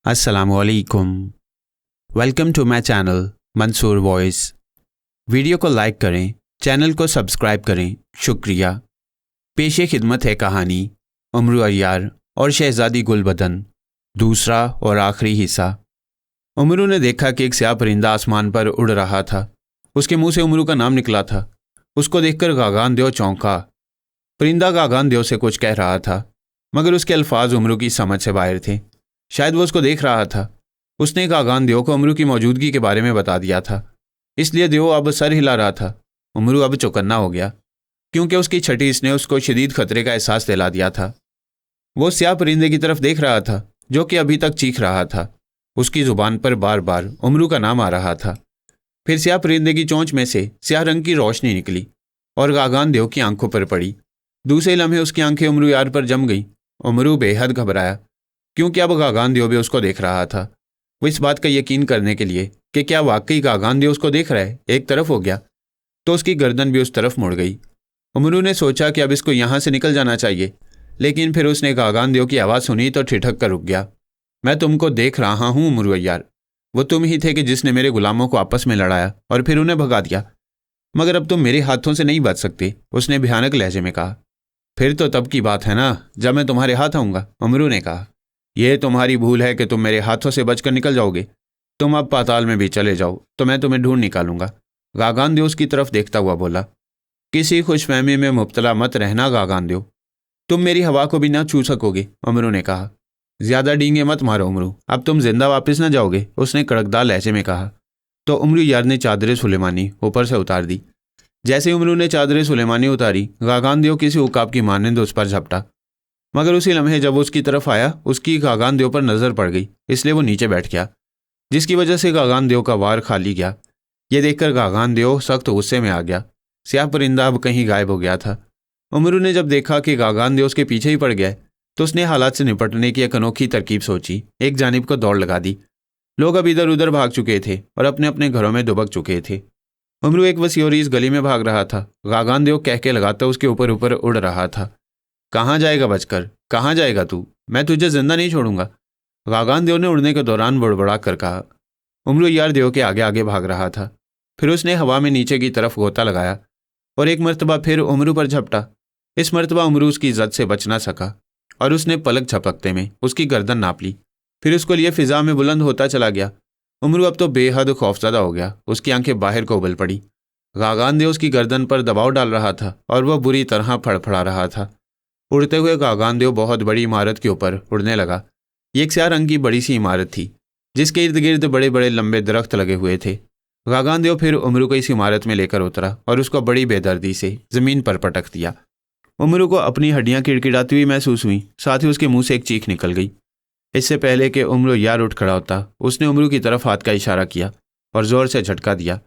अस्सलाम वालेकुम। Welcome to my channel Mansoor voice. Video को लाइक करें, चैनल को सब्सक्राइब करें, शुक्रिया। पेशे खिदमत है कहानी उमरू अय्यार और शहजादी गुलबदन, दूसरा और आखिरी हिस्सा। उमरू ने देखा कि एक स्याह परिंदा आसमान पर उड़ रहा था। उसके मुंह से उमरू का नाम निकला था। उसको देखकर गागान देव चौंका। परिंदा गागान देव से कुछ कह रहा था, मगर उसके अल्फाज उमरू की समझ से बाहर थे। शायद वो उसको देख रहा था। उसने गागान देव को उमरू की मौजूदगी के बारे में बता दिया था, इसलिए देव अब सर हिला रहा था। उमरू अब चौकन्ना हो गया, क्योंकि उसकी छठी इसने उसको शदीद खतरे का एहसास दिला दिया था। वो स्याह परिंदे की तरफ देख रहा था, जो कि अभी तक चीख रहा था। उसकी जुबान पर बार बार उमरू का नाम आ रहा था। फिर स्याह परिंदे की चोंच में से स्याह रंग की रोशनी निकली और गागान देव की आंखों पर पड़ी। दूसरे लम्हे उसकी आंखें उमरू यार पर जम गईं। उमरू बेहद घबराया, क्योंकि अब गागान देव भी उसको देख रहा था। वो इस बात का यकीन करने के लिए कि क्या वाकई गागान देव उसको देख रहा है, एक तरफ हो गया, तो उसकी गर्दन भी उस तरफ मुड़ गई। उमरू ने सोचा कि अब इसको यहाँ से निकल जाना चाहिए, लेकिन फिर उसने गागान देव की आवाज़ सुनी तो ठिठक कर रुक गया। मैं तुमको देख रहा हूँ उमरू अय्यार। वो तुम ही थे कि जिसने मेरे गुलामों को आपस में लड़ाया और फिर उन्हें भगा दिया, मगर अब तुम मेरे हाथों से नहीं बच सकते, उसने भयानक लहजे में कहा। फिर तो तब की बात है ना, जब मैं तुम्हारे हाथ आऊँगा, उमरू ने कहा। यह तुम्हारी भूल है कि तुम मेरे हाथों से बचकर निकल जाओगे। तुम अब पाताल में भी चले जाओ तो मैं तुम्हें ढूंढ निकालूंगा। गागान देव उसकी तरफ देखता हुआ बोला। किसी खुशफहमी में मुब्तला मत रहना गागान देव, तुम मेरी हवा को भी ना छू सकोगे, उमरू ने कहा। ज्यादा डींगे मत मारो उमरू, अब तुम जिंदा वापस ना जाओगे, उसने कड़कदार लहजे में कहा। तो उमरू यार ने चादर सुलेमानी ऊपर से उतार दी। जैसे ही उमरू ने चादर सुलेमानी उतारी, गागान देव किसी उकाब की मानंद उस पर झपटा, मगर उसी लम्हे जब वो उसकी तरफ आया, उसकी गागान देव पर नजर पड़ गई, इसलिए वो नीचे बैठ गया, जिसकी वजह से गागान देव का वार खाली गया। ये देखकर गागान देव सख्त गुस्से में आ गया। स्याह परिंदा अब कहीं गायब हो गया था। उमरू ने जब देखा कि गागान देव उसके पीछे ही पड़ गया, तो उसने हालात से निपटने की एक अनोखी तरकीब सोची। एक जानिब को दौड़ लगा दी। लोग अब इधर उधर भाग चुके थे और अपने अपने घरों में दुबक चुके थे। उमरू एक वसीओरी इस गली में भाग रहा था। गागान देव कह के लगाता उसके ऊपर ऊपर उड़ रहा था। कहाँ जाएगा बचकर, कहाँ जाएगा तू, मैं तुझे जिंदा नहीं छोड़ूंगा, गागान देव ने उड़ने के दौरान बड़बड़ा कर कहा। उमरू यार देव के आगे आगे भाग रहा था। फिर उसने हवा में नीचे की तरफ गोता लगाया और एक मर्तबा फिर उमरू पर झपटा। इस मर्तबा उमरू उसकी इज्जत से बच ना सका और उसने पलक झपकते में उसकी गर्दन नाप ली। फिर उसको लिए फिजा में बुलंद होता चला गया। उमरू अब तो बेहद खौफजदा हो गया। उसकी आंखें बाहर को उबल पड़ी। गागान देव उसकी गर्दन पर दबाव डाल रहा था और वह बुरी तरह फड़फड़ा रहा था। उड़ते हुए गागान देव बहुत बड़ी इमारत के ऊपर उड़ने लगा। ये एक स्याह रंग की बड़ी सी इमारत थी, जिसके इर्द गिर्द बड़े बड़े लंबे दरख्त लगे हुए थे। गागान देव फिर उमरू को इस इमारत में लेकर उतरा और उसको बड़ी बेदर्दी से जमीन पर पटक दिया। उमरू को अपनी हड्डियां किड़किड़ाती हुई महसूस हुई, साथ ही उसके मुंह से एक चीख निकल गई। इससे पहले कि उमरू यार उठ खड़ा होता, उसने उमरू की तरफ हाथ का इशारा किया और जोर से झटका दिया।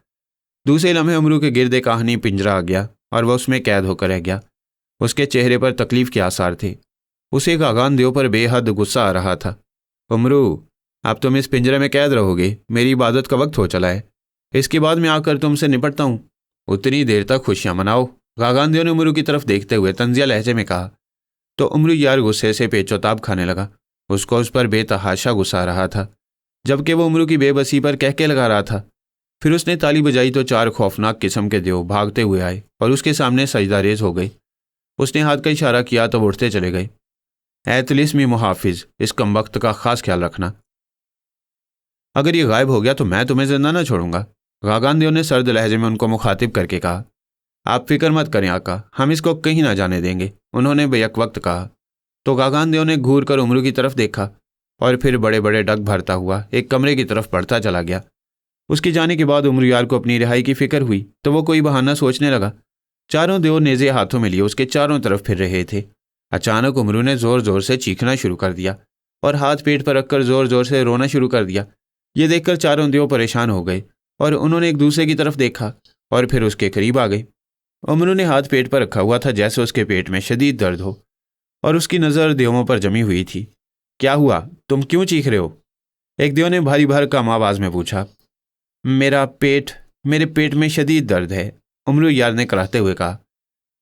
दूसरे लम्हे उमरू के गिर्द एक आहनी पिंजरा आ गया और वह उसमें कैद होकर रह गया। उसके चेहरे पर तकलीफ के आसार थे। उसे गागान देव पर बेहद गुस्सा आ रहा था। उमरू, अब तुम इस पिंजरे में कैद रहोगे, मेरी इबादत का वक्त हो चला है, इसके बाद मैं आकर तुमसे निपटता हूँ, उतनी देर तक खुशियाँ मनाओ, गागान देव ने उमरू की तरफ देखते हुए तंजिया लहजे में कहा। तो उमरू यार गुस्से से पेचोताब खाने लगा। उसको उस पर बेतहाशा गुस्सा आ रहा था, जबकि वो उमरू की बेबसी पर कहके लगा रहा था। फिर उसने ताली बजाई तो 4 खौफनाक किस्म के देव भागते हुए आए और उसके सामने सजदारेज हो गए। उसने हाथ का इशारा किया तो उठते चले गए। ऐ तिलिस्मी मुहाफिज, इस कमबख्त का खास ख्याल रखना, अगर ये गायब हो गया तो मैं तुम्हें जिंदा न छोड़ूंगा, गागान देव ने सर्द लहजे में उनको मुखातिब करके कहा। आप फिक्र मत करें आका, हम इसको कहीं ना जाने देंगे, उन्होंने बेयक वक्त कहा। तो गागान देव ने घूर कर उमरू की तरफ देखा और फिर बड़े बड़े डग भरता हुआ एक कमरे की तरफ बढ़ता चला गया। उसके जाने के बाद उमरू यार को अपनी रिहाई की फिक्र हुई तो वो कोई बहाना सोचने लगा। चारों देव नेज़े हाथों में लिए उसके चारों तरफ फिर रहे थे। अचानक उमरू ने जोर जोर से चीखना शुरू कर दिया और हाथ पेट पर रखकर जोर जोर से रोना शुरू कर दिया। ये देखकर चारों देव परेशान हो गए और उन्होंने एक दूसरे की तरफ देखा और फिर उसके करीब आ गए। उमरू ने हाथ पेट पर रखा हुआ था जैसे उसके पेट में शदीद दर्द हो और उसकी नज़र देवों पर जमी हुई थी। क्या हुआ, तुम क्यों चीख रहे हो, एक देव ने भारी भरकम आवाज़ में पूछा। मेरे पेट में शदीद दर्द है, उमरू यार ने कराहते हुए कहा।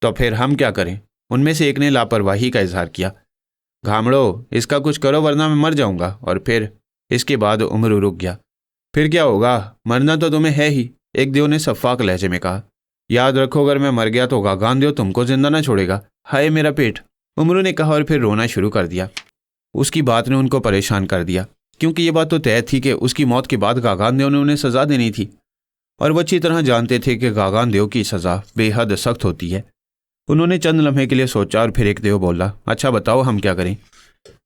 तो फिर हम क्या करें, उनमें से एक ने लापरवाही का इजहार किया। घामड़ो, इसका कुछ करो वरना मैं मर जाऊंगा, और फिर اس کے بعد عمرو رک گیا۔ پھر کیا ہوگا، مرنا تو تمہیں ہے ہی، ایک دیو نے شفاق لہجے میں کہا۔ یاد رکھو اگر میں مر گیا تو گاگان دیو تم کو زندہ نہ چھوڑے گا، ہائے میرا پیٹ، عمرو نے کہا اور پھر رونا شروع کر دیا۔ اس کی بات نے ان کو پریشان کر دیا، کیونکہ یہ بات تو طے تھی کہ اس کی موت کے بعد گاگان دیو نے انہیں سزا دینی تھی، اور وہ اچھی طرح جانتے تھے کہ گاگان دیو کی سزا بے حد سخت ہوتی ہے۔ انہوں نے چند لمحے کے لیے سوچا اور پھر ایک دیو بولا، اچھا بتاؤ ہم کیا کریں؟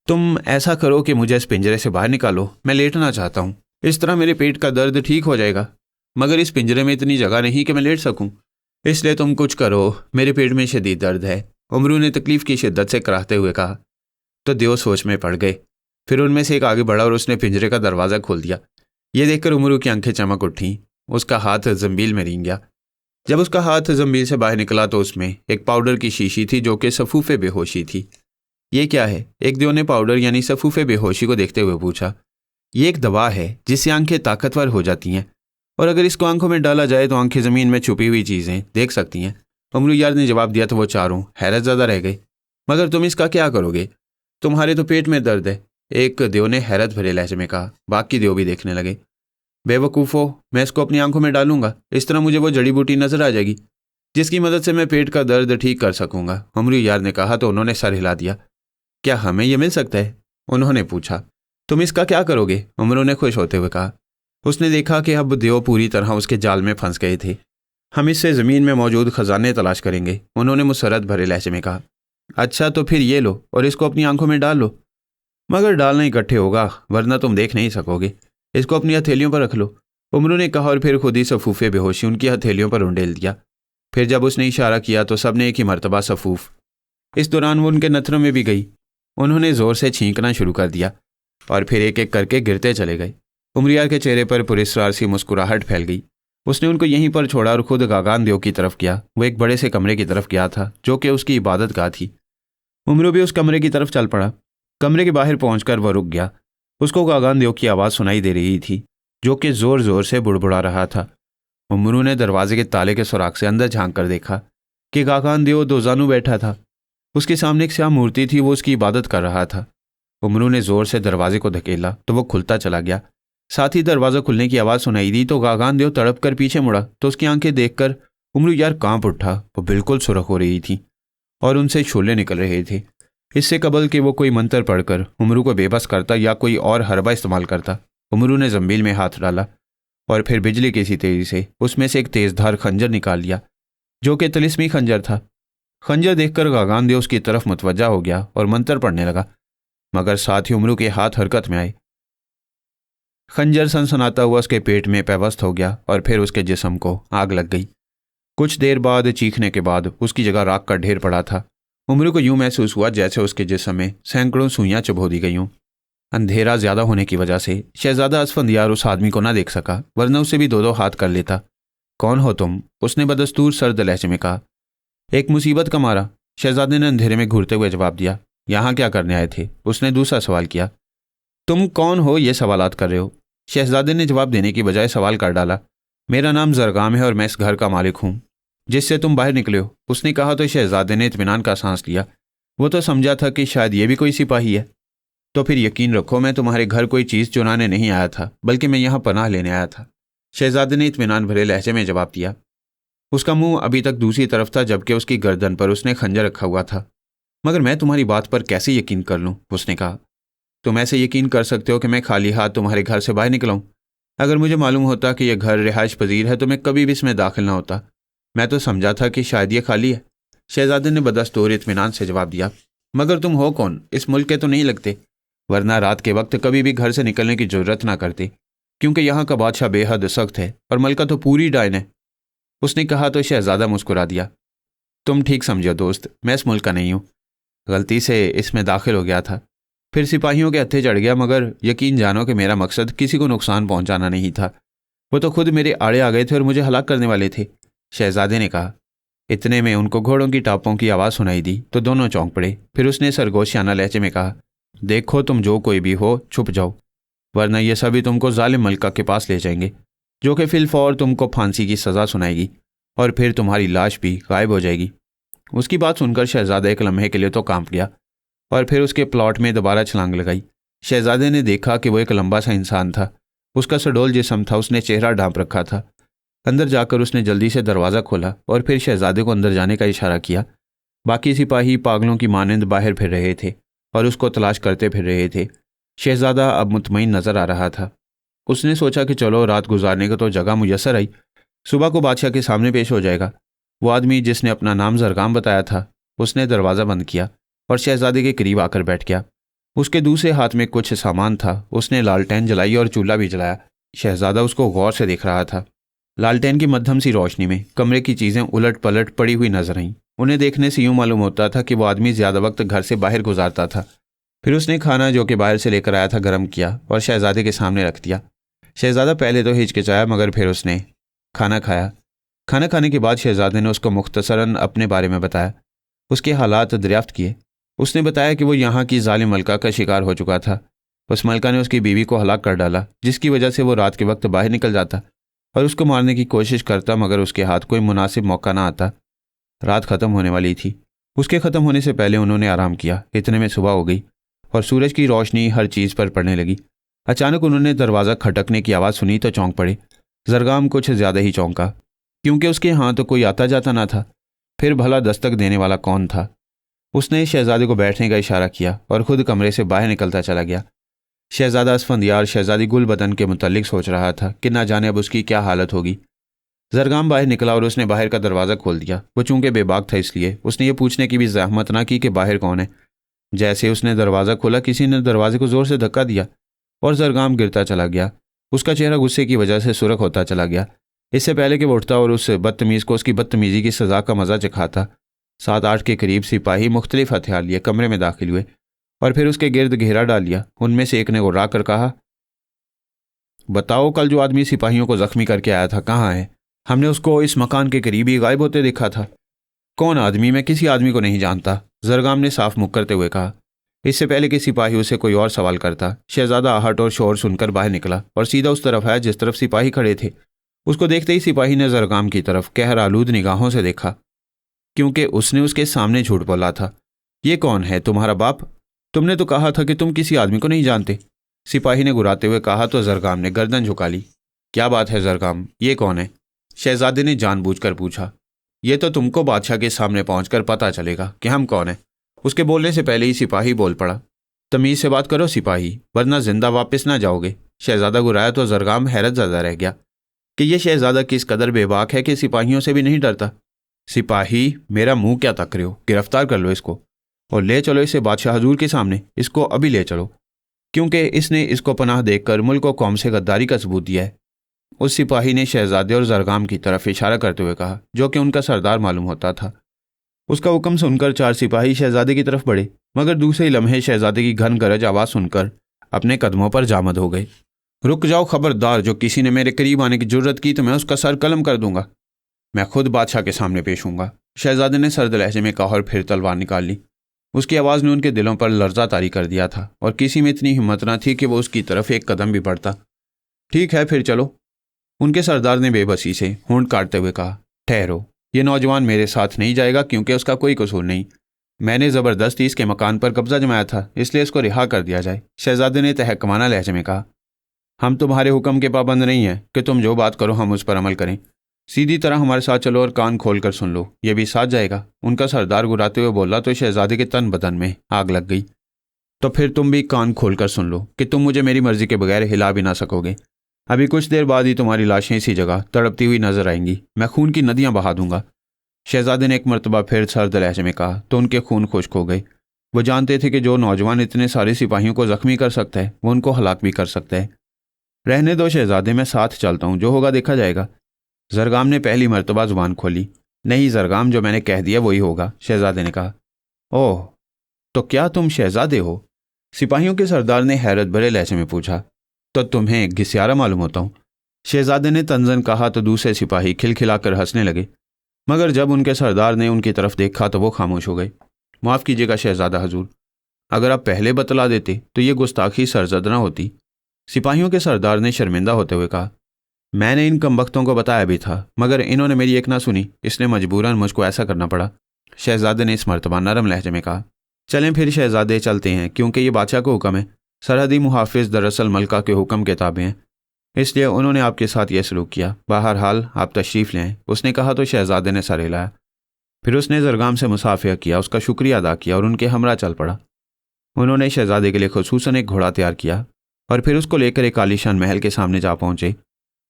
تم ایسا کرو کہ مجھے اس پنجرے سے باہر نکالو، میں لیٹنا چاہتا ہوں، اس طرح میرے پیٹ کا درد ٹھیک ہو جائے گا، مگر اس پنجرے میں اتنی جگہ نہیں کہ میں لیٹ سکوں، اس لیے تم کچھ کرو، میرے پیٹ میں شدید درد ہے، عمرو نے تکلیف کی شدت سے کراہتے ہوئے کہا۔ تو دیو سوچ میں پڑ گئے۔ پھر ان میں سے ایک آگے بڑھا اور اس نے پنجرے کا دروازہ کھول دیا۔ یہ دیکھ کر عمرو کی آنکھیں چمک اٹھیں، اس کا ہاتھ زنبیل میں رینگ گیا۔ جب اس کا ہاتھ زنبیل سے باہر نکلا تو اس میں ایک پاؤڈر کی شیشی تھی جو کہ سفوف بے ہوشی تھی۔ یہ کیا ہے؟ ایک دیو نے پاؤڈر یعنی سفوف بے ہوشی کو دیکھتے ہوئے پوچھا۔ یہ ایک دوا ہے جس سے آنکھیں طاقتور ہو جاتی ہیں، اور اگر اس کو آنکھوں میں ڈالا جائے تو آنکھیں زمین میں چھپی ہوئی چیزیں دیکھ سکتی ہیں، عمرو یار نے جواب دیا تو وہ چاروں حیرت زدہ رہ گئے۔ مگر تم اس کا کیا کرو گے؟ تمہارے تو پیٹ میں درد ہے، ایک دیو نے حیرت بھرے لہجے میں کہا۔ باقی دیو بھی دیکھنے لگے۔ بے وقوفو، میں اس کو اپنی آنکھوں میں ڈالوں گا، اس طرح مجھے وہ جڑی بوٹی نظر آ جائے گی جس کی مدد سے میں پیٹ کا درد ٹھیک کر سکوں گا، عمرو یار نے کہا تو انہوں نے سر ہلا دیا۔ کیا ہمیں یہ مل سکتا ہے؟ انہوں نے پوچھا۔ تم اس کا کیا کرو گے؟ عمرو نے خوش ہوتے ہوئے کہا۔ اس نے دیکھا کہ اب دیو پوری طرح اس کے جال میں پھنس گئے تھے۔ ہم اس سے زمین میں موجود خزانے تلاش کریں گے، انہوں نے مسرت بھرے لہجے میں کہا۔ اچھا تو پھر یہ لو اور اس کو اپنی آنکھوں میں ڈال لو، مگر ڈالنا اکٹھے ہوگا ورنہ تم دیکھ نہیں سکو گے، اس کو اپنی ہتھیلیوں پر رکھ لو، عمرو نے کہا اور پھر خود ہی سفوف بے ہوشی ان کی ہتھیلیوں پر انڈیل دیا۔ پھر جب اس نے اشارہ کیا تو سب نے ایک ہی مرتبہ سفوف۔ اس دوران وہ ان کے نتھروں میں بھی گئی، انہوں نے زور سے چھینکنا شروع کر دیا اور پھر ایک ایک کر کے گرتے چلے گئے۔ عمریار کے چہرے پر پراسرار سی مسکراہٹ پھیل گئی۔ اس نے ان کو یہیں پر چھوڑا اور خود گاگان دیو کی طرف گیا۔ وہ ایک بڑے سے کمرے کی طرف گیا تھا جو کہ اس کی عبادت گاہ تھی۔ عمرو بھی اس کمرے کی طرف چل پڑا۔ کمرے کے باہر پہنچ کر وہ رک گیا۔ اس کو گاگان دیو کی آواز سنائی دے رہی تھی جو کہ زور زور سے بڑبڑا رہا تھا۔ عمرو نے دروازے کے تالے کے سوراخ سے اندر جھانک کر دیکھا کہ گاگان دیو دو زانو بیٹھا تھا۔ اس کے سامنے ایک سیاہ مورتی تھی، وہ اس کی عبادت کر رہا تھا۔ عمرو نے زور سے دروازے کو دھکیلا تو وہ کھلتا چلا گیا۔ ساتھ ہی دروازہ کھلنے کی آواز سنائی دی تو گاگان دیو تڑپ کر پیچھے مڑا تو اس کی آنکھیں دیکھ کر عمرو یار کانپ اٹھا۔ وہ بالکل سرخ ہو رہی تھی اور ان سے شعلے نکل رہے تھے۔ اس سے قبل کہ وہ کوئی منتر پڑھ کر عمرو کو بے بس کرتا یا کوئی اور حربہ استعمال کرتا، عمرو نے زنبیل میں ہاتھ ڈالا اور پھر بجلی کی سی تیزی سے اس میں سے ایک تیز دھار خنجر نکال لیا جو کہ طلسمی خنجر تھا۔ خنجر دیکھ کر گاگان دیو اس کی طرف متوجہ ہو گیا اور منتر پڑھنے لگا، مگر ساتھ ہی عمرو کے ہاتھ حرکت میں آئے۔ خنجر سنسناتا ہوا اس کے پیٹ میں پیوست ہو گیا اور پھر اس کے جسم کو آگ لگ گئی۔ کچھ دیر بعد چیخنے کے بعد اس کی جگہ راکھ کا ڈھیر پڑا تھا۔ عمرو کو یوں محسوس ہوا جیسے اس کے جسم میں سینکڑوں سوئیاں چبھو دی گئی ہوں۔ اندھیرا زیادہ ہونے کی وجہ سے شہزادہ اسفندیار اس آدمی کو نہ دیکھ سکا، ورنہ اسے بھی دو دو ہاتھ کر لیتا۔ کون ہو تم؟ اس نے بدستور سرد لہجے میں کہا۔ ایک مصیبت کا مارا، شہزادے نے اندھیرے میں گھورتے ہوئے جواب دیا۔ یہاں کیا کرنے آئے تھے؟ اس نے دوسرا سوال کیا۔ تم کون ہو یہ سوالات کر رہے ہو؟ شہزادے نے جواب دینے کی بجائے سوال کر ڈالا۔ میرا نام زرگام ہے اور میں اس گھر کا مالک ہوں جس سے تم باہر نکلے ہو، اس نے کہا تو شہزادے نے اطمینان کا سانس لیا۔ وہ تو سمجھا تھا کہ شاید یہ بھی کوئی سپاہی ہے۔ تو پھر یقین رکھو میں تمہارے گھر کوئی چیز چرانے نہیں آیا تھا، بلکہ میں یہاں پناہ لینے آیا تھا، شہزادے نے اطمینان بھرے لہجے میں جواب دیا۔ اس کا منہ ابھی تک دوسری طرف تھا جبکہ اس کی گردن پر اس نے خنجر رکھا ہوا تھا۔ مگر میں تمہاری بات پر کیسے یقین کر لوں؟ اس نے کہا۔ تم ایسے یقین کر سکتے ہو کہ میں خالی ہاتھ تمہارے گھر سے باہر نکلا ہوں؟ اگر مجھے معلوم ہوتا کہ یہ گھر رہائش پذیر ہے تو میں کبھی بھی اس میں داخل نہ ہوتا، میں تو سمجھا تھا کہ شاید یہ خالی ہے، شہزادے نے بدستور اطمینان سے جواب دیا۔ مگر تم ہو کون؟ اس ملک کے تو نہیں لگتے، ورنہ رات کے وقت کبھی بھی گھر سے نکلنے کی ضرورت نہ کرتے، کیونکہ یہاں کا بادشاہ بے حد سخت ہے اور ملکہ تو پوری ڈائن ہے، اس نے کہا تو شہزادہ مسکرا دیا۔ تم ٹھیک سمجھو دوست، میں اس ملک کا نہیں ہوں، غلطی سے اس میں داخل ہو گیا تھا، پھر سپاہیوں کے ہتھے چڑھ گیا، مگر یقین جانو کہ میرا مقصد کسی کو نقصان پہنچانا نہیں تھا، وہ تو خود میرے آڑے آ گئے تھے اور مجھے ہلاک کرنے والے تھے، شہزادے نے کہا۔ اتنے میں ان کو گھوڑوں کی ٹاپوں کی آواز سنائی دی تو دونوں چونک پڑے۔ پھر اس نے سرگوشیانہ لہجے میں کہا، دیکھو تم جو کوئی بھی ہو چھپ جاؤ، ورنہ یہ سبھی تم کو ظالم ملکہ کے پاس لے جائیں گے جو کہ فی الفور تم کو پھانسی کی سزا سنائے گی اور پھر تمہاری لاش بھی غائب ہو جائے گی۔ اس کی بات سن کر شہزادہ ایک لمحے کے لیے تو کانپ گیا اور پھر اس کے پلاٹ میں دوبارہ چھلانگ لگائی۔ शहजादे ने देखा कि वो एक लंबा सा इंसान था। उसका सडोल जिस्म था, उसने चेहरा ढांप रखा था। अंदर जाकर उसने जल्दी से दरवाज़ा खोला और फिर शहजादे को अंदर जाने का इशारा किया। बाकी सिपाही पागलों की मानंद बाहर फिर रहे थे और उसको तलाश करते फिर रहे थे। शहजादा अब मुतमईन नज़र आ रहा था। उसने सोचा कि चलो रात गुजारने को तो जगह मुयस्सर आई, सुबह को बादशाह के सामने पेश हो जाएगा। वो आदमी जिसने अपना नाम जरगाम बताया था, उसने दरवाज़ा बंद किया और शहजादे के करीब आकर बैठ गया। उसके दूसरे हाथ में कुछ सामान था। उसने लालटेन जलाई और चूल्हा भी जलाया। शहजादा उसको गौर से देख रहा था। लालटेन की मध्यम सी रोशनी में कमरे की चीज़ें उलट पलट पड़ी हुई नजर आईं। उन्हें देखने से यूं मालूम होता था कि वो आदमी ज़्यादा वक्त घर से बाहर गुजारता था। फिर उसने खाना जो कि बाहर से लेकर आया था गर्म किया और शहजादे के सामने रख दिया। शहजादा पहले तो हिचकिचाया, मगर फिर उसने खाना खाया। खाना खाने के बाद शहजादे ने उसको मुख्तसरन अपने बारे में बताया, उसके हालात दरियाफ्त किए। उसने बताया कि वो यहाँ की जालिम मलका का शिकार हो चुका था। उस मलका ने उसकी बीवी को हलाक कर डाला, जिसकी वजह से वो रात के वक्त बाहर निकल जाता और उसको मारने की कोशिश करता, मगर उसके हाथ कोई मुनासिब मौका ना आता। रात ख़त्म होने वाली थी। उसके ख़त्म होने से पहले उन्होंने आराम किया। इतने में सुबह हो गई और सूरज की रोशनी हर चीज़ पर पड़ने लगी। अचानक उन्होंने दरवाज़ा खटकने की आवाज़ सुनी तो चौंक पड़े। जरगाम कुछ ज़्यादा ही चौंका, क्योंकि उसके यहाँ तो कोई आता जाता ना था। फिर भला दस्तक देने वाला कौन था? उसने शहजादे को बैठने का इशारा किया और खुद कमरे से बाहर निकलता चला गया। शहजादा असफंदियार शहजादी गुलबदन के मुतल्लिक सोच रहा था कि ना जाने अब उसकी क्या हालत होगी। जरगाम बाहर निकला और उसने बाहर का दरवाज़ा खोल दिया। वो चूंकि बेबाक था, इसलिए उसने ये पूछने की भी ज़हमत ना की कि बाहर कौन है। जैसे उसने दरवाज़ा खोला, किसी ने दरवाजे को ज़ोर से धक्का दिया और जरगाम गिरता चला गया। उसका चेहरा गुस्से की वजह से सुर्ख होता चला गया। इससे पहले कि वो उठता और उस बदतमीज़ को उसकी बदतमीज़ी की सज़ा का मज़ा चखाता, 7-8 के करीब सिपाही मुख्तलिफ हथियार लिए कमरे में दाखिल हुए और फिर उसके गिर्द घेरा डाल लिया। उनमें से एक ने गुर्रा कर कहा, बताओ, कल जो आदमी सिपाहियों को जख्मी करके आया था कहाँ है? हमने उसको इस मकान के करीब ही गायब होते देखा था। कौन आदमी? मैं किसी आदमी को नहीं जानता, जरगाम ने साफ मुँह करते हुए कहा। इससे पहले कि सिपाही उसे कोई और सवाल करता, शहजादा आहट और शोर सुनकर बाहर निकला और सीधा उस तरफ आया जिस तरफ सिपाही खड़े थे। उसको देखते ही सिपाही ने जरगाम की तरफ कहर आलूद निगाहों से देखा, क्योंकि उसने उसके सामने झूठ बोला था। ये कौन है? तुम्हारा बाप? तुमने तो कहा था कि तुम किसी आदमी को नहीं जानते, सिपाही ने गुराते हुए कहा तो जरगाम ने गर्दन झुका ली। क्या बात है जरगाम, ये कौन है? शहजादे ने जानबूझकर पूछा। ये तो तुमको बादशाह के सामने पहुंचकर पता चलेगा कि हम कौन हैं। उसके बोलने से पहले ही सिपाही बोल पड़ा, तमीज़ से बात करो सिपाही, वरना जिंदा वापस ना जाओगे। शहजादा गुराया तो जरगाम हैरत ज़दा रह गया कि यह शहजादा किस कदर बेबाक है कि सिपाहियों से भी नहीं डरता। सिपाही, मेरा मुंह क्या तक रहे हो? गिरफ्तार कर लो इसको और ले चलो इसे बादशाह हजूर के सामने। इसको अभी ले चलो, क्योंकि इसने इसको पनाह देकर मुल्क व कौम से गद्दारी का सबूत दिया है। उस सिपाही ने शहजादे और जरगाम की तरफ इशारा करते हुए कहा, जो कि उनका सरदार मालूम होता था। उसका हुक्म सुनकर 4 सिपाही शहजादे की तरफ बढ़े, मगर दूसरे लम्हे शहजादे की घन गरज आवाज़ सुनकर अपने कदमों पर जामद हो गए। रुक जाओ खबरदार, जो किसी ने मेरे करीब आने की जुर्रत की तो मैं उसका सर कलम कर दूंगा। मैं खुद बादशाह के सामने पेश हूँगा, शहजादे ने सर्द लहजे में कहा और फिर तलवार निकाल ली। उसकी आवाज़ ने उनके दिलों पर लर्जा तारी कर दिया था और किसी में इतनी हिम्मत न थी कि वो उसकी तरफ एक कदम भी बढ़ता। ठीक है, फिर चलो, उनके सरदार ने बेबसी से होंठ काटते हुए कहा। ठहरो, ये नौजवान मेरे साथ नहीं जाएगा, क्योंकि उसका कोई कसूर नहीं। मैंने ज़बरदस्ती इसके मकान पर कब्जा जमाया था, इसलिए इसको रिहा कर दिया जाए, शहजादे ने तहकमाना लहजे में कहा। हम तुम्हारे हुक्म के पाबंद नहीं हैं कि तुम जो बात करो हम उस पर अमल करें। सीधी तरह हमारे साथ चलो और कान खोल कर सुन लो, ये भी साथ जाएगा। उनका सरदार गुराते हुए बोला तो शहजादे के तन बदन में आग लग गई। तो फिर तुम भी कान खोल कर सुन लो कि तुम मुझे मेरी मर्जी के बगैर हिला भी ना सकोगे। अभी कुछ देर बाद ही तुम्हारी लाशें इसी जगह तड़पती हुई नजर आएंगी। मैं खून की नदियां बहा दूंगा, शहजादे ने एक मरतबा फिर सर्द लहजे में कहा तो उनके खून खुश्क हो गए। वो जानते थे कि जो नौजवान इतने सारे सिपाहियों को जख्मी कर सकता है वो उनको हलाक भी कर सकता है। रहने दो शहजादे, मैं साथ चलता हूँ, जो होगा देखा जाएगा। जरगाम ने पहली मरतबा जुबान खोली। नहीं जरगाम, जो मैंने कह दिया वही होगा, शहजादे ने कहा। ओह, तो क्या तुम शहजादे हो? सिपाहियों के सरदार ने हैरत भरे लहजे में पूछा। तो तुम्हें घिसियारा मालूम होता हूँ, शहजादे ने तंजन कहा तो दूसरे सिपाही खिलखिलाकर हंसने लगे, मगर जब उनके सरदार ने उनकी तरफ देखा तो वो खामोश हो गए। माफ़ कीजिएगा शहजादा हजूर, अगर आप पहले बतला देते तो ये गुस्ताखी सरजद ना होती, सिपाहियों के सरदार ने शर्मिंदा होते हुए कहा। मैंने इन कमबख्तों को बताया भी था, मगर इन्होंने मेरी एक ना सुनी, इसलिए मजबूरन मुझको ऐसा करना पड़ा, शहजादे ने इस मरतबा नरम लहजे में कहा। चलें फिर शहजादे, चलते हैं, क्योंकि ये बादशाह को हुक्म है। سرحدی محافظ دراصل ملکہ کے حکم کے تابع ہیں، اس لیے انہوں نے آپ کے ساتھ یہ سلوک کیا۔ بہرحال آپ تشریف لیں، اس نے کہا تو شہزادے نے سر ہلایا۔ پھر اس نے زرگام سے مصافحہ کیا، اس کا شکریہ ادا کیا اور ان کے ہمراہ چل پڑا۔ انہوں نے شہزادے کے لیے خصوصاً ایک گھوڑا تیار کیا اور پھر اس کو لے کر ایک عالیشان محل کے سامنے جا پہنچے۔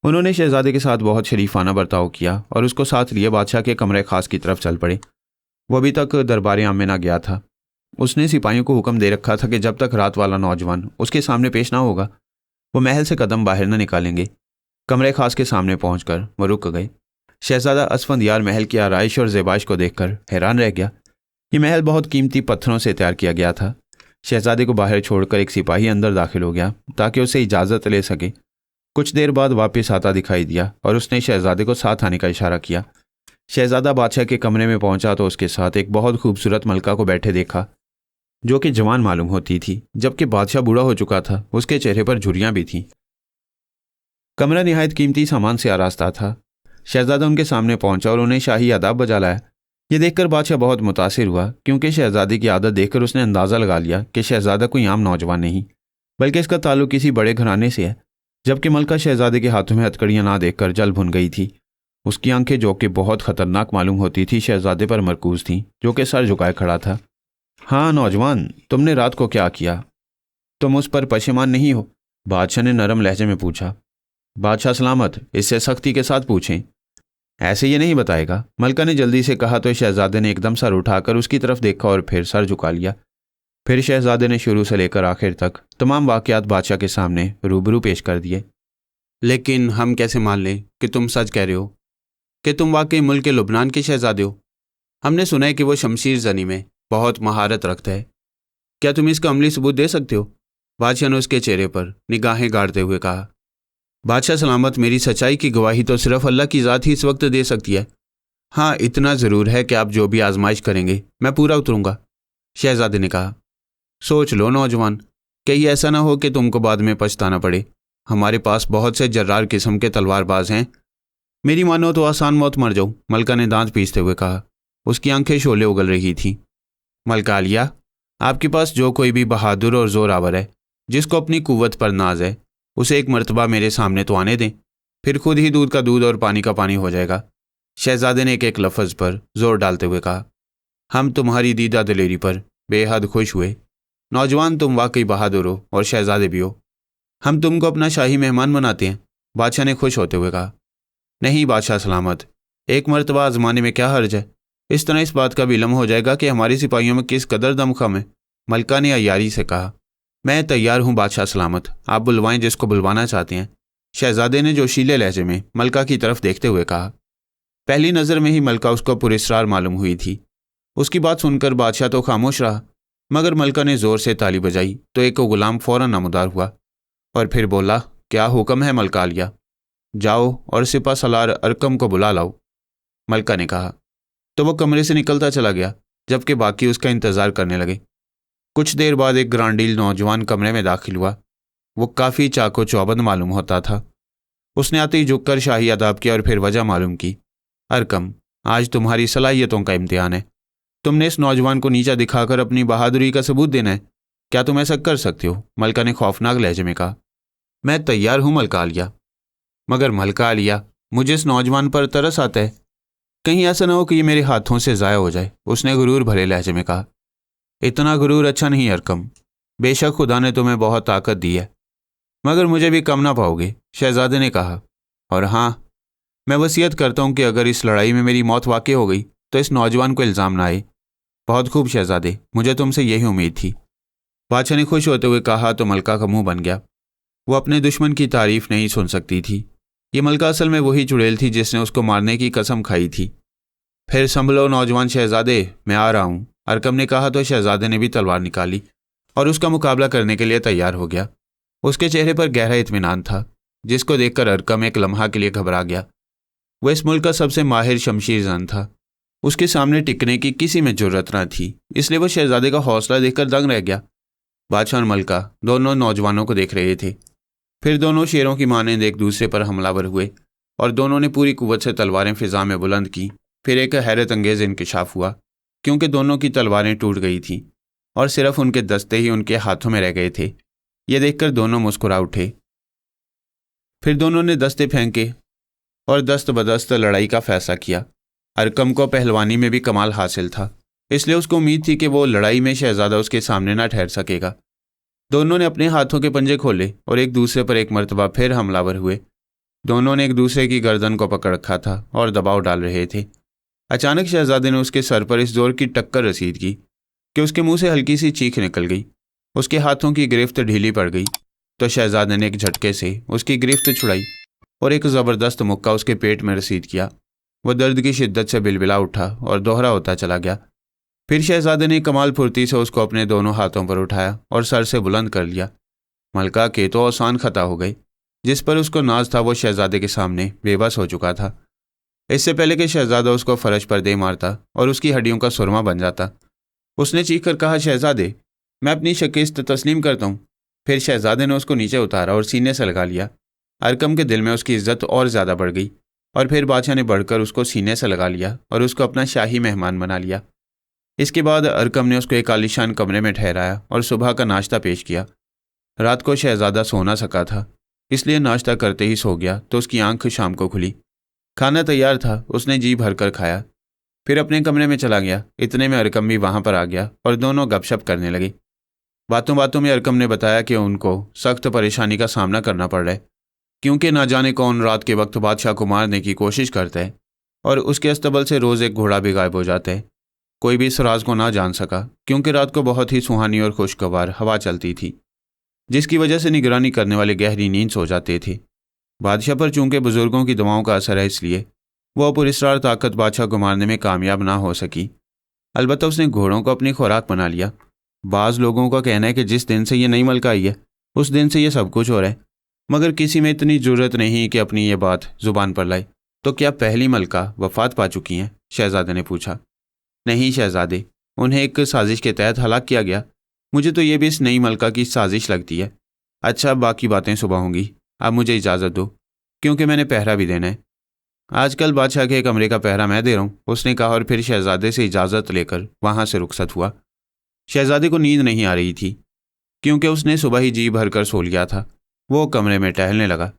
انہوں نے شہزادے کے ساتھ بہت شریفانہ برتاؤ کیا اور اس کو ساتھ لیے بادشاہ کے کمرے خاص کی طرف چل پڑے۔ وہ ابھی تک دربار عام میں نہ گیا تھا۔ اس نے سپاہیوں کو حکم دے رکھا تھا کہ جب تک رات والا نوجوان اس کے سامنے پیش نہ ہوگا وہ محل سے قدم باہر نہ نکالیں گے۔ کمرے خاص کے سامنے پہنچ کر وہ رک گئے۔ شہزادہ اسفندیار محل کی آرائش اور زیبائش کو دیکھ کر حیران رہ گیا۔ یہ محل بہت قیمتی پتھروں سے تیار کیا گیا تھا۔ شہزادے کو باہر چھوڑ کر ایک سپاہی اندر داخل ہو گیا تاکہ اسے اجازت لے سکے۔ کچھ دیر بعد واپس آتا دکھائی دیا اور اس نے شہزادے کو ساتھ آنے کا اشارہ کیا۔ شہزادہ بادشاہ کے کمرے میں پہنچا تو اس کے ساتھ ایک بہت خوبصورت ملکہ کو بیٹھے دیکھا جو کہ جوان معلوم ہوتی تھی، جبکہ بادشاہ بوڑھا ہو چکا تھا۔ اس کے چہرے پر جھریاں بھی تھیں۔ کمرہ نہایت قیمتی سامان سے آراستہ تھا۔ شہزادہ ان کے سامنے پہنچا اور انہیں شاہی آداب بجا لایا۔ یہ دیکھ کر بادشاہ بہت متاثر ہوا، کیونکہ شہزادے کی عادت دیکھ کر اس نے اندازہ لگا لیا کہ شہزادہ کوئی عام نوجوان نہیں بلکہ اس کا تعلق کسی بڑے گھرانے سے ہے۔ جبکہ ملکہ شہزادے کے ہاتھوں میں ہتھکڑیاں نہ دیکھ کر جل بھن گئی تھی۔ اس کی آنکھیں جو کہ بہت خطرناک معلوم ہوتی تھی شہزادے پر مرکوز تھیں، جو کہ سر جھکائے کھڑا تھا۔ ہاں نوجوان، تم نے رات کو کیا کیا؟ تم اس پر پشیمان نہیں ہو؟ بادشاہ نے نرم لہجے میں پوچھا۔ بادشاہ سلامت، اس سے سختی کے ساتھ پوچھیں، ایسے یہ نہیں بتائے گا، ملکہ نے جلدی سے کہا تو شہزادے نے ایک دم سر اٹھا کر اس کی طرف دیکھا اور پھر سر جھکا لیا۔ پھر شہزادے نے شروع سے لے کر آخر تک تمام واقعات بادشاہ کے سامنے روبرو پیش کر دیے۔ لیکن ہم کیسے مان لیں کہ تم سچ کہہ رہے ہو، کہ تم واقعی ملک کے لبنان کے شہزادے ہو؟ ہم نے سنا ہے کہ وہ شمشیر زنی میں بہت مہارت رکھتا ہے، کیا تم اس کا عملی ثبوت دے سکتے ہو؟ بادشاہ نے اس کے چہرے پر نگاہیں گاڑتے ہوئے کہا۔ بادشاہ سلامت، میری سچائی کی گواہی تو صرف اللہ کی ذات ہی اس وقت دے سکتی ہے۔ ہاں اتنا ضرور ہے کہ آپ جو بھی آزمائش کریں گے میں پورا اتروں گا، شہزادے نے کہا۔ سوچ لو نوجوان، کہیں ایسا نہ ہو کہ تم کو بعد میں پچھتانا پڑے۔ ہمارے پاس بہت سے جرار قسم کے تلوار باز ہیں۔ میری مانو تو آسان موت مر جاؤں، ملکہ نے دانت پیستے ہوئے کہا۔ اس کی آنکھیں شعلے اگل رہی تھیں۔ ملکہ عالیہ، آپ کے پاس جو کوئی بھی بہادر اور زور آور ہے، جس کو اپنی قوت پر ناز ہے، اسے ایک مرتبہ میرے سامنے تو آنے دیں، پھر خود ہی دودھ کا دودھ اور پانی کا پانی ہو جائے گا، شہزادے نے ایک ایک لفظ پر زور ڈالتے ہوئے کہا۔ ہم تمہاری دیدہ دلیری پر بے حد خوش ہوئے۔ نوجوان، تم واقعی بہادر ہو اور شہزادے بھی ہو۔ ہم تم کو اپنا شاہی مہمان بناتے ہیں، بادشاہ نے خوش ہوتے ہوئے کہا۔ نہیں بادشاہ سلامت، ایک مرتبہ آزمانے میں کیا حرج ہے؟ اس طرح اس بات کا بھی علم ہو جائے گا کہ ہماری سپاہیوں میں کس قدر دم خم ہے، ملکہ نے عیاری سے کہا۔ میں تیار ہوں بادشاہ سلامت، آپ بلوائیں جس کو بلوانا چاہتے ہیں، شہزادے نے جوشیلے لہجے میں ملکہ کی طرف دیکھتے ہوئے کہا۔ پہلی نظر میں ہی ملکہ اس کو پراسرار معلوم ہوئی تھی۔ اس کی بات سن کر بادشاہ تو خاموش رہا، مگر ملکہ نے زور سے تالی بجائی تو ایک غلام فوراً نمودار ہوا اور پھر بولا، کیا حکم ہے ملکہ عالیہ؟ جاؤ اور سپہ سالار ارکم کو بلا لاؤ، ملکہ نے کہا۔ تو وہ کمرے سے نکلتا چلا گیا، جبکہ باقی اس کا انتظار کرنے لگے۔ کچھ دیر بعد ایک گرانڈیل نوجوان کمرے میں داخل ہوا۔ وہ کافی چاق و چوبند معلوم ہوتا تھا۔ اس نے آتے ہی جھک کر شاہی آداب کیا اور پھر وجہ معلوم کی۔ ارکم، آج تمہاری صلاحیتوں کا امتحان ہے۔ تم نے اس نوجوان کو نیچا دکھا کر اپنی بہادری کا ثبوت دینا ہے۔ کیا تم ایسا کر سکتے ہو؟ ملکہ نے خوفناک لہجے میں کہا۔ میں تیار ہوں ملکہ عالیہ، مگر ملکہ عالیہ، مجھے اس نوجوان پر ترس آتا ہے، کہیں ایسا نہ ہو کہ یہ میرے ہاتھوں سے ضائع ہو جائے، اس نے غرور بھرے لہجے میں کہا۔ اتنا غرور اچھا نہیں ارکم، بے شک خدا نے تمہیں بہت طاقت دی ہے، مگر مجھے بھی کم نہ پاؤ گے، شہزادے نے کہا۔ اور ہاں، میں وصیت کرتا ہوں کہ اگر اس لڑائی میں میری موت واقع ہو گئی تو اس نوجوان کو الزام نہ آئے۔ بہت خوب شہزادے، مجھے تم سے یہی امید تھی، بادشاہ نے خوش ہوتے ہوئے کہا تو ملکہ کا منہ بن گیا۔ وہ اپنے دشمن کی تعریف نہیں سن سکتی تھی۔ یہ ملکہ اصل میں وہی چڑیل تھی جس نے اس کو مارنے کی قسم کھائی تھی۔ پھر سنبھلو نوجوان شہزادے، میں آ رہا ہوں، ارکم نے کہا تو شہزادے نے بھی تلوار نکالی اور اس کا مقابلہ کرنے کے لیے تیار ہو گیا۔ اس کے چہرے پر گہرا اطمینان تھا، جس کو دیکھ کر ارکم ایک لمحہ کے لیے گھبرا گیا۔ وہ اس ملک کا سب سے ماہر شمشیر زن تھا، اس کے سامنے ٹکنے کی کسی میں جرت نہ تھی، اس لیے وہ شہزادے کا حوصلہ دیکھ کر دنگ رہ گیا۔ بادشاہ اور ملکہ دونوں نوجوانوں کو دیکھ رہے تھے۔ پھر دونوں شیروں کی مانند ایک دوسرے پر حملہ ور ہوئے اور دونوں نے پوری قوت سے تلواریں فضا میں بلند کی۔ پھر ایک حیرت انگیز انکشاف ہوا، کیونکہ دونوں کی تلواریں ٹوٹ گئی تھیں اور صرف ان کے دستے ہی ان کے ہاتھوں میں رہ گئے تھے۔ ये देखकर दोनों मुस्कुरा उठे। फिर दोनों ने दस्ते फेंके और दस्त बदस्त लड़ाई का फैसला किया। अरकम को पहलवानी में भी कमाल हासिल था, इसलिए उसको उम्मीद थी कि वो लड़ाई में शहजादा उसके सामने ना ठहर सकेगा। दोनों ने अपने हाथों के पंजे खोले और एक दूसरे पर एक मर्तबा फिर हमलावर हुए। दोनों ने एक दूसरे की गर्दन को पकड़ रखा था और दबाव डाल रहे थे। अचानक शहजादे ने उसके सर पर इस जोर की टक्कर रसीद की कि उसके मुंह से हल्की सी चीख निकल गई। उसके हाथों की गिरफ्त ढीली पड़ गई तो शहजादे ने एक झटके से उसकी गिरफ्त छुड़ाई और एक ज़बरदस्त मुक्का उसके पेट में रसीद किया। वह दर्द की शिद्दत से बिलबिला उठा और दोहरा होता चला गया। फिर शहजादे ने कमाल फुर्ती से उसको अपने दोनों हाथों पर उठाया और सर से बुलंद कर लिया। मलका के तो आसान खता हो गई। जिस पर उसको नाज था वो शहजादे के सामने बेबस हो चुका था। इससे पहले कि शहजादा उसको फर्श पर दे मारता और उसकी हड्डियों का सुरमा बन जाता, उसने चीख कर कहा, शहजादे, मैं अपनी शिकस्त तस्लीम करता हूँ। फिर शहजादे ने उसको नीचे उतारा और सीने से लगा लिया। अरकम के दिल में उसकी इज्जत और ज़्यादा बढ़ गई और फिर बादशाह ने बढ़कर उसको सीने से लगा लिया और उसको अपना शाही मेहमान बना लिया। इसके बाद अरकम ने उसको एक आलीशान कमरे में ठहराया और सुबह का नाश्ता पेश किया। रात को शहजादा सो ना सका था, इसलिए नाश्ता करते ही सो गया तो उसकी आंख शाम को खुली। खाना तैयार था, उसने जी भर कर खाया, फिर अपने कमरे में चला गया। इतने में अरकम भी वहाँ पर आ गया और दोनों गपशप करने लगे। बातों बातों में अरकम ने बताया कि उनको सख्त परेशानी का सामना करना पड़ रहा है, क्योंकि ना जाने कौन रात के वक्त बादशाह को मारने की कोशिश करता है और उसके अस्तबल से रोज़ एक घोड़ा भी गायब हो जाता है। कोई भी इस राज को ना जान सका, क्योंकि रात को बहुत ही सुहानी और खुशगवार हवा चलती थी, जिसकी वजह से निगरानी करने वाले गहरी नींद सो जाते थे। बादशाह पर चूंकि बुजुर्गों की दवाओं का असर है, इसलिए वह पुरस्कार ताकत बादशाह को मारने में कामयाब ना हो सकी। अलबत्ता उसने घोड़ों को अपनी खुराक बना लिया। बाज़ लोगों का कहना है कि जिस दिन से ये नई मलका आई है उस दिन से ये सब कुछ हो रहा है, मगर किसी में इतनी ज़रूरत नहीं कि अपनी ये बात ज़ुबान पर लाए। तो क्या पहली मलका वफ़ात पा चुकी हैं? शहजादे ने पूछा। नहीं शहजादे, उन्हें एक साजिश के तहत हलाक किया गया। मुझे तो ये भी इस नई मलका की साजिश लगती है। अच्छा, बाकी बातें सुबह होंगी, अब मुझे इजाज़त दो, क्योंकि मैंने पहरा भी देना है। आजकल बादशाह के कमरे का पहरा मैं दे रहा हूँ, उसने कहा और फिर शहजादे से इजाज़त लेकर वहाँ से रुखसत हुआ। शहजादे को नींद नहीं आ रही थी, क्योंकि उसने सुबह ही जी भर कर सो लिया था। वो कमरे में टहलने लगा,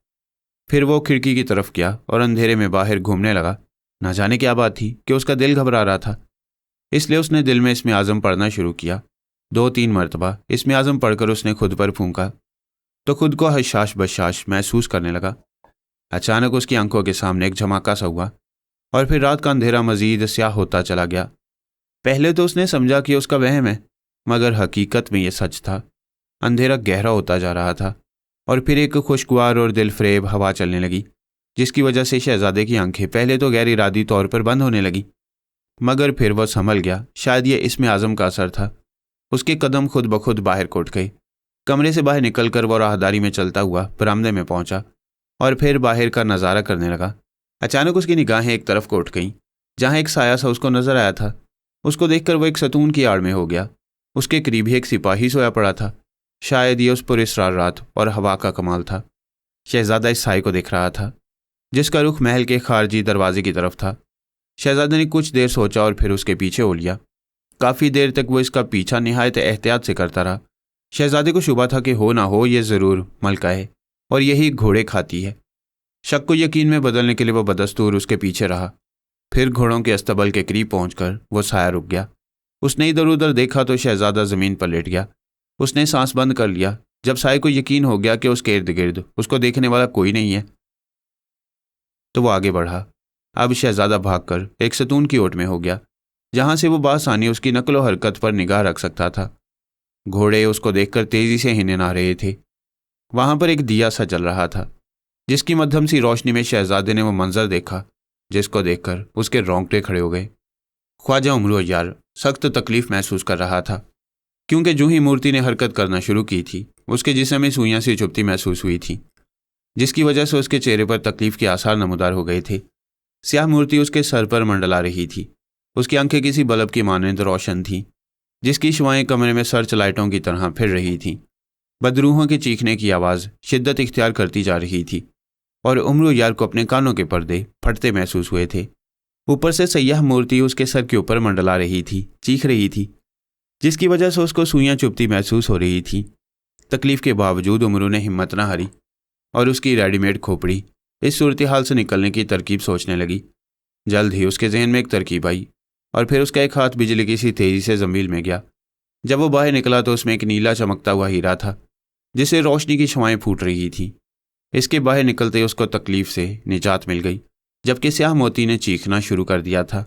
फिर वो खिड़की की तरफ गया और अंधेरे में बाहर घूमने लगा। ना जाने क्या बात थी कि उसका दिल घबरा रहा था, इसलिए उसने दिल में इस्म आज़म पढ़ना शुरू किया। 2-3 मरतबा इस्म आज़म पढ़कर उसने खुद पर फूंका तो खुद को हशाश बशाश महसूस करने लगा। अचानक उसकी आंखों के सामने एक झमाका सा हुआ और फिर रात का अंधेरा मजीद स्याह होता चला गया। पहले तो उसने समझा कि उसका वहम है, मगर हकीकत में यह सच था। अंधेरा गहरा होता जा रहा था और फिर एक खुशगवार और दिल फरेब हवा चलने लगी, जिसकी वजह से शहजादे की आंखें पहले तो गैर इरादी तौर पर बंद होने लगी, मगर फिर वह संभल गया। शायद यह इस्म आज़म का असर था। उसके कदम खुद ब खुद बाहर को उठ गए। कमरे से बाहर निकलकर वह राहदारी में चलता हुआ बरामदे में पहुंचा और फिर बाहर का नज़ारा करने लगा। अचानक उसकी निगाहें एक तरफ को उठ गईं, जहाँ एक साया सा उसको नजर आया था। उसको देखकर वह एक सतून की आड़ में हो गया। उसके करीब ही एक सिपाही सोया पड़ा था। शायद ये उस पुरस्कार रात और हवा का कमाल था। शहजादा इस साए को देख रहा था, जिसका रुख महल के खारजी दरवाजे की तरफ था। शहजादे ने कुछ देर सोचा और फिर उसके पीछे हो लिया। काफ़ी देर तक वो इसका पीछा निहायत एहतियात से करता रहा। शहजादे को शुबा था कि हो ना हो ये ज़रूर मलका है और यही घोड़े खाती है। शक को यकीन में बदलने के लिए वो बदस्तूर उसके पीछे रहा। फिर घोड़ों के अस्तबल के करीब पहुंचकर वो साया रुक गया। उसने इधर उधर देखा तो शहजादा ज़मीन पर लेट गया। उसने सांस बंद कर लिया। जब साए को यकीन हो गया कि उसके इर्द गिर्द उसको देखने वाला कोई नहीं है, तो वो आगे बढ़ा। अब शहजादा भागकर एक सतून की ओट में हो गया, जहाँ से वो बासानी उसकी नकलो हरकत पर निगाह रख सकता था। घोड़े उसको देखकर तेजी से हिने आ रहे थे। वहाँ पर एक दिया सा जल रहा था, जिसकी मध्यम सी रोशनी में शहजादे ने वो मंजर देखा, जिसको देखकर उसके रोंगटे खड़े हो गए। ख्वाजा उमरो यार सख्त तकलीफ महसूस कर रहा था, क्योंकि जो ही मूर्ति ने हरकत करना शुरू की थी, उसके जिस्म में सुइयां सी चुभती महसूस हुई थी, जिसकी वजह से उसके चेहरे पर तकलीफ के आसार नमूदार हो गए थे। स्याह मूर्ति उसके सर पर मंडला रही थी। उसकी आंखें किसी बल्ब की मानंद रोशन थीं, जिसकी शुआएं कमरे में सर्च लाइटों की तरह फिर रही थीं। बदरूहों के चीखने की आवाज़ शिद्दत इख्तियार करती जा रही थी और उमरो यार को अपने कानों के पर्दे फटते महसूस हुए थे। ऊपर से सयाह मूर्ति उसके सर के ऊपर मंडला रही थी, चीख रही थी, जिसकी वजह से उसको सुइयां चुभती महसूस हो रही थी। तकलीफ के बावजूद उमरू ने हिम्मत न हारी और उसकी रेडीमेड खोपड़ी इस सूरत-ए-हाल से निकलने की तरकीब सोचने लगी। जल्द ही उसके जहन में एक तरकीब आई और फिर उसका एक हाथ बिजली की सी तेजी से जमील में गया। जब वो बाहर निकला तो उसमें एक नीला चमकता हुआ हीरा था जिससे रोशनी की छुआएं फूट रही थीं। इसके बाहर निकलते उसको तकलीफ से निजात मिल गई, जबकि स्याह मोती ने चीखना शुरू कर दिया था।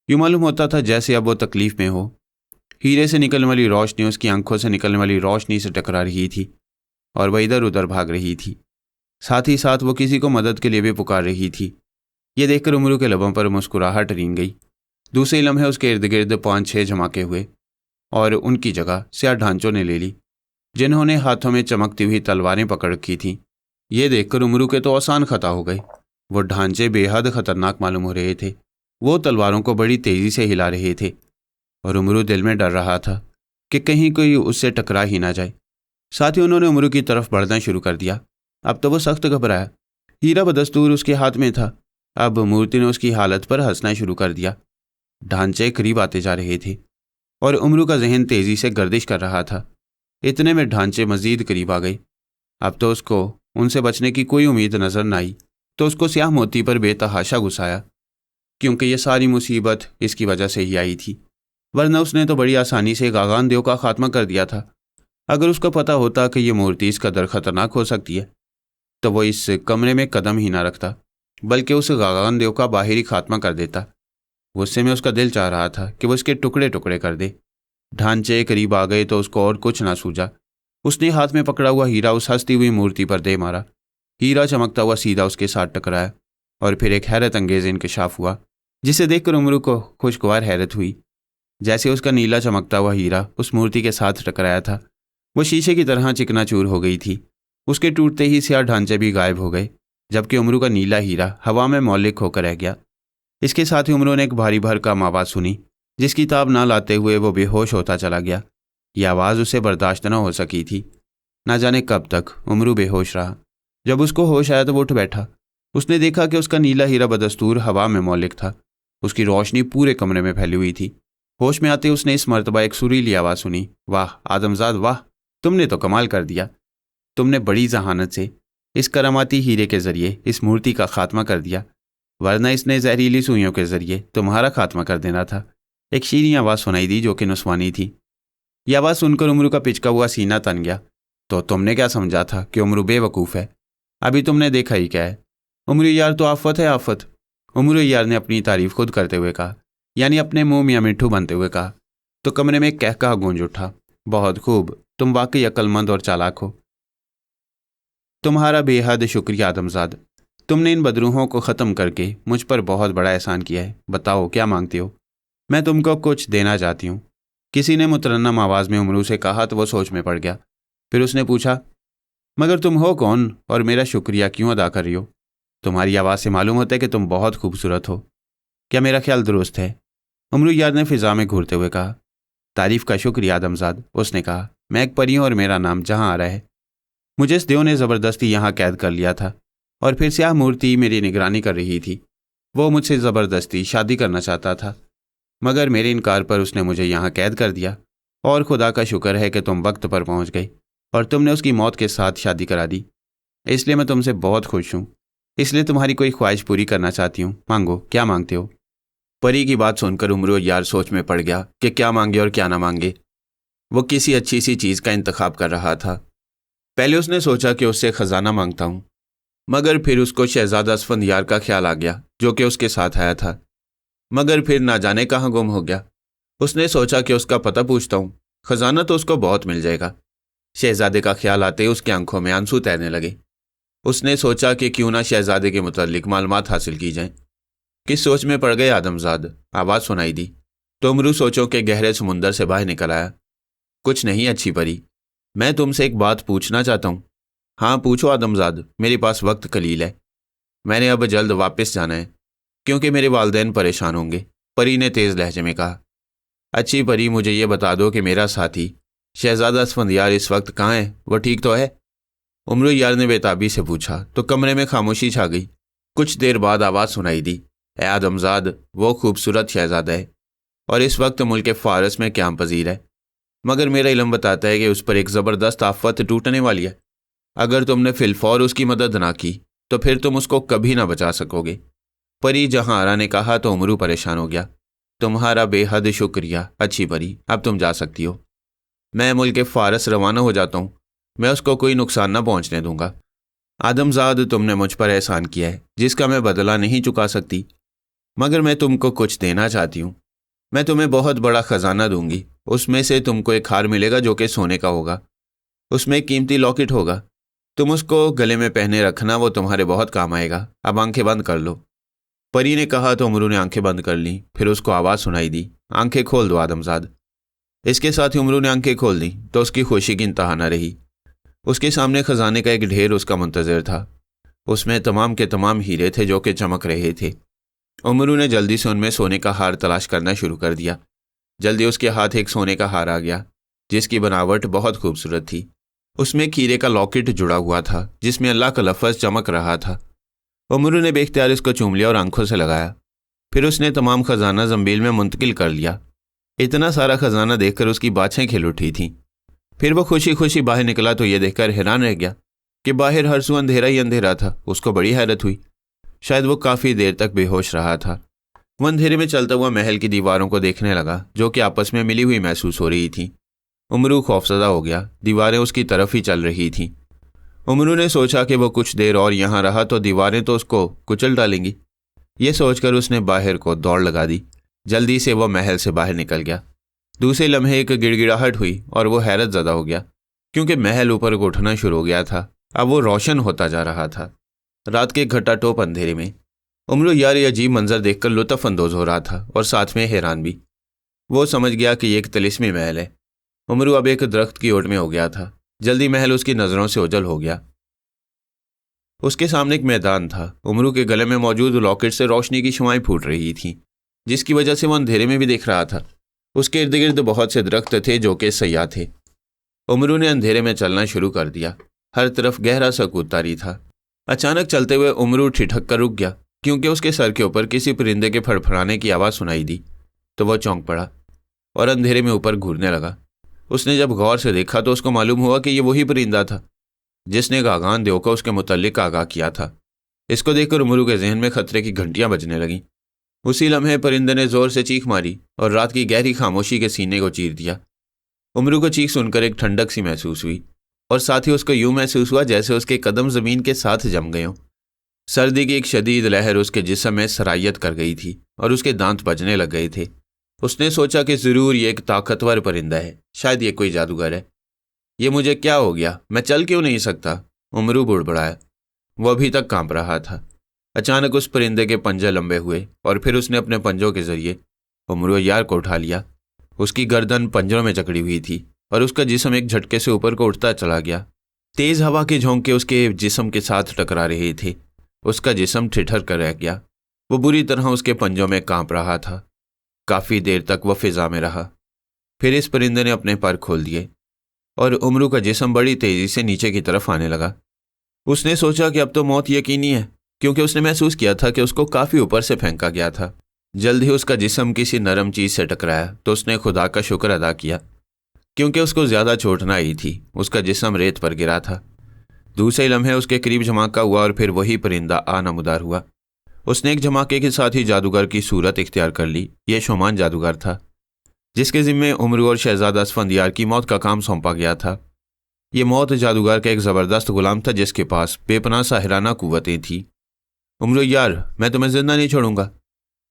यूँ मालूम होता था जैसे अब वो तकलीफ में हो। हीरे से निकलने वाली रोशनी उसकी आंखों से निकलने वाली रोशनी से टकरा रही थी और वह इधर उधर भाग रही थी। साथ ही साथ वो किसी को मदद के लिए भी पुकार रही थी। ये देखकर उमरू के लबों पर मुस्कुराहट रींग गई। दूसरे लम्हे उसके इर्द गिर्द 5-6 धमाके हुए और उनकी जगह स्याह ढांचों ने ले ली, जिन्होंने हाथों में चमकती हुई तलवारें पकड़ रखी थीं। ये देखकर उमरू के तो आसान खता हो गए। वो ढांचे बेहद खतरनाक मालूम हो रहे थे। वो तलवारों को बड़ी तेजी से हिला रहे थे और उमरू दिल में डर रहा था कि कहीं कोई उससे टकरा ही ना जाए। साथ ही उन्होंने उमरू की तरफ बढ़ना शुरू कर दिया। अब तो वो सख्त घबराया। हीरा बदस्तूर उसके हाथ में था। अब मूर्ति ने उसकी हालत पर हंसना शुरू कर दिया। ढांचे करीब आते जा रहे थे और उमरू का जहन तेजी से गर्दिश कर रहा था। इतने में ढांचे मजीद करीब आ गए। अब तो उसको उनसे बचने की कोई उम्मीद नजर न आई, तो उसको स्याह मोती पर बेतहाशा गुस्साया, क्योंकि ये सारी मुसीबत इसकी वजह से ही आई थी। वरना उसने तो बड़ी आसानी से गागान देव का खात्मा कर दिया था। अगर उसको पता होता कि ये मूर्ति इस कदर खतरनाक हो सकती है तो वो इस कमरे में कदम ही ना रखता, बल्कि उस गागान देव का बाहरी खात्मा कर देता। गुस्से में उसका दिल चाह रहा था कि वो इसके टुकड़े टुकड़े कर दे। ढांचे करीब आ गए तो उसको और कुछ ना सूझा। उसने हाथ में पकड़ा हुआ हीरा उस हंसती हुई मूर्ति पर दे मारा। हीरा चमकता हुआ सीधा उसके साथ टकराया और फिर एक हैरत अंगेज इंकशाफ हुआ, जिसे देखकर उमरू को खुशगवार हैरत हुई। जैसे उसका नीला चमकता हुआ हीरा उस मूर्ति के साथ टकराया था, वो शीशे की तरह चिकनाचूर हो गई थी। उसके टूटते ही स्याह ढांचे भी गायब हो गए, जबकि उमरू का नीला हीरा हवा में मौलिक होकर रह गया। इसके साथ ही उमरू ने एक भारी भरकम आवाज़ सुनी, जिसकी ताब ना लाते हुए वो बेहोश होता चला गया। यह आवाज़ उसे बर्दाश्त न हो सकी थी। ना जाने कब तक उमरू बेहोश रहा। जब उसको होश आया तो वो उठ बैठा। उसने देखा कि उसका नीला हीरा बदस्तूर हवा में मौलिक था। उसकी रोशनी पूरे कमरे में फैली हुई थी। होश में आते उसने इस मर्तबा एक सुरीली आवाज़ सुनी, वाह आदमजाद वाह, तुमने तो कमाल कर दिया। तुमने बड़ी जहानत से इस करामाती हीरे के ज़रिए इस मूर्ति का खात्मा कर दिया, वरना इसने जहरीली सुइयों के ज़रिए तुम्हारा खात्मा कर देना था। एक शीरीं आवाज़ सुनाई दी जो कि नुस्वानी थी। यह आवाज़ सुनकर उमरू का पिचका हुआ सीना तन गया। तो तुमने क्या समझा था कि उमरू बेवकूफ़ है? अभी तुमने देखा ही क्या है। उमरू यार तो आफत है आफत। उमरू यार ने अपनी तारीफ खुद करते हुए कहा, यानी अपने मुंह मियाँ मिट्ठू बनते हुए कहा। तो कमरे में एक कहकहा गूंज उठा, बहुत खूब, तुम वाकई अक्लमंद और चालाक हो। तुम्हारा बेहद शुक्रिया आदमजाद। तुमने इन बदरूहों को ख़त्म करके मुझ पर बहुत बड़ा एहसान किया है। बताओ क्या मांगते हो? मैं तुमको कुछ देना चाहती हूँ, किसी ने मुतरन्नम आवाज़ में उमरू से कहा तो वो सोच में पड़ गया। फिर उसने पूछा, मगर तुम हो कौन और मेरा शुक्रिया क्यों अदा कर रही हो? तुम्हारी आवाज़ से मालूम होता है कि तुम बहुत खूबसूरत हो। क्या मेरा ख्याल दुरुस्त है? उमरू यार ने फिज़ा में घूरते हुए कहा। तारीफ़ का शुक्रिया आदमजाद। उसने कहा, मैं एक परी हूँ और मेरा नाम जहाँ आ रहा है। मुझे इस देव ने ज़बरदस्ती यहाँ कैद कर लिया था और फिर स्याह मूर्ति मेरी निगरानी कर रही थी। वो मुझसे ज़बरदस्ती शादी करना चाहता था, मगर मेरे इनकार पर उसने मुझे यहाँ कैद कर दिया। और खुदा का शुक्र है कि तुम वक्त पर पहुँच गई और तुमने उसकी मौत के साथ शादी करा दी। इसलिए मैं तुमसे बहुत खुश हूँ। इसलिए तुम्हारी कोई ख्वाहिश पूरी करना चाहती हूँ। मांगो, क्या मांगते हो? परी की बात सुनकर उमरू यार सोच में पड़ गया कि क्या मांगे और क्या ना मांगे। वो किसी अच्छी सी चीज़ का इंतखाब कर रहा था। पहले उसने सोचा कि उससे ख़जाना मांगता हूँ, मगर फिर उसको शहजादा असफंदियार का ख्याल आ गया जो कि उसके साथ आया था, मगर फिर ना जाने कहाँ गुम हो गया। उसने सोचा कि उसका पता पूछता हूँ, ख़जाना तो उसको बहुत मिल जाएगा। शहजादे का ख्याल आते ही उसकी आंखों में आंसू तैरने लगे। उसने सोचा कि क्यों ना शहजादे के मुतालिक मालूमात हासिल की जाएं। किस सोच में पड़ गए आदमजाद? आवाज़ सुनाई दी तो उमरू सोचों के गहरे समुंदर से बाहर निकल आया। कुछ नहीं अच्छी परी, मैं तुमसे एक बात पूछना चाहता हूँ। हाँ पूछो आदमजाद, मेरे पास वक्त कलील है। मैंने अब जल्द वापस जाना है क्योंकि मेरे वालिदैन परेशान होंगे, परी ने तेज़ लहजे में कहा। अच्छी परी, मुझे ये बता दो कि मेरा साथी शहजादा असफंदियार इस वक्त कहाँ है? वो ठीक तो है? उमरू यार ने बेताबी से पूछा तो कमरे में खामोशी छा गई। कुछ देर बाद आवाज़ सुनाई दी, ए आदमजाद, वो खूबसूरत शहजादा है और इस वक्त मुल्क फ़ारस में क़याम पजीर है। مگر میرا علم بتاتا ہے کہ اس پر ایک زبردست آفت ٹوٹنے والی ہے۔ اگر تم نے فی الفور اس کی مدد نہ کی تو پھر تم اس کو کبھی نہ بچا سکو گے۔ پری جہاں آرا نے کہا تو امرو پریشان ہو گیا۔ تمہارا بے حد شکریہ اچھی پری، اب تم جا سکتی ہو۔ میں ملک فارس روانہ ہو جاتا ہوں، میں اس کو کوئی نقصان نہ پہنچنے دوں گا۔ آدمزاد، تم نے مجھ پر احسان کیا ہے جس کا میں بدلہ نہیں چکا سکتی، مگر میں تم کو کچھ دینا چاہتی ہوں۔ میں تمہیں بہت بڑا خزانہ دوں گی، اس میں سے تم کو ایک ہار ملے گا جو کہ سونے کا ہوگا، اس میں ایک قیمتی لاکٹ ہوگا، تم اس کو گلے میں پہنے رکھنا، وہ تمہارے بہت کام آئے گا۔ اب آنکھیں بند کر لو۔ پری نے کہا تو امرو نے آنکھیں بند کر لیں، پھر اس کو آواز سنائی دی، آنکھیں کھول دو آدمزاد۔ اس کے ساتھ ہی امرو نے آنکھیں کھول دیں تو اس کی خوشی کی انتہا نہ رہی۔ اس کے سامنے خزانے کا ایک ڈھیر اس کا منتظر تھا، اس میں تمام کے تمام ہیرے تھے جو کہ چمک رہے تھے۔ امرو نے جلدی سے ان میں سونے کا ہار تلاش کرنا شروع کر دیا۔ جلدی اس کے ہاتھ ایک سونے کا ہار آ گیا جس کی بناوٹ بہت خوبصورت تھی۔ اس میں ایک ہیرے کا لاکٹ جڑا ہوا تھا جس میں اللہ کا لفظ چمک رہا تھا۔ امرو نے بے اختیار اس کو چوم لیا اور آنکھوں سے لگایا، پھر اس نے تمام خزانہ زنبیل میں منتقل کر لیا۔ اتنا سارا خزانہ دیکھ کر اس کی باچھیں کھل اٹھی تھیں۔ پھر وہ خوشی خوشی باہر نکلا تو یہ دیکھ کر حیران رہ گیا کہ باہر ہر سو اندھیرا ہی اندھیرا تھا۔ اس کو بڑی حیرت ہوئی، شاید وہ کافی دیر تک بے ہوش رہا تھا۔ وہ اندھیرے میں چلتا ہوا محل کی دیواروں کو دیکھنے لگا جو کہ آپس میں ملی ہوئی محسوس ہو رہی تھیں۔ امرو خوفزدہ ہو گیا، دیواریں اس کی طرف ہی چل رہی تھیں۔ امرو نے سوچا کہ وہ کچھ دیر اور یہاں رہا تو دیواریں تو اس کو کچل ڈالیں گی۔ یہ سوچ کر اس نے باہر کو دوڑ لگا دی۔ جلدی سے وہ محل سے باہر نکل گیا۔ دوسرے لمحے ایک گڑ گڑاہٹ ہوئی اور وہ حیرت زدہ ہو گیا کیونکہ محل اوپر کو اٹھنا شروع ہو گیا تھا۔ اب وہ روشن ہوتا جا رہا تھا۔ رات کے گھٹا ٹوپ اندھیرے میں امرو یار یہ عجیب منظر دیکھ کر لطف اندوز ہو رہا تھا اور ساتھ میں حیران بھی۔ وہ سمجھ گیا کہ یہ ایک طلسمی محل ہے۔ امرو اب ایک درخت کی اوٹ میں ہو گیا تھا۔ جلدی محل اس کی نظروں سے اوجھل ہو گیا۔ اس کے سامنے ایک میدان تھا۔ امرو کے گلے میں موجود لاکٹ سے روشنی کی شعاعیں پھوٹ رہی تھیں جس کی وجہ سے وہ اندھیرے میں بھی دیکھ رہا تھا۔ اس کے ارد گرد بہت سے درخت تھے جو کہ سیاہ تھے۔ امرو نے اندھیرے میں چلنا شروع کر دیا۔ ہر طرف گہرا سکوت طاری تھا۔ اچانک چلتے ہوئے امرو ٹھٹک کر رک گیا کیونکہ اس کے سر کے اوپر کسی پرندے کے پھڑپھڑانے کی آواز سنائی دی تو وہ چونک پڑا اور اندھیرے میں اوپر گھورنے لگا۔ اس نے جب غور سے دیکھا تو اس کو معلوم ہوا کہ یہ وہی پرندہ تھا جس نے گاگان دیو کو اس کے متعلق آگاہ کیا تھا۔ اس کو دیکھ کر امرو کے ذہن میں خطرے کی گھنٹیاں بجنے لگیں۔ اسی لمحے پرندے نے زور سے چیخ ماری اور رات کی گہری خاموشی کے سینے کو چیر دیا۔ امرو کو چیخ سن کر ایک ٹھنڈک سی محسوس ہوئی اور ساتھ ہی اس کو یوں محسوس ہوا جیسے اس کے قدم زمین کے ساتھ جم گئے ہوں۔ سردی کی ایک شدید لہر اس کے جسم میں سرایت کر گئی تھی اور اس کے دانت بجنے لگ گئے تھے۔ اس نے سوچا کہ ضرور یہ ایک طاقتور پرندہ ہے، شاید یہ کوئی جادوگر ہے۔ یہ مجھے کیا ہو گیا؟ میں چل کیوں نہیں سکتا؟ امرو بڑبڑایا۔ وہ ابھی تک کانپ رہا تھا۔ اچانک اس پرندے کے پنجے لمبے ہوئے اور پھر اس نے اپنے پنجوں کے ذریعے امرو یار کو اٹھا لیا۔ اس کی گردن پنجوں میں جکڑی ہوئی تھی اور اس کا جسم ایک جھٹکے سے اوپر کو اٹھتا چلا گیا۔ تیز ہوا کے جھونکے اس کے جسم کے ساتھ ٹکرا رہے تھے۔ اس کا جسم ٹھٹر کر رہ گیا۔ وہ بری طرح اس کے پنجوں میں کانپ رہا تھا۔ کافی دیر تک وہ فضا میں رہا۔ پھر اس پرندے نے اپنے پر کھول دیے اور امرو کا جسم بڑی تیزی سے نیچے کی طرف آنے لگا۔ اس نے سوچا کہ اب تو موت یقینی ہے کیونکہ اس نے محسوس کیا تھا کہ اس کو کافی اوپر سے پھینکا گیا تھا۔ جلد ہی اس کا جسم کسی نرم چیز سے ٹکرایا تو اس نے خدا کا شکر ادا کیا کیونکہ اس کو زیادہ چوٹ نہ آئی تھی۔ اس کا جسم ریت پر گرا تھا۔ دوسرے لمحے اس کے قریب جھماکہ ہوا اور پھر وہی پرندہ نمودار ہوا۔ اس نے ایک جھماکے کے ساتھ ہی جادوگر کی صورت اختیار کر لی۔ یہ شومان جادوگر تھا جس کے ذمے امرو اور شہزادہ اسفندیار کی موت کا کام سونپا گیا تھا۔ یہ موت جادوگر کا ایک زبردست غلام تھا جس کے پاس بے پناہ ساحرانہ قوتیں تھیں۔ امرو یار، میں تمہیں زندہ نہیں چھوڑوں گا۔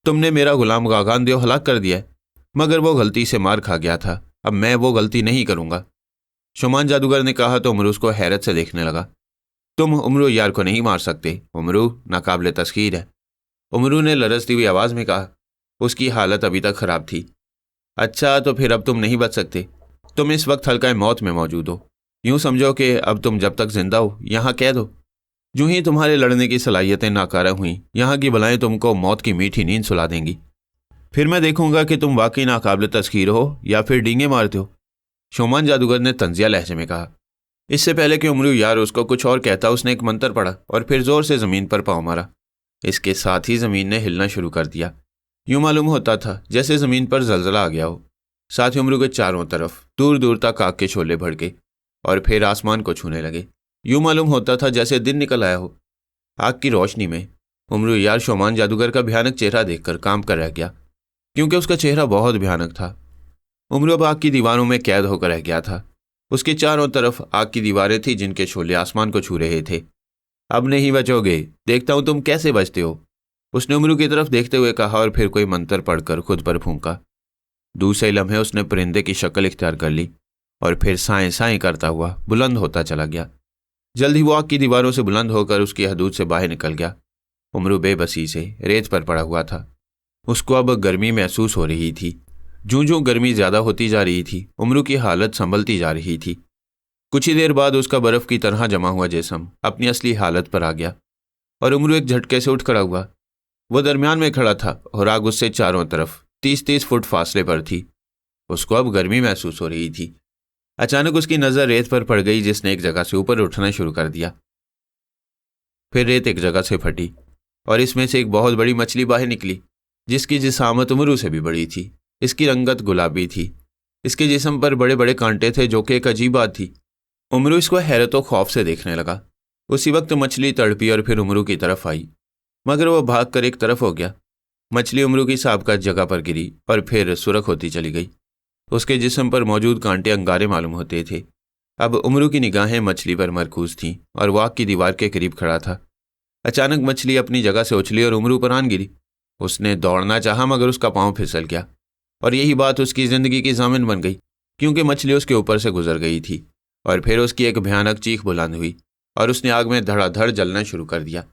تم نے میرا غلام گاگان دیو ہلاک کر دیا ہے، مگر وہ غلطی سے مار کھا گیا تھا۔ اب میں وہ غلطی نہیں کروں گا۔ شومان جادوگر نے کہا تو امرو اس کو حیرت سے دیکھنے لگا۔ تم امرو یار کو نہیں مار سکتے، امرو ناقابل تسخیر ہے، امرو نے لرزتی ہوئی آواز میں کہا۔ اس کی حالت ابھی تک خراب تھی۔ اچھا تو پھر اب تم نہیں بچ سکتے، تم اس وقت حلقہ موت میں موجود ہو۔ یوں سمجھو کہ اب تم جب تک زندہ ہو یہاں قید ہو۔ جو ہی تمہارے لڑنے کی صلاحیتیں ناکارہ ہوئیں، یہاں کی بلائیں تم کو موت کی میٹھی نیند سلا دیں گی۔ پھر میں دیکھوں گا کہ تم واقعی ناقابل تسخیر ہو یا پھر ڈینگے مارتے ہو، شومان جادوگر نے طنزیہ لہجے میں کہا۔ اس سے پہلے کہ امرو یار اس کو کچھ اور کہتا، اس نے ایک منتر پڑھا اور پھر زور سے زمین پر پاؤں مارا۔ اس کے ساتھ ہی زمین نے ہلنا شروع کر دیا۔ یوں معلوم ہوتا تھا جیسے زمین پر زلزلہ آ گیا ہو۔ साथ ही उमरू के चारों तरफ दूर दूर तक आग के शोले भड़के और फिर आसमान को छूने लगे। यूं मालूम होता था जैसे दिन निकल आया हो। आग की रोशनी में उमरू यार शोमान जादूगर का भयानक चेहरा देखकर काम कर रह गया, क्योंकि उसका चेहरा बहुत भयानक था। उमरू अब आग की दीवारों में कैद होकर रह गया था। उसके चारों तरफ आग की दीवारें थी जिनके शोले आसमान को छू रहे थे। अब नहीं बचोगे, देखता हूं तुम कैसे बचते हो, उसने उमरू की तरफ देखते हुए कहा और फिर कोई मंत्र पढ़कर खुद पर फूंका। दूसरे लम्हे उसने परिंदे की शक्ल इख्तियार कर ली और फिर साएं साएं करता हुआ बुलंद होता चला गया। जल्द ही वो आग की दीवारों से बुलंद होकर उसकी हदूद से बाहर निकल गया। उमरू बेबसी से रेत पर पड़ा हुआ था। उसको अब गर्मी महसूस हो रही थी। जूं जूं गर्मी ज्यादा होती जा रही थी, उमरू की हालत संभलती जा रही थी। कुछ ही देर बाद उसका बर्फ की तरह जमा हुआ जिस्म अपनी असली हालत पर आ गया और उमरू एक झटके से उठ खड़ा हुआ। वो दरमियान में खड़ा था और आग उससे चारों तरफ 30-30 फुट फासले पर थी। उसको अब गर्मी महसूस हो रही थी। अचानक उसकी नज़र रेत पर पड़ गई, जिसने एक जगह से ऊपर उठना शुरू कर दिया। फिर रेत एक जगह से फटी और इसमें से एक बहुत बड़ी मछली बाहर निकली, जिसकी जिसामत उमरू से भी बड़ी थी। इसकी रंगत गुलाबी थी। इसके जिस्म पर बड़े बड़े कांटे थे, जो कि एक अजीब बात थी। उमरू इसको हैरत और खौफ से देखने लगा। उसी वक्त मछली तड़पी और फिर उमरू की तरफ आई, मगर वह भाग कर एक तरफ हो गया। मछली उमरू की साबका जगह पर गिरी और फिर सुरख होती चली गई। उसके जिस्म पर मौजूद कांटे अंगारे मालूम होते थे। अब उमरू की निगाहें मछली पर मरकूज थीं और वह आग की दीवार के करीब खड़ा था। अचानक मछली अपनी जगह से उछली और उमरू पर आन गिरी। उसने दौड़ना चाहा, मगर उसका पांव फिसल गया और यही बात उसकी जिंदगी की जामिन बन गई, क्योंकि मछली उसके ऊपर से गुजर गई थी। और फिर उसकी एक भयानक चीख बुलंद हुई और उसने आग में धड़ाधड़ जलना शुरू कर दिया।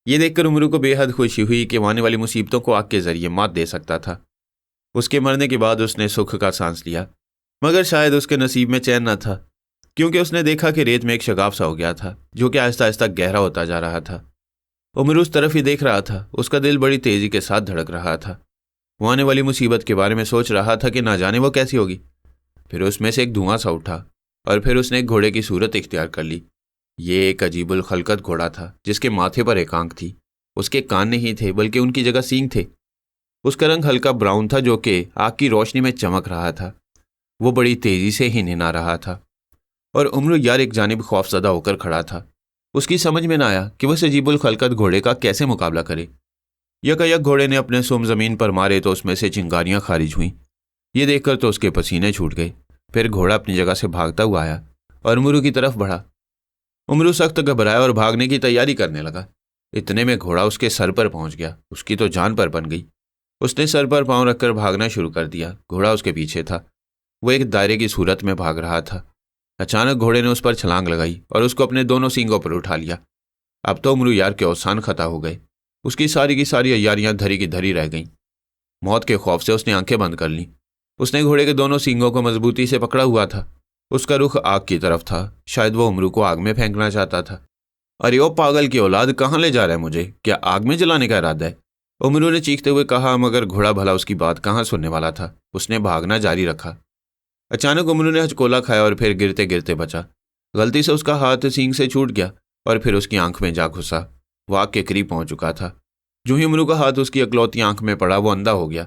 ये देखकर उमरू को बेहद खुशी हुई कि वो आने वाली मुसीबतों को आग के जरिए मात दे सकता था। उसके मरने के बाद उसने सुख का सांस लिया, मगर शायद उसके नसीब में चैन न था, क्योंकि उसने देखा कि रेत में एक शगाफ सा हो गया था, जो कि आहिस्ता आहिस्ता गहरा होता जा रहा था। उमरू उस तरफ ही देख रहा था। उसका दिल बड़ी तेजी के साथ धड़क रहा था। वो आने वाली मुसीबत के बारे में सोच रहा था कि ना जाने वो कैसी होगी। फिर उसमें से एक धुआं सा उठा और फिर उसने एक घोड़े की सूरत इख्तियार कर ली। ये एक अजीबुल खलकत घोड़ा था, जिसके माथे पर एक आंख थी। उसके कान नहीं थे, बल्कि उनकी जगह सींग थे। उसका रंग हल्का ब्राउन था, जो कि आग की रोशनी में चमक रहा था। वो बड़ी तेजी से ही निना रहा था और उमरू यार एक जानिब खौफजदा होकर खड़ा था। उसकी समझ में न आया कि वह अजीबुल खलकत घोड़े का कैसे मुकाबला करे। यकायक घोड़े ने अपने सुम जमीन पर मारे तो उसमें से चिंगारियां खारिज हुईं। ये देखकर तो उसके पसीने छूट गए। फिर घोड़ा अपनी जगह से भागता हुआ आया और उमरू की तरफ बढ़ा। उमरू सख्त घबराया और भागने की तैयारी करने लगा। इतने में घोड़ा उसके सर पर पहुंच गया। उसकी तो जान पर बन गई। उसने सर पर पांव रखकर भागना शुरू कर दिया। घोड़ा उसके पीछे था। वो एक दायरे की सूरत में भाग रहा था। अचानक घोड़े ने उस पर छलांग लगाई और उसको अपने दोनों सींगों पर उठा लिया। अब तो उमरू यार के औसान खता हो गए। उसकी सारी की सारी अय्यारियां धरी की धरी रह गईं। मौत के खौफ से उसने आंखें बंद कर लीं। उसने घोड़े के दोनों सींगों को मजबूती से पकड़ा हुआ था। उसका रुख आग की तरफ था। शायद वो उमरू को आग में फेंकना चाहता था। अरे ओ पागल की औलाद, कहाँ ले जा रहा है मुझे? क्या आग में जलाने का इरादा है? उमरू ने चीखते हुए कहा, मगर घोड़ा भला उसकी बात कहाँ सुनने वाला था। उसने भागना जारी रखा। अचानक उमरू ने हचकोला खाया और फिर गिरते गिरते बचा। गलती से उसका हाथ सींग से छूट गया और फिर उसकी आंख में जा घुसा। वो आग के करीब पहुंच चुका था। जो ही उमरू का हाथ उसकी अकलौती आंख में पड़ा, वो अंधा हो गया।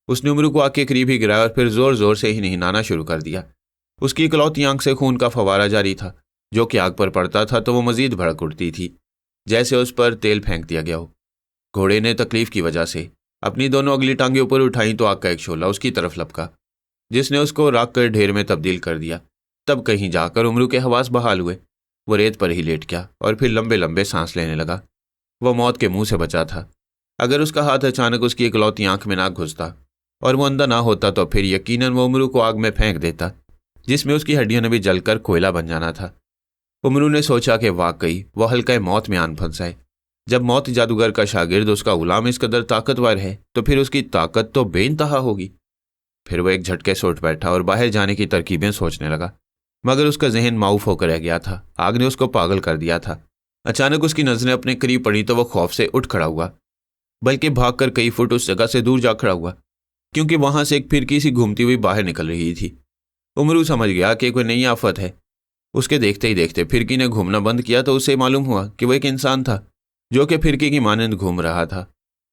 उसने उमरू को आग के करीब ही गिराया और फिर जोर जोर से ही नहलाना शुरू कर दिया। उसकी इकलौती आंख से खून का फवारा जारी था, जो कि आग पर पड़ता था तो वो मजीद भड़क उठती थी, जैसे उस पर तेल फेंक दिया गया हो। घोड़े ने तकलीफ की वजह से अपनी दोनों अगली टांगें ऊपर उठाई तो आग का एक शोला उसकी तरफ लपका, जिसने उसको राख कर ढेर में तब्दील कर दिया। तब कहीं जाकर उमरू के हवास बहाल हुए। वो रेत पर ही लेट गया और फिर लंबे लंबे सांस लेने लगा। वह मौत के मुंह से बचा था। अगर उसका हाथ अचानक उसकी इकलौती आंख में ना घुसता और वो अंधा ना होता तो फिर यकीनन वो उमरू को आग में फेंक देता, जिसमें उसकी हड्डियों ने भी जलकर कोयला बन जाना था। उमरू ने सोचा कि वाकई वह हल्का मौत में आन फंसा है। जब मौत जादूगर का शागिर्द, उसका गुलाम इस कदर ताकतवर है तो फिर उसकी ताकत तो बेइंतहा होगी। फिर वह एक झटके से उठ बैठा और बाहर जाने की तरकीबें सोचने लगा, मगर उसका जहन माऊफ होकर रह गया था। आग ने उसको पागल कर दिया था। अचानक उसकी नजरें अपने करीब पड़ी तो वह खौफ से उठ खड़ा हुआ, बल्कि भागकर कई फुट उस जगह से दूर जा खड़ा हुआ, क्योंकि वहां से एक फिरकी सी घूमती हुई बाहर निकल रही थी। उमरू समझ गया कि कोई नई आफत है। उसके देखते ही देखते फिरकी ने घूमना बंद किया तो उसे मालूम हुआ कि वह एक इंसान था, जो कि फिरकी की मानंद घूम रहा था।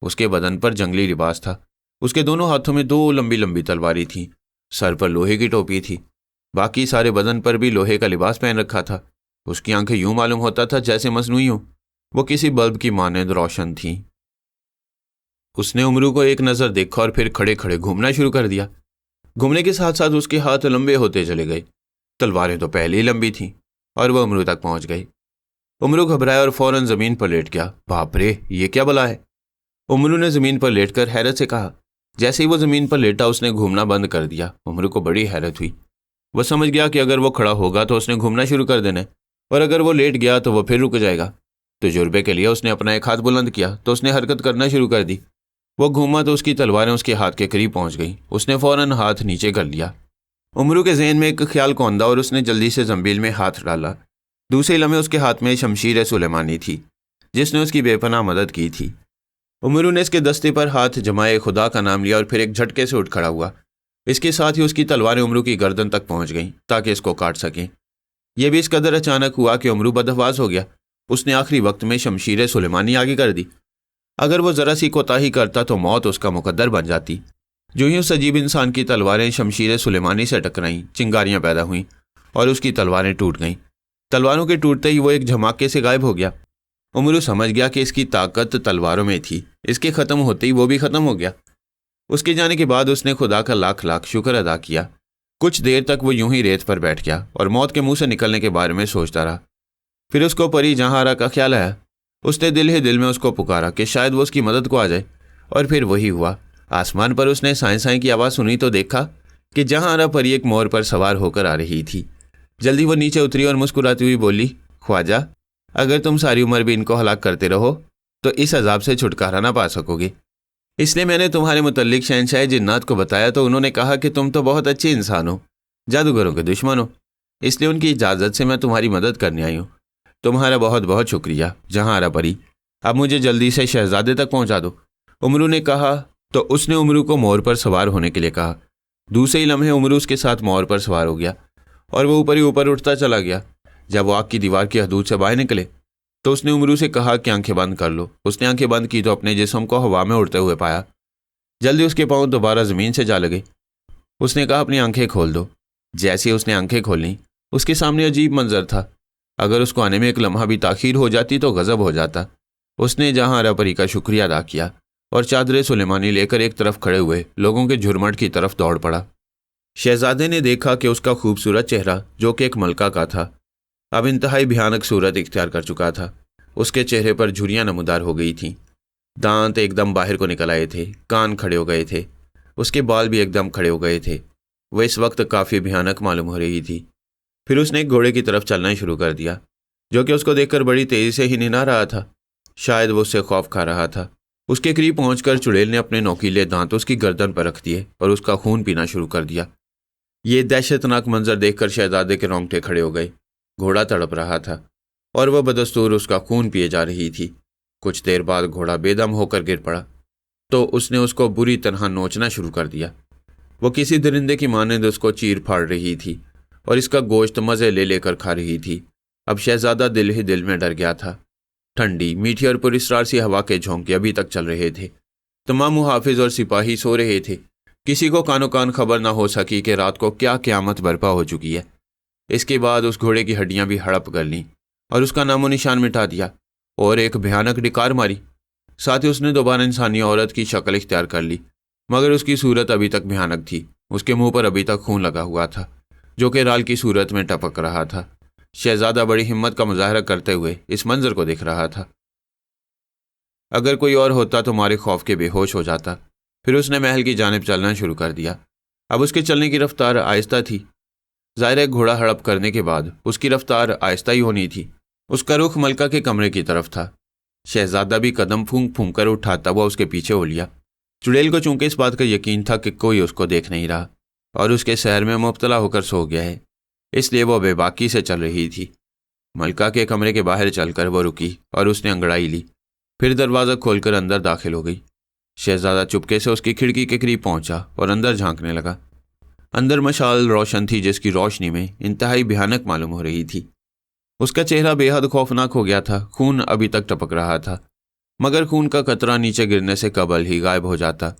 उसके बदन पर जंगली लिबास था। उसके दोनों हाथों में 2 लंबी लंबी तलवारें थीं। सर पर लोहे की टोपी थी, बाकी सारे बदन पर भी लोहे का लिबास पहन रखा था। उसकी आंखें यूं मालूम होता था जैसे मसनूई हो, वो किसी बल्ब की मानंद रोशन थीं। उसने उमरू को एक नज़र देखा और फिर खड़े खड़े घूमना शुरू कर दिया। घूमने के साथ साथ उसके हाथ लंबे होते चले गए। तलवारें तो पहले ही लंबी थीं और वह उमरू तक पहुंच गई। उमरू घबराया और फौरन जमीन पर लेट गया। बाप रे, ये क्या बला है? उमरू ने जमीन पर लेटकर हैरत से कहा। जैसे ही वो जमीन पर लेटा उसने घूमना बंद कर दिया। उमरू को बड़ी हैरत हुई। वह समझ गया कि अगर वो खड़ा होगा तो उसने घूमना शुरू कर देना, और अगर वो लेट गया तो वह फिर रुक जाएगा। तजुर्बे के लिए उसने अपना एक हाथ बुलंद किया तो उसने हरकत करना शुरू कर दी। वो घूमा तो उसकी तलवारें उसके हाथ के करीब पहुंच गई। उसने फौरन हाथ नीचे कर लिया। उमरू के जहन में एक ख्याल कौंधा और उसने जल्दी से जंबील में हाथ डाला। दूसरे लम्हे उसके हाथ में शमशीर सुलेमानी थी जिसने उसकी बेपनाह मदद की थी। उमरू ने इसके दस्ते पर हाथ जमाए खुदा का नाम लिया और फिर एक झटके से उठ खड़ा हुआ। इसके साथ ही उसकी तलवारें उमरू की गर्दन तक पहुंच गईं ताकि इसको काट सकें। यह भी इस कदर अचानक हुआ कि उमरू बदहवास हो गया। उसने आखिरी वक्त में शमशीर सुलेमानी आगे कर दी। अगर वो ज़रा सी कोताही करता तो मौत उसका मुकद्दर बन जाती। जो ही उस अजीब इंसान की तलवारें शमशीर सुलेमानी से टकराईं, चिंगारियां पैदा हुईं और उसकी तलवारें टूट गईं। तलवारों के टूटते ही वो एक झमाके से गायब हो गया। उमरू समझ गया कि इसकी ताकत तलवारों में थी। इसके ख़त्म होते ही वो भी ख़त्म हो गया। उसके जाने के बाद उसने खुदा का लाख लाख शुक्र अदा किया। कुछ देर तक वो यूं ही रेत पर बैठ गया और मौत के मुंह से निकलने के बारे में सोचता रहा। फिर उसको परी जहांआरा का ख्याल आया। उसने दिल ही दिल में उसको पुकारा कि शायद वो उसकी मदद को आ जाए, और फिर वही हुआ। आसमान पर उसने साएं साएं की आवाज़ सुनी तो देखा कि जहांआरा परी एक मोर पर सवार होकर आ रही थी। जल्दी वो नीचे उतरी और मुस्कुराती हुई बोली, ख्वाजा, अगर तुम सारी उम्र भी इनको हलाक करते रहो तो इस अजाब से छुटकारा ना पा सकोगे। इसलिए मैंने तुम्हारे मुतल्लिक शहनशाह जिन्नात को बताया तो उन्होंने कहा कि तुम तो बहुत अच्छे इंसान हो, जादूगरों के दुश्मन हो, इसलिए उनकी इजाज़त से मैं तुम्हारी मदद करने आई हूँ। तुम्हारा बहुत बहुत शुक्रिया जहांआरा परी। अब मुझे जल्दी से शहजादे तक पहुँचा दो। उमरू ने कहा तो उसने उमरू को मोर पर सवार होने के लिए कहा। दूसरे ही लम्हे उमरू उसके साथ मोर पर सवार हो गया और वो ऊपर ही ऊपर उठता चला गया। जब वो आग की दीवार की हदूद से बाहर निकले तो उसने उमरू से कहा कि आंखें बंद कर लो। उसने आंखें बंद की तो अपने जिस्म को हवा में उड़ते हुए पाया। जल्दी उसके पाँव दोबारा ज़मीन से जा लगे। उसने कहा, अपनी आंखें खोल दो। जैसे ही उसने आंखें खोलीं उसके सामने अजीब मंजर था। अगर उसको आने में एक लम्हा भी ताख़ीर हो जाती तो गज़ब हो जाता। उसने जहांआरा परी का शुक्रिया अदा किया और चादर सुलेमानी लेकर एक तरफ खड़े हुए लोगों के झुरमट की तरफ दौड़ पड़ा। शहजादे ने देखा कि उसका खूबसूरत चेहरा, जो कि एक मलका का था, अब इंतहाई भयानक सूरत इख्तियार कर चुका था। उसके चेहरे पर झुर्रियाँ नमूदार हो गई थीं, दांत एकदम बाहर को निकल आए थे, कान खड़े हो गए थे, उसके बाल भी एकदम खड़े हो गए थे। वह इस वक्त काफ़ी भयानक मालूम हो रही थी। फिर उसने एक घोड़े की तरफ चलना शुरू कर दिया, जो कि उसको देखकर बड़ी तेज़ी से ही निना रहा था। शायद वो उससे खौफ खा रहा था। उसके करीब पहुंचकर चुड़ैल ने अपने नोकीले दांत उसकी गर्दन पर रख दिए और उसका खून पीना शुरू कर दिया। ये दहशतनाक मंजर देखकर शहजादे के रोंगटे खड़े हो गए। घोड़ा तड़प रहा था और वह बदस्तूर उसका खून पिए जा रही थी। कुछ देर बाद घोड़ा बेदम होकर गिर पड़ा तो उसने उसको बुरी तरह नोचना शुरू कर दिया। वो किसी दरिंदे की मानंद उसको चीर फाड़ रही थी और इसका गोश्त मज़े ले लेकर खा रही थी। अब शहजादा दिल ही दिल में डर गया था। ठंडी, मीठी और पुरस्रार सी हवा के झोंके अभी तक चल रहे थे। तमाम मुहाफिज और सिपाही सो रहे थे। किसी को कानो कान खबर ना हो सकी कि रात को क्या क़यामत बर्पा हो चुकी है। इसके बाद उस घोड़े की हड्डियां भी हड़प कर लीं और उसका नामो निशान मिटा दिया और एक भयानक डिकार मारी। साथ ही उसने दोबारा इंसानी औरत की शक्ल इख्तियार कर ली, मगर उसकी सूरत अभी तक भयानक थी। उसके मुंह पर अभी तक खून लगा हुआ था, जो कि राल की सूरत में टपक रहा था। शहजादा बड़ी हिम्मत का मुजाहरा करते हुए इस मंजर को देख रहा था। अगर कोई और होता तो मारे खौफ के बेहोश हो जाता। फिर उसने महल की जानिब चलना शुरू कर दिया। अब उसके चलने की रफ्तार आहिस्ता थी। ज़ाहिर घोड़ा हड़प करने के बाद उसकी रफ्तार आहिस्ता ही होनी थी। उसका रुख मलका के कमरे की तरफ था। शहजादा भी कदम फूंक फूंक कर उठाता हुआ उसके पीछे हो लिया। चुड़ैल को चूंकि इस बात का यकीन था कि कोई उसको देख नहीं रहा और उसके शहर में मुब्तला होकर सो गया है, इसलिए वो बेबाकी से चल रही थी। मलका के कमरे के बाहर चलकर वो रुकी और उसने अंगड़ाई ली। फिर दरवाज़ा खोलकर अंदर दाखिल हो गई। शहजादा चुपके से उसकी खिड़की के करीब पहुंचा और अंदर झांकने लगा। अंदर मशाल रोशन थी, जिसकी रोशनी में इंतहाई भयानक मालूम हो रही थी। उसका चेहरा बेहद खौफनाक हो गया था। खून अभी तक टपक रहा था, मगर खून का कतरा नीचे गिरने से कबल ही गायब हो जाता।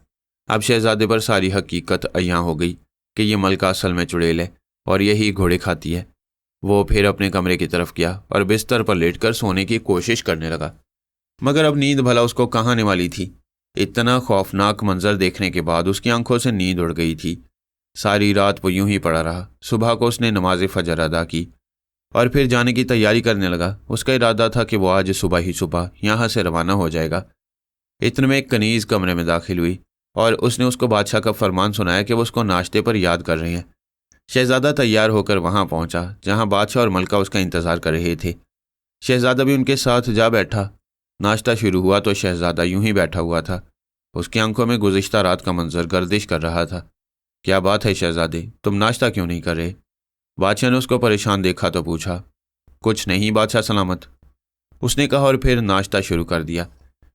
अब शहजादे पर सारी हकीकत अयां हो गई। کہ یہ ملکہ اصل میں چڑیل ہے اور یہی گھوڑے کھاتی ہے۔ وہ پھر اپنے کمرے کی طرف گیا اور بستر پر لیٹ کر سونے کی کوشش کرنے لگا، مگر اب نیند بھلا اس کو کہاں آنے والی تھی۔ اتنا خوفناک منظر دیکھنے کے بعد اس کی آنکھوں سے نیند اڑ گئی تھی۔ ساری رات وہ یوں ہی پڑا رہا۔ صبح کو اس نے نماز فجر ادا کی اور پھر جانے کی تیاری کرنے لگا۔ اس کا ارادہ تھا کہ وہ آج صبح ہی صبح یہاں سے روانہ ہو جائے گا۔ اتنے میں ایک کنیز کمرے میں داخل ہوئی اور اس نے اس کو بادشاہ کا فرمان سنایا کہ وہ اس کو ناشتے پر یاد کر رہے ہیں۔ شہزادہ تیار ہو کر وہاں پہنچا جہاں بادشاہ اور ملکہ اس کا انتظار کر رہے تھے۔ شہزادہ بھی ان کے ساتھ جا بیٹھا۔ ناشتہ شروع ہوا تو شہزادہ یوں ہی بیٹھا ہوا تھا۔ اس کی آنکھوں میں گزشتہ رات کا منظر گردش کر رہا تھا۔ کیا بات ہے شہزادے، تم ناشتہ کیوں نہیں کر رہے؟ بادشاہ نے اس کو پریشان دیکھا تو پوچھا۔ کچھ نہیں بادشاہ سلامت، اس نے کہا اور پھر ناشتہ شروع کر دیا۔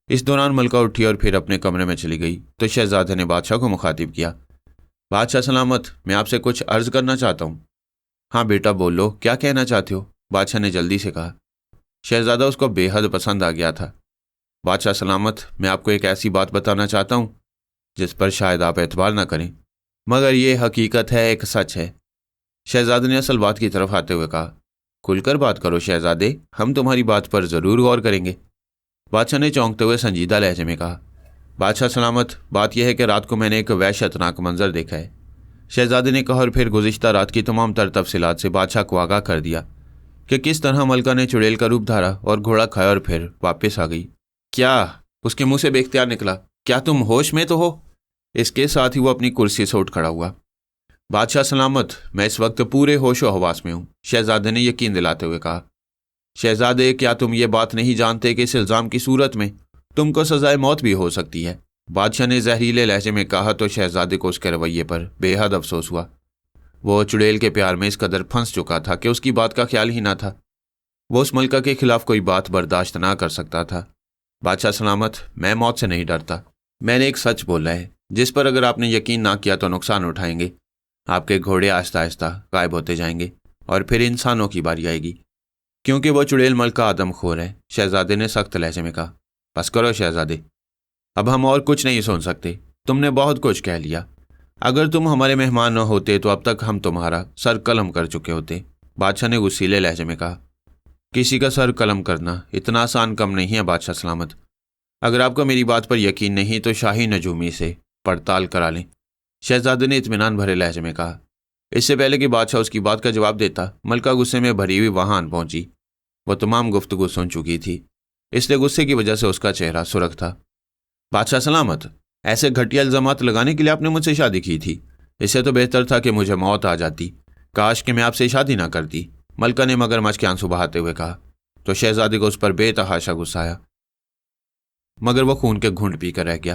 اس دوران ملکہ اٹھی اور پھر اپنے کمرے میں چلی گئی تو شہزادے نے بادشاہ کو مخاطب کیا۔ بادشاہ سلامت، میں آپ سے کچھ عرض کرنا چاہتا ہوں۔ ہاں بیٹا بولو، کیا کہنا چاہتے ہو؟ بادشاہ نے جلدی سے کہا۔ شہزادہ اس کو بے حد پسند آ گیا تھا۔ بادشاہ سلامت، میں آپ کو ایک ایسی بات بتانا چاہتا ہوں جس پر شاید آپ اعتبار نہ کریں، مگر یہ حقیقت ہے، ایک سچ ہے۔ شہزادے نے اصل بات کی طرف آتے ہوئے کہا۔ کھل کر بات کرو شہزادے، ہم تمہاری بات پر ضرور غور کریں گے۔ بادشاہ نے چونکتے ہوئے سنجیدہ لہجے میں کہا۔ بادشاہ سلامت، بات یہ ہے کہ رات کو میں نے ایک وحشتناک منظر دیکھا ہے۔ شہزادے نے کہا اور پھر گزشتہ رات کی تمام تر تفصیلات سے بادشاہ کو آگاہ کر دیا کہ کس طرح ملکہ نے چڑیل کا روپ دھارا اور گھوڑا کھایا اور پھر واپس آ گئی۔ کیا؟ اس کے منہ سے بے اختیار نکلا، کیا تم ہوش میں تو ہو؟ اس کے ساتھ ہی وہ اپنی کرسی سے اٹھ کھڑا ہوا۔ بادشاہ سلامت، میں اس وقت پورے ہوش و حواس میں ہوں، شہزادے نے یقین دلاتے ہوئے کہا۔ شہزادے، کیا تم یہ بات نہیں جانتے کہ اس الزام کی صورت میں تم کو سزائے موت بھی ہو سکتی ہے؟ بادشاہ نے زہریلے لہجے میں کہا تو شہزادے کو اس کے رویے پر بے حد افسوس ہوا۔ وہ چڑیل کے پیار میں اس قدر پھنس چکا تھا کہ اس کی بات کا خیال ہی نہ تھا۔ وہ اس ملکہ کے خلاف کوئی بات برداشت نہ کر سکتا تھا۔ بادشاہ سلامت، میں موت سے نہیں ڈرتا۔ میں نے ایک سچ بولا ہے جس پر اگر آپ نے یقین نہ کیا تو نقصان اٹھائیں گے۔ آپ کے گھوڑے آہستہ آہستہ غائب ہوتے جائیں گے اور پھر انسانوں کی باری آئے گی، کیونکہ وہ چڑیل ملکہ آدم خور ہے، شہزادے نے سخت لہجے میں کہا۔ بس کرو شہزادے، اب ہم اور کچھ نہیں سن سکتے، تم نے بہت کچھ کہہ لیا۔ اگر تم ہمارے مہمان نہ ہوتے تو اب تک ہم تمہارا سر قلم کر چکے ہوتے، بادشاہ نے غصیلے لہجے میں کہا۔ کسی کا سر قلم کرنا اتنا آسان کم نہیں ہے بادشاہ سلامت۔ اگر آپ کو میری بات پر یقین نہیں تو شاہی نجومی سے پڑتال کرا لیں، شہزادے نے اطمینان بھرے لہجے میں کہا۔ اس سے پہلے کہ بادشاہ اس کی بات کا جواب دیتا، ملکہ غصے میں بھری ہوئی وہاں آن پہنچی۔ وہ تمام گفتگو سن چکی تھی، اس لیے غصے کی وجہ سے اس کا چہرہ سرخ تھا۔ بادشاہ سلامت، ایسے گھٹیا الزامات لگانے کے لیے آپ نے مجھ سے شادی کی تھی، اس سے تو بہتر تھا کہ مجھے موت آ جاتی، کاش کہ میں آپ سے شادی نہ کرتی، ملکہ نے مگرمچھ کے آنسو بہاتے ہوئے کہا۔ تو شہزادے کو اس پر بے تحاشا غصہ آیا، مگر وہ خون کے گھونٹ پی کر رہ گیا۔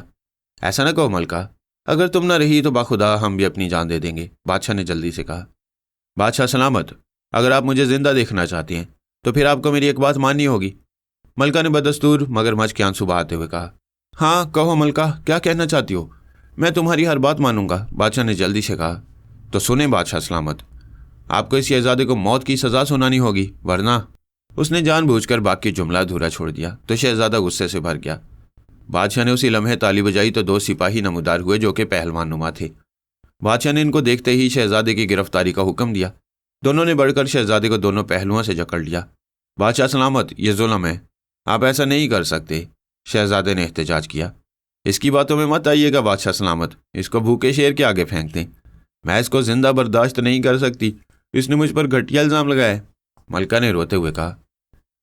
ایسا نہ کہو ملکہ، اگر تم نہ رہی تو باخدا ہم بھی اپنی جان دے دیں گے، بادشاہ نے جلدی سے کہا۔ بادشاہ سلامت، اگر آپ مجھے زندہ دیکھنا چاہتے ہیں تو پھر آپ کو میری ایک بات ماننی ہوگی، ملکہ نے بدستور مگرمچھ کے آنسو بہاتے ہوئے کہا۔ ہاں کہو ملکہ، کیا کہنا چاہتی ہو؟ میں تمہاری ہر بات مانوں گا، بادشاہ نے جلدی سے کہا۔ تو سنیں بادشاہ سلامت، آپ کو اس شہزادے کو موت کی سزا سنانی ہوگی، ورنہ… اس نے جان بوجھ کر باقی جملہ ادھورا چھوڑ دیا تو شہزادہ غصے سے بھر گیا۔ بادشاہ نے اسی لمحے تالی بجائی تو دو سپاہی نمودار ہوئے جو کہ پہلوان نما تھے۔ بادشاہ نے ان کو دیکھتے ہی شہزادے کی گرفتاری کا حکم دیا۔ دونوں نے بڑھ کر شہزادے کو دونوں پہلوؤں سے جکڑ لیا۔ بادشاہ سلامت، یہ ظلم ہے، آپ ایسا نہیں کر سکتے، شہزادے نے احتجاج کیا۔ اس کی باتوں میں مت آئیے گا بادشاہ سلامت، اس کو بھوکے شیر کے آگے پھینک دیں، میں اس کو زندہ برداشت نہیں کر سکتی، اس نے مجھ پر گھٹیا الزام لگایا ہے، ملکہ نے روتے ہوئے کہا۔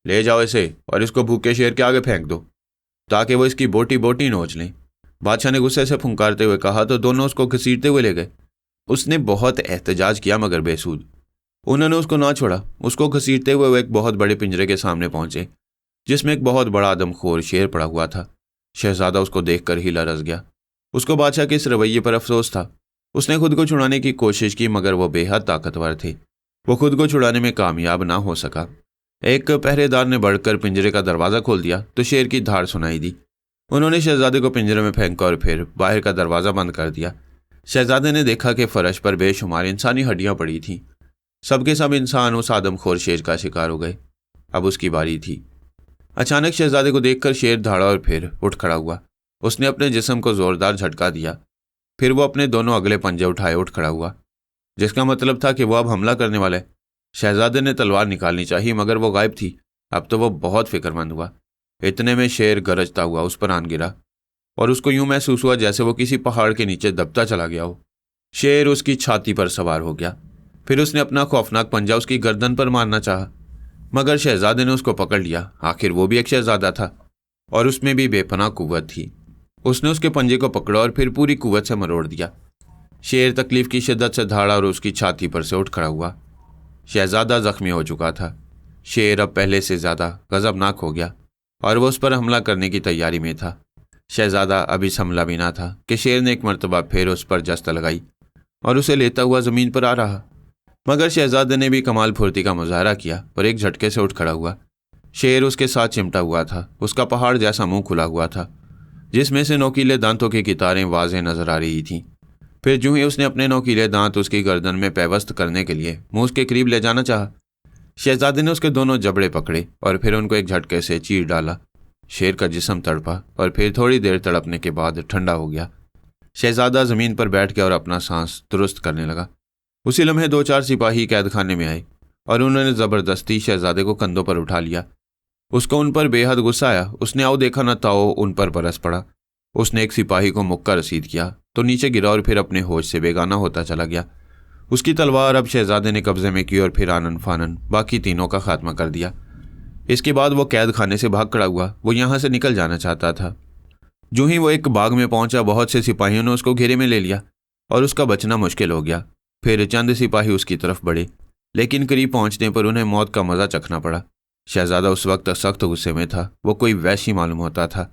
لے جاؤ اسے اور اس کو بھوکے شیر کے آگے پھینک دو تاکہ وہ اس کی بوٹی بوٹی نوچ لیں، بادشاہ نے غصے سے پھنکارتے ہوئے کہا تو دونوں اس کو گھسیٹتے ہوئے لے گئے۔ اس نے بہت احتجاج کیا مگر بے سود، انہوں نے اس کو نہ چھوڑا۔ اس کو گھسیٹتے ہوئے وہ ایک بہت بڑے پنجرے کے سامنے پہنچے جس میں ایک بہت بڑا آدم خور شیر پڑا ہوا تھا۔ شہزادہ اس کو دیکھ کر ہی لرز گیا۔ اس کو بادشاہ کے اس رویے پر افسوس تھا۔ اس نے خود کو چھڑانے کی کوشش کی مگر وہ بے حد طاقتور تھے، وہ خود کو چھڑانے میں کامیاب نہ ہو سکا۔ ایک پہرے دار نے بڑھ کر پنجرے کا دروازہ کھول دیا تو شیر کی دھاڑ سنائی دی۔ انہوں نے شہزادے کو پنجرے میں پھینکا اور پھر باہر کا دروازہ بند کر دیا۔ شہزادے نے دیکھا کہ فرش پر بے شمار انسانی ہڈیاں پڑی تھیں، سب کے سب انسان اس آدم خور شیر کا شکار ہو گئے۔ اب اس کی باری تھی۔ اچانک شہزادے کو دیکھ کر شیر دھاڑا اور پھر اٹھ کھڑا ہوا۔ اس نے اپنے جسم کو زوردار جھٹکا دیا، پھر وہ اپنے دونوں اگلے پنجے اٹھائے اٹھ کھڑا ہوا۔ जिसका मतलब था कि वो अब हमला करने वाला है। शहजादे ने तलवार निकालनी चाहिए मगर वो गायब थी। अब तो वो बहुत फिक्रमंद हुआ। इतने में शेर गरजता हुआ उस पर आन गिरा और उसको यूं महसूस हुआ जैसे वो किसी पहाड़ के नीचे दबता चला गया हो। शेर उसकी छाती पर सवार हो गया। फिर उसने अपना खौफनाक पंजा उसकी गर्दन पर मारना चाहा मगर शहजादे ने उसको पकड़ लिया। आखिर वो भी एक शहजादा था और उसमें भी बेपनाह कुव्वत थी। उसने उसके पंजे को पकड़ा और फिर पूरी कुव्वत से मरोड़ दिया। शेर तकलीफ की शिद्दत से धाड़ा और उसकी छाती पर से उठ खड़ा हुआ। शहजादा जख्मी हो चुका था। शेर अब पहले से ज़्यादा गजबनाक हो गया और वो उस पर हमला करने की तैयारी में था। शहजादा अभी संभला भी ना था कि शेर ने एक मर्तबा फिर उस पर जस्त लगाई और उसे लेता हुआ ज़मीन पर आ रहा। मगर शहजादे ने भी कमाल फुर्ती का मुजाहरा किया और एक झटके से उठ खड़ा हुआ। शेर उसके साथ चिमटा हुआ था। उसका पहाड़ जैसा मुंह खुला हुआ था जिसमें से नोकीले दांतों की कितारें वाज़ेह नजर आ रही थीं। फिर यूं ही उसने अपने नोकीले दांत उसकी गर्दन में पैवस्त करने के लिए मुंह के करीब ले जाना चाहा। शहजादे ने उसके दोनों जबड़े पकड़े और फिर उनको एक झटके से चीर डाला। शेर का जिस्म तड़पा और फिर थोड़ी देर तड़पने के बाद ठंडा हो गया। शहजादा ज़मीन पर बैठ गया और अपना सांस दुरुस्त करने लगा। उसी लम्हे 2-4 सिपाही कैद खाने में आए और उन्होंने ज़बरदस्ती शहजादे को कंधों पर उठा लिया। उसको उन पर बेहद गुस्सा आया। उसने आओ देखा न ताओ उन पर बरस पड़ा। उसने एक सिपाही को मुक्का रसीद किया तो नीचे गिरा और फिर अपने होश से बेगाना होता चला गया। उसकी तलवार अब शहजादे ने कब्जे में की और फिर आनन फानन बाकी तीनों का खात्मा कर दिया। इसके बाद वो कैद खाने से भाग खड़ा हुआ। वो यहाँ से निकल जाना चाहता था। जो ही वो एक बाग में पहुंचा बहुत से सिपाहियों ने उसको घेरे में ले लिया और उसका बचना मुश्किल हो गया। फिर चंद सिपाही उसकी तरफ बढ़े लेकिन करीब पहुंचने पर उन्हें मौत का मज़ा चखना पड़ा। शहजादा उस वक्त सख्त गुस्से में था। वो कोई वैशी मालूम होता था।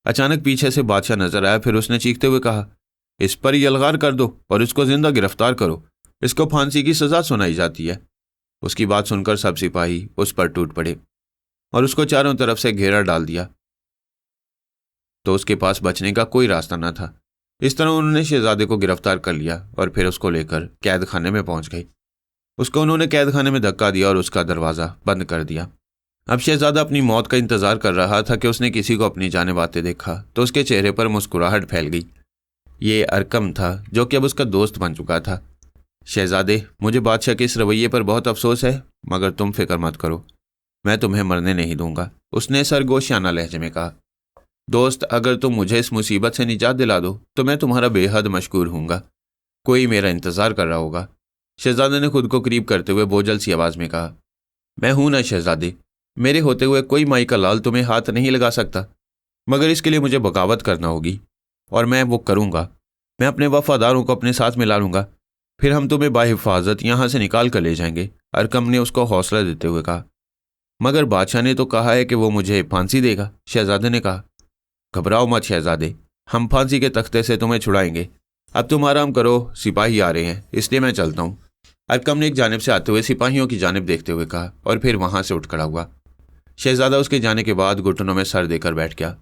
अचानक पीछे से बादशाह नजर आया। फिर उसने चीखते हुए कहा, इस पर यलगार कर दो और इसको जिंदा गिरफ्तार करो। इसको फांसी की सजा सुनाई जाती है। उसकी बात सुनकर सब सिपाही उस पर टूट पड़े और उसको चारों तरफ से घेरा डाल दिया तो उसके पास बचने का कोई रास्ता न था। इस तरह उन्होंने शहजादे को गिरफ्तार कर लिया और फिर उसको लेकर कैद खाने में पहुंच गए। उसको उन्होंने कैद खाने में धक्का दिया और उसका दरवाज़ा बंद कर दिया। अब शहजादा अपनी मौत का इंतजार कर रहा था कि उसने किसी को अपनी जानिब आते देखा तो उसके चेहरे पर मुस्कुराहट फैल गई। ये अरकम था जो कि अब उसका दोस्त बन चुका था। शहजादे, मुझे बादशाह के इस रवैये पर बहुत अफसोस है मगर तुम फिक्र मत करो, मैं तुम्हें मरने नहीं दूंगा। उसने सरगोशियाना लहजे में कहा, दोस्त, अगर तुम मुझे इस मुसीबत से निजात दिला दो तो मैं तुम्हारा बेहद मशकूर हूँगा। कोई मेरा इंतज़ार कर रहा होगा। शहजादे ने खुद को करीब करते हुए बोझल सी आवाज़ में कहा, मैं हूं ना शहजादे, मेरे होते हुए कोई माई का लाल तुम्हें हाथ नहीं लगा सकता, मगर इसके लिए मुझे बगावत करना होगी और मैं वो करूँगा। मैं अपने वफादारों को अपने साथ मिला लूँगा, फिर हम तुम्हें बाहिफाजत यहाँ से निकाल कर ले जाएंगे। अरकम ने उसको हौसला देते हुए कहा। मगर बादशाह ने तो कहा है कि वो मुझे फांसी देगा। शहजादे ने कहा, घबराओ मत शहजादे, हम फांसी के तख्ते से तुम्हें छुड़ाएंगे। अब तुम आराम करो, सिपाही आ रहे हैं इसलिए मैं चलता हूँ। अरकम ने एक जानिब से आते हुए सिपाहियों की जानिब देखते हुए कहा और फिर वहाँ से उठ खड़ा हुआ। शहजादा उसके जाने के बाद घुटनों में सर देकर बैठ गया।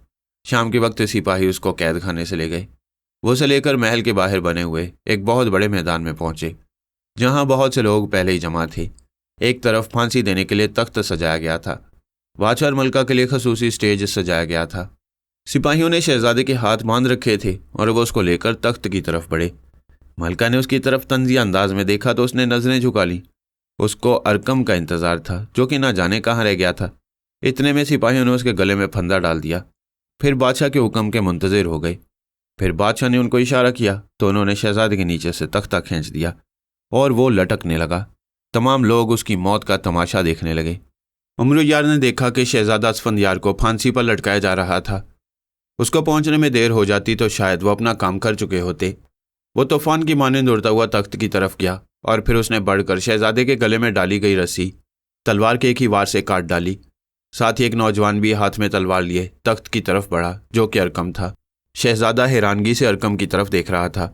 शाम के वक्त सिपाही उसको कैद खाने से ले गए। वो उसे लेकर महल के बाहर बने हुए एक बहुत बड़े मैदान में पहुंचे जहां बहुत से लोग पहले ही जमा थे। एक तरफ फांसी देने के लिए तख्त सजाया गया था। बादशाह और मलका के लिए खसूसी स्टेज सजाया गया था। सिपाहियों ने शहजादे के हाथ बांध रखे थे और वो उसको लेकर तख्त की तरफ बढ़े। मलका ने उसकी तरफ तंजिया अंदाज में देखा तो उसने नजरें झुका ली। उसको अरकम का इंतजार था जो कि ना जाने कहाँ रह गया था। इतने में सिपाहियों ने उसके गले में फंदा डाल दिया। फिर बादशाह के हुक्म के मुंतजिर हो गए। फिर बादशाह ने उनको इशारा किया तो उन्होंने शहजादे के नीचे से तख्ता खींच दिया और वो लटकने लगा। तमाम लोग उसकी मौत का तमाशा देखने लगे। उमर यार ने देखा कि शहजादा असफंदियार को फांसी पर लटकाया जा रहा था। उसको पहुंचने में देर हो जाती तो शायद वो अपना काम कर चुके होते। वो तूफान की मानंद उड़ता हुआ तख्त की तरफ गया और फिर उसने बढ़कर शहजादे के गले में डाली गई रस्सी तलवार के एक ही वार से काट डाली। साथ ही एक नौजवान भी हाथ में तलवार लिए तख्त की तरफ बढ़ा जो कि अरकम था। शहजादा हैरानगी से अरकम की तरफ देख रहा था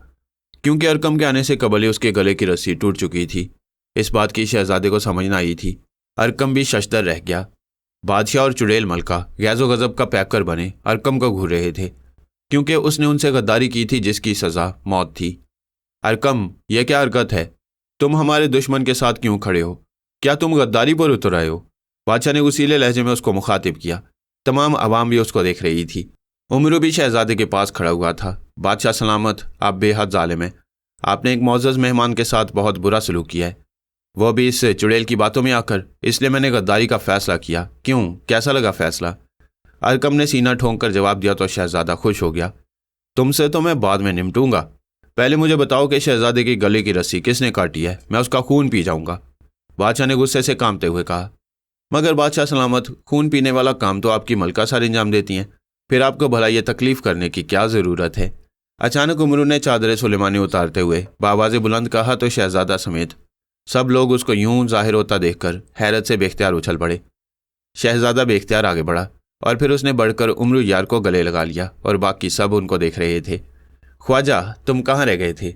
क्योंकि अरकम के आने से कबल ही उसके गले की रस्सी टूट चुकी थी। इस बात की शहजादे को समझ न आई थी। अरकम भी शशदर रह गया। बादशाह और चुड़ैल मलका गैज़ो गज़ब का पैकर बने अरकम को घूर रहे थे क्योंकि उसने उनसे गद्दारी की थी जिसकी सज़ा मौत थी। अरकम, यह क्या हरकत है? तुम हमारे दुश्मन के साथ क्यों खड़े हो? क्या तुम गद्दारी पर उतर आए हो? बादशाह ने उसीले लहजे में उसको मुखातिब किया। तमाम आवाम भी उसको देख रही थी। उमरू भी शहजादे के पास खड़ा हुआ था। बादशाह सलामत, आप बेहद जालिम हैं। आपने एक मोअज़्ज़ज़ मेहमान के साथ बहुत बुरा सलूक किया है, वो भी इस चुड़ैल की बातों में आकर, इसलिए मैंने गद्दारी का फ़ैसला किया। क्यों, कैसा लगा फ़ैसला? अरकम ने सीना ठोंक कर जवाब दिया तो शहज़ादा खुश हो गया। तुमसे तो मैं बाद में निपटूंगा, पहले मुझे बताओ कि शहज़ादे की गले की रस्सी किसने काटी है, मैं उसका खून पी जाऊंगा। बादशाह ने गुस्से से कांपते हुए कहा। मगर बादशाह सलामत, खून पीने वाला काम तो आपकी मलका सार अंजाम देती हैं, फिर आपको भला ये तकलीफ करने की क्या ज़रूरत है? अचानक उमरू ने चादर सुलेमानी उतारते हुए बावाज़ बुलंद कहा तो शहज़ादा समेत सब लोग उसको यूं जाहिर होता देखकर हैरत से बेख्तियार उछल पड़े। शहज़ादा बेख्तियार आगे बढ़ा और फिर उसने बढ़कर उमरू यार को गले लगा लिया और बाकी सब उनको देख रहे थे। ख्वाजा, तुम कहाँ रह गए थे?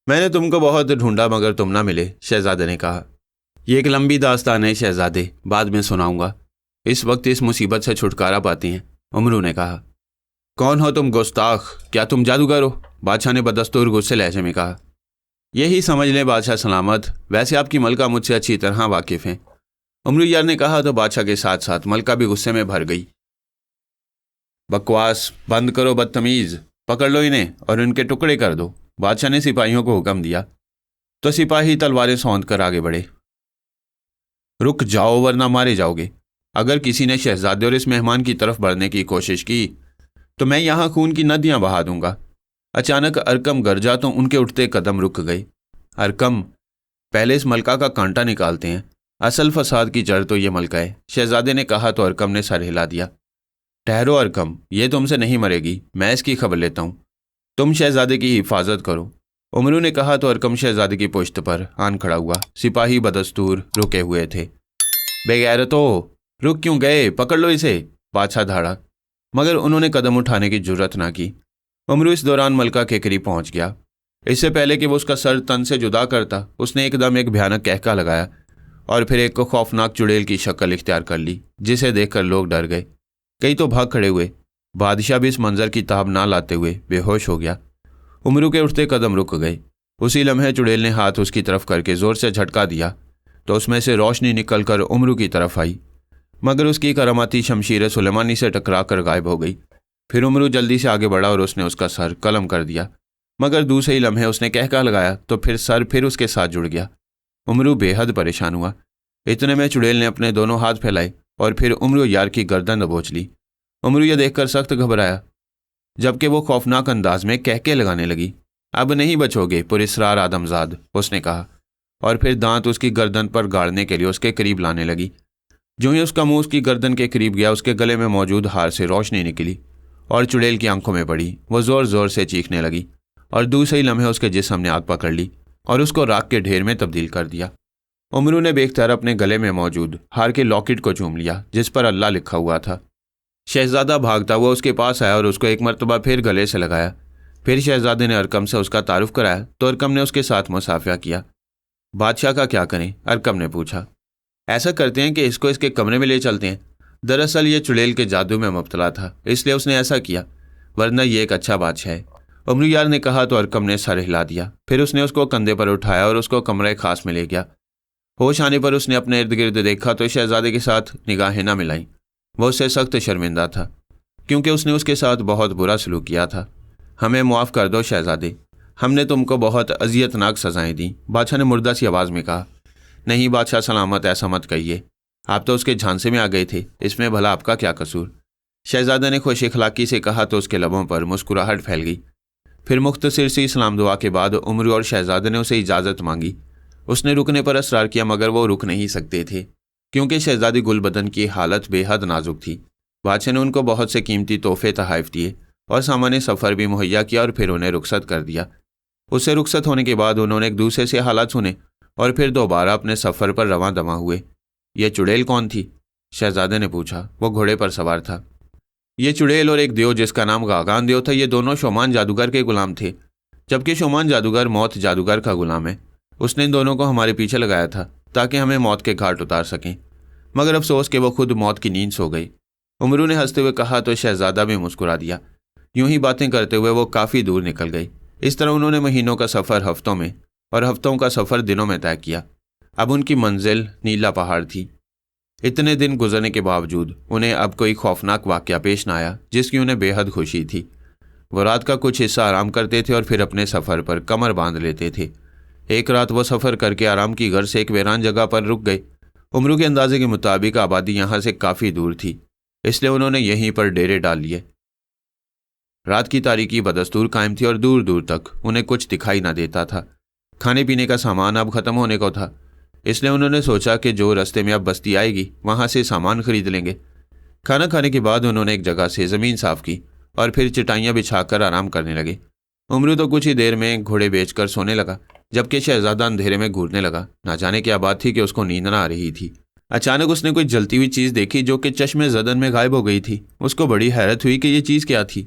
मैंने तुमको बहुत ढूंढा मगर तुम ना मिले, शहज़ादे ने कहा। ये एक लंबी दास्तान है शहज़ादे, बाद में सुनाऊंगा, इस वक्त इस मुसीबत से छुटकारा पाती हैं, उमरू ने कहा। कौन हो तुम गुस्ताख, क्या तुम जादूगर हो? बादशाह ने बदस्तूर गुस्से लहजे में कहा। यही समझ लें बादशाह सलामत, वैसे आपकी मलका मुझसे अच्छी तरह वाकिफ़ हैं, उमरू यार ने कहा तो बादशाह के साथ साथ मलका भी गुस्से में भर गई। बकवास बंद करो बदतमीज़, पकड़ लो इन्हें और इनके टुकड़े कर दो, बादशाह ने सिपाहियों को हुक्म दिया। तो सिपाही तलवारें सौंध कर आगे बढ़े। रुक जाओ वरना मारे जाओगे, अगर किसी ने शहजादे और इस मेहमान की तरफ बढ़ने की कोशिश की तो मैं यहाँ खून की नदियाँ बहा दूंगा। अचानक अरकम गरजा तो उनके उठते कदम रुक गए। अरकम, पहले इस मलका का कांटा निकालते हैं, असल फसाद की जड़ तो ये मलका है, शहजादे ने कहा तो अरकम ने सर हिला दिया। ठहरो अरकम, ये तुमसे नहीं मरेगी, मैं इसकी खबर लेता हूँ, तुम शहजादे की हिफाजत करो, उमरू ने कहा तो अरकम शहजादे की पुश्त पर आन खड़ा हुआ। सिपाही बदस्तूर रुके हुए थे। बेगैरतो, रुक क्यों गए, पकड़ लो इसे, बादशाह धाड़ा, मगर उन्होंने कदम उठाने की जुर्रत ना की। उमरू इस दौरान मलका के करीब पहुंच गया। इससे पहले कि वो उसका सर तन से जुदा करता, उसने एकदम एक भयानक कहका लगाया और फिर एक खौफनाक चुड़ैल की शक्ल इख्तियार कर ली, जिसे देखकर लोग डर गए, कई तो भाग खड़े हुए। बादशाह भी इस मंजर की ताब ना लाते हुए बेहोश हो गया। उमरू के उठते कदम रुक गए। उसी लम्हे चुड़ैल ने हाथ उसकी तरफ करके जोर से झटका दिया तो उसमें से रोशनी निकलकर उमरू की तरफ आई, मगर उसकी करामाती शमशीर सुलेमानी से टकरा कर गायब हो गई। फिर उमरू जल्दी से आगे बढ़ा और उसने उसका सर कलम कर दिया, मगर दूसरे ही लम्हे उसने कहका लगाया तो फिर सर फिर उसके साथ जुड़ गया। उमरू बेहद परेशान हुआ। इतने में चुड़ैल ने अपने दोनों हाथ फैलाए और फिर उमरू यार की गर्दन दबोच ली। उमरू यह देखकर सख्त घबराया, जबकि वो खौफनाक अंदाज में कहके लगाने लगी। अब नहीं बचोगे पुरिसरार आदमजाद, उसने कहा, और फिर दांत उसकी गर्दन पर गाड़ने के लिए उसके करीब लाने लगी। जो ही उसका मुंह उसकी गर्दन के करीब गया, उसके गले में मौजूद हार से रोशनी निकली और चुड़ैल की आंखों में पड़ी। वो जोर जोर से चीखने लगी और दूसरे ही लम्हे उसके जिस्म ने आग पकड़ ली और उसको राख के ढेर में तब्दील कर दिया। उमरू ने बेख्तियार अपने गले में मौजूद हार के लॉकेट को चूम लिया जिस पर अल्लाह लिखा हुआ था। शहजादा भागता हुआ उसके पास आया और उसको एक मरतबा फिर गले से लगाया। फिर शहजादे ने अरकम से उसका तारुफ कराया तो अरकम ने उसके साथ मुसाफिया किया। बादशाह का क्या करें, अरकम ने पूछा। ऐसा करते हैं कि इसको इसके कमरे में ले चलते हैं। दरअसल ये चुड़ैल के जादू में मुब्तला था, इसलिए उसने ऐसा किया, वरना ये एक अच्छा बादशाह है, उमरू यार ने कहा तो अरकम ने सर हिला दिया। फिर उसने उसको कंधे पर उठाया और उसको कमरे खास में ले गया। होश आने पर उसने अपने इर्द गिर्द देखा तो शहजादे के साथ निगाहें न मिलाई। वो उससे सख्त शर्मिंदा था क्योंकि उसने उसके साथ बहुत बुरा सलूक किया था। हमें मुआफ़ कर दो शहजादे, हमने तुमको बहुत अजियतनाक सज़ाएं दी, बादशाह ने मुर्दा सी आवाज़ में कहा। नहीं बादशाह सलामत, ऐसा मत कहिए, आप तो उसके झांसे में आ गए थे, इसमें भला आपका क्या कसूर, शहजादे ने खुश इखलाकी से कहा तो उसके लबों पर मुस्कुराहट फैल गई। फिर मुख्तसर सी इस्लाम दुआ के बाद उमरू और शहजादे ने उसे इजाज़त मांगी। उसने रुकने पर असरार किया, मगर वो रुक नहीं सकते थे क्योंकि शहजादी गुलबदन की हालत बेहद नाजुक थी। बादशाह ने उनको बहुत से कीमती तोहफे तहाइफ दिए और सामान्य सफ़र भी मुहैया किया और फिर उन्हें रुखसत कर दिया। उससे रुखसत होने के बाद उन्होंने एक दूसरे से हालात सुने और फिर दोबारा अपने सफ़र पर रवां दवा हुए। ये चुड़ैल कौन थी, शहजादे ने पूछा। वो घोड़े पर सवार था। ये चुड़ैल और एक देव जिसका नाम गागान देव था, ये दोनों शोमान जादूगर के गुलाम थे, जबकि शोमान जादूगर मौत जादूगर का गुलाम है। उसने इन दोनों को हमारे पीछे लगाया था ताकि हमें मौत के घाट उतार सकें, मगर अफसोस कि वो खुद मौत की नींद सो गई, उमरू ने हंसते हुए कहा तो शहजादा भी मुस्कुरा दिया। यूं ही बातें करते हुए वो काफ़ी दूर निकल गई। इस तरह उन्होंने महीनों का सफ़र हफ्तों में और हफ्तों का सफ़र दिनों में तय किया। अब उनकी मंजिल नीला पहाड़ थी। इतने दिन गुजरने के बावजूद उन्हें अब कोई खौफनाक वाक़या पेश न आया जिसकी उन्हें बेहद खुशी थी। وہ رات کا کچھ حصہ آرام کرتے تھے اور پھر اپنے سفر پر کمر باندھ لیتے تھے۔ ایک رات وہ سفر کر کے آرام کی غرض سے ایک ویران جگہ پر رک گئے۔ عمروں کے اندازے کے مطابق آبادی یہاں سے کافی دور تھی، اس لیے انہوں نے یہیں پر ڈیرے ڈال لیے۔ رات کی تاریکی بدستور قائم تھی اور دور دور تک انہیں کچھ دکھائی نہ دیتا تھا۔ کھانے پینے کا سامان اب ختم ہونے کو تھا، اس لیے انہوں نے سوچا کہ جو رستے میں اب بستی آئے گی وہاں سے سامان خرید لیں گے۔ کھانا کھانے کے بعد انہوں نے ایک جگہ سے زمین صاف کی اور پھر چٹائیاں بچھا کر آرام کرنے لگے۔ عمرو تو کچھ ہی دیر میں گھوڑے بیچ کر سونے لگا، جبکہ شہزادہ اندھیرے میں گھورنے لگا۔ نہ جانے کیا بات تھی کہ اس کو نیند نہ آ رہی تھی۔ اچانک اس نے کوئی جلتی ہوئی چیز دیکھی جو کہ چشم زدن میں غائب ہو گئی تھی۔ اس کو بڑی حیرت ہوئی کہ یہ چیز کیا تھی۔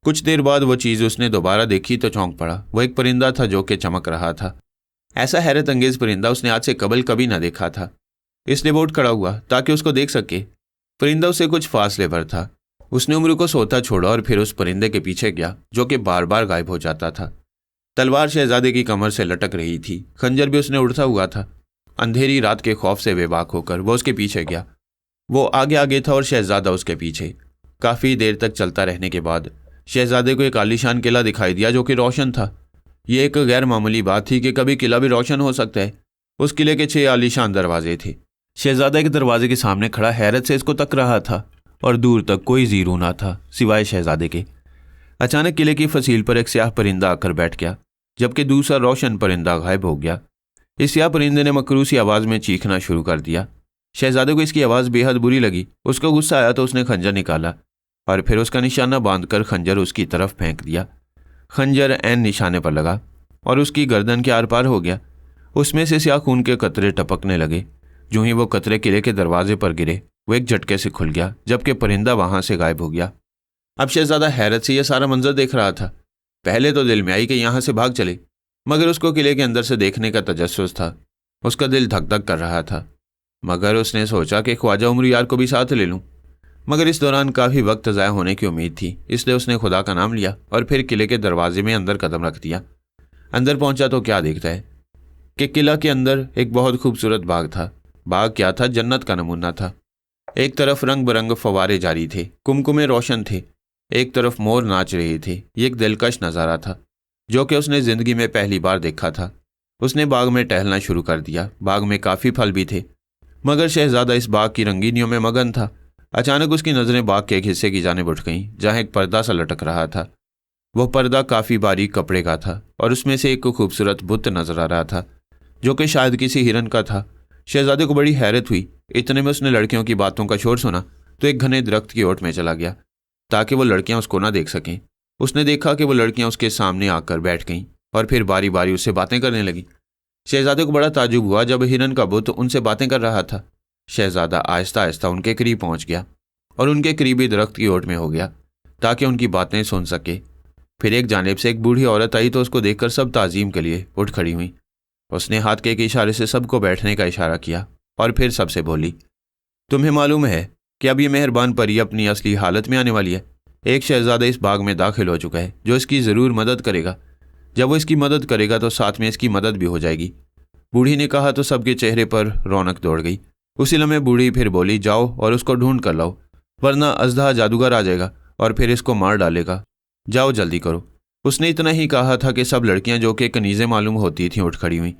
کچھ دیر بعد وہ چیز اس نے دوبارہ دیکھی تو چونک پڑا۔ وہ ایک پرندہ تھا جو کہ چمک رہا تھا۔ ایسا حیرت انگیز پرندہ اس نے آج سے قبل کبھی نہ دیکھا تھا، اس لیے وہ اٹھ کھڑا ہوا تاکہ اس کو دیکھ سکے۔ پرندہ اسے کچھ فاصلے پر تھا۔ اس نے عمرو کو سوتا چھوڑا اور پھر اس پرندے کے پیچھے گیا جو کہ بار بار غائب ہو جاتا تھا۔ تلوار شہزادے کی کمر سے لٹک رہی تھی، خنجر بھی اس نے اڑتا ہوا تھا۔ اندھیری رات کے خوف سے بے باک ہو کر وہ اس کے پیچھے گیا۔ وہ آگے آگے تھا اور شہزادہ اس کے پیچھے۔ کافی دیر تک چلتا رہنے کے بعد شہزادے کو ایک عالیشان قلعہ دکھائی دیا جو کہ روشن تھا۔ یہ ایک غیر معمولی بات تھی کہ کبھی قلعہ بھی روشن ہو سکتا ہے۔ اس قلعے کے 6 عالیشان دروازے تھے۔ شہزادہ کے دروازے کے سامنے کھڑا حیرت سے اس کو تک رہا تھا اور دور تک کوئی زیرو نہ تھا سوائے شہزادے کے۔ اچانک قلعے کی فصیل پر ایک سیاہ پرندہ آ کر بیٹھ گیا، جبکہ دوسرا روشن پرندہ غائب ہو گیا۔ اس سیاہ پرندے نے مکروسی آواز میں چیخنا شروع کر دیا۔ شہزادے کو اس کی آواز بے حد بری لگی۔ اس کو غصہ آیا تو اس نے خنجر نکالا اور پھر اس کا نشانہ باندھ کر خنجر اس کی طرف پھینک دیا۔ خنجر عین نشانے پر لگا اور اس کی گردن کے آر پار ہو گیا۔ اس میں سے سیاہ خون کے قطرے ٹپکنے لگے۔ جو ہی وہ قطرے قلعے کے دروازے پر گرے وہ ایک جھٹکے سے کھل گیا، جبکہ پرندہ وہاں سے غائب ہو گیا۔ اب شہزادہ حیرت سے یہ سارا منظر دیکھ رہا تھا۔ پہلے تو دل میں آئی کہ یہاں سے بھاگ چلے، مگر اس کو قلعے کے اندر سے دیکھنے کا تجسس تھا۔ اس کا دل دھک دھک کر رہا تھا، مگر اس نے سوچا کہ خواجہ عمرو یار کو بھی ساتھ لے لوں۔ مگر اس دوران کافی وقت ضائع ہونے کی امید تھی، اس لیے اس نے خدا کا نام لیا اور پھر قلعے کے دروازے میں اندر قدم رکھ دیا۔ اندر پہنچا تو کیا دیکھتا ہے کہ قلعہ کے اندر ایک بہت خوبصورت باغ تھا۔ باغ کیا تھا، جنت کا نمونہ تھا۔ ایک طرف رنگ برنگ فوارے جاری تھے، کمکمے روشن تھے، ایک طرف مور ناچ رہے تھے۔ یہ ایک دلکش نظارہ تھا جو کہ اس نے زندگی میں پہلی بار دیکھا تھا۔ اس نے باغ میں ٹہلنا شروع کر دیا۔ باغ میں کافی پھل بھی تھے، مگر شہزادہ اس باغ کی رنگینیوں میں مگن تھا۔ اچانک اس کی نظریں باغ کے ایک حصے کی جانب اٹھ گئیں جہاں ایک پردہ سا لٹک رہا تھا۔ وہ پردہ کافی باریک کپڑے کا تھا اور اس میں سے ایک خوبصورت بت نظر آ رہا تھا جو کہ شاید کسی ہرن کا تھا۔ شہزادے کو بڑی حیرت ہوئی۔ اتنے میں اس نے لڑکیوں کی باتوں کا شور سنا تو ایک گھنے درخت کی اوٹ میں چلا گیا تاکہ وہ لڑکیاں اس کو نہ دیکھ سکیں۔ اس نے دیکھا کہ وہ لڑکیاں اس کے سامنے آ کر بیٹھ گئیں اور پھر باری باری اس سے باتیں کرنے لگیں۔ شہزادے کو بڑا تعجب ہوا جب ہرن کا بت ان سے باتیں کر رہا تھا۔ شہزادہ آہستہ آہستہ ان کے قریب پہنچ گیا اور ان کے قریبی درخت کی اوٹ میں ہو گیا تاکہ ان کی باتیں سن سکے۔ پھر ایک جانب سے ایک بوڑھی عورت آئی تو اس کو دیکھ کر سب تعظیم کے لیے اٹھ کھڑی ہوئیں۔ اس نے ہاتھ کے ایک اشارے سے سب کو بیٹھنے کا اشارہ کیا اور پھر سب سے بولی، تمہیں معلوم ہے کہ اب یہ مہربان پری اپنی اصلی حالت میں آنے والی ہے۔ ایک شہزادہ اس باغ میں داخل ہو چکا ہے جو اس کی ضرور مدد کرے گا۔ جب وہ اس کی مدد کرے گا تو ساتھ میں اس کی مدد بھی ہو جائے گی۔ بوڑھی نے کہا تو سب کے چہرے پر رونق دوڑ گئی۔ اسی لمحے بوڑھی پھر بولی، جاؤ اور اس کو ڈھونڈ کر لاؤ، ورنہ اژدہا جادوگر آ جائے گا اور پھر اس کو مار ڈالے گا۔ جاؤ جلدی کرو۔ اس نے اتنا ہی کہا تھا کہ سب لڑکیاں جو کہ کنیزیں معلوم ہوتی تھیں اٹھ کھڑی ہوئیں،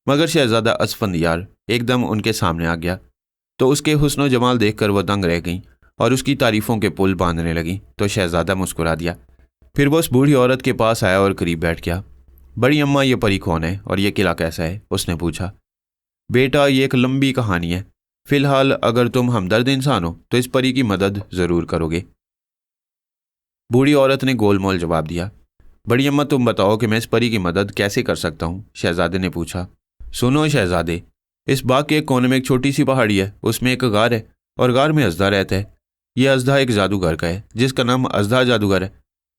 مگر شہزادہ اسفندیار ایک دم ان کے سامنے آ گیا تو اس کے حسن و جمال دیکھ کر وہ دنگ رہ گئیں اور اس کی تعریفوں کے پل باندھنے لگیں تو شہزادہ مسکرا دیا۔ پھر وہ اس بوڑھی عورت کے پاس آیا اور قریب بیٹھ گیا۔ بڑی اماں، یہ پری کون ہے اور یہ قلعہ کیسا ہے؟ اس نے پوچھا۔ بیٹا، یہ ایک لمبی کہانی ہے۔ فی الحال اگر تم ہمدرد انسان ہو تو اس پری کی مدد ضرور کرو گے۔ بوڑھی عورت نے گول مول جواب دیا۔ بڑی اماں، تم بتاؤ کہ میں اس پری کی مدد کیسے کر سکتا ہوں؟ شہزادے نے پوچھا۔ سنو شہزادے، اس باغ کے ایک کونے میں ایک چھوٹی سی پہاڑی ہے، اس میں ایک غار ہے اور غار میں اژدہا رہتا ہے۔ یہ اژدہا ایک جادوگر کا ہے جس کا نام اژدہا جادوگر ہے۔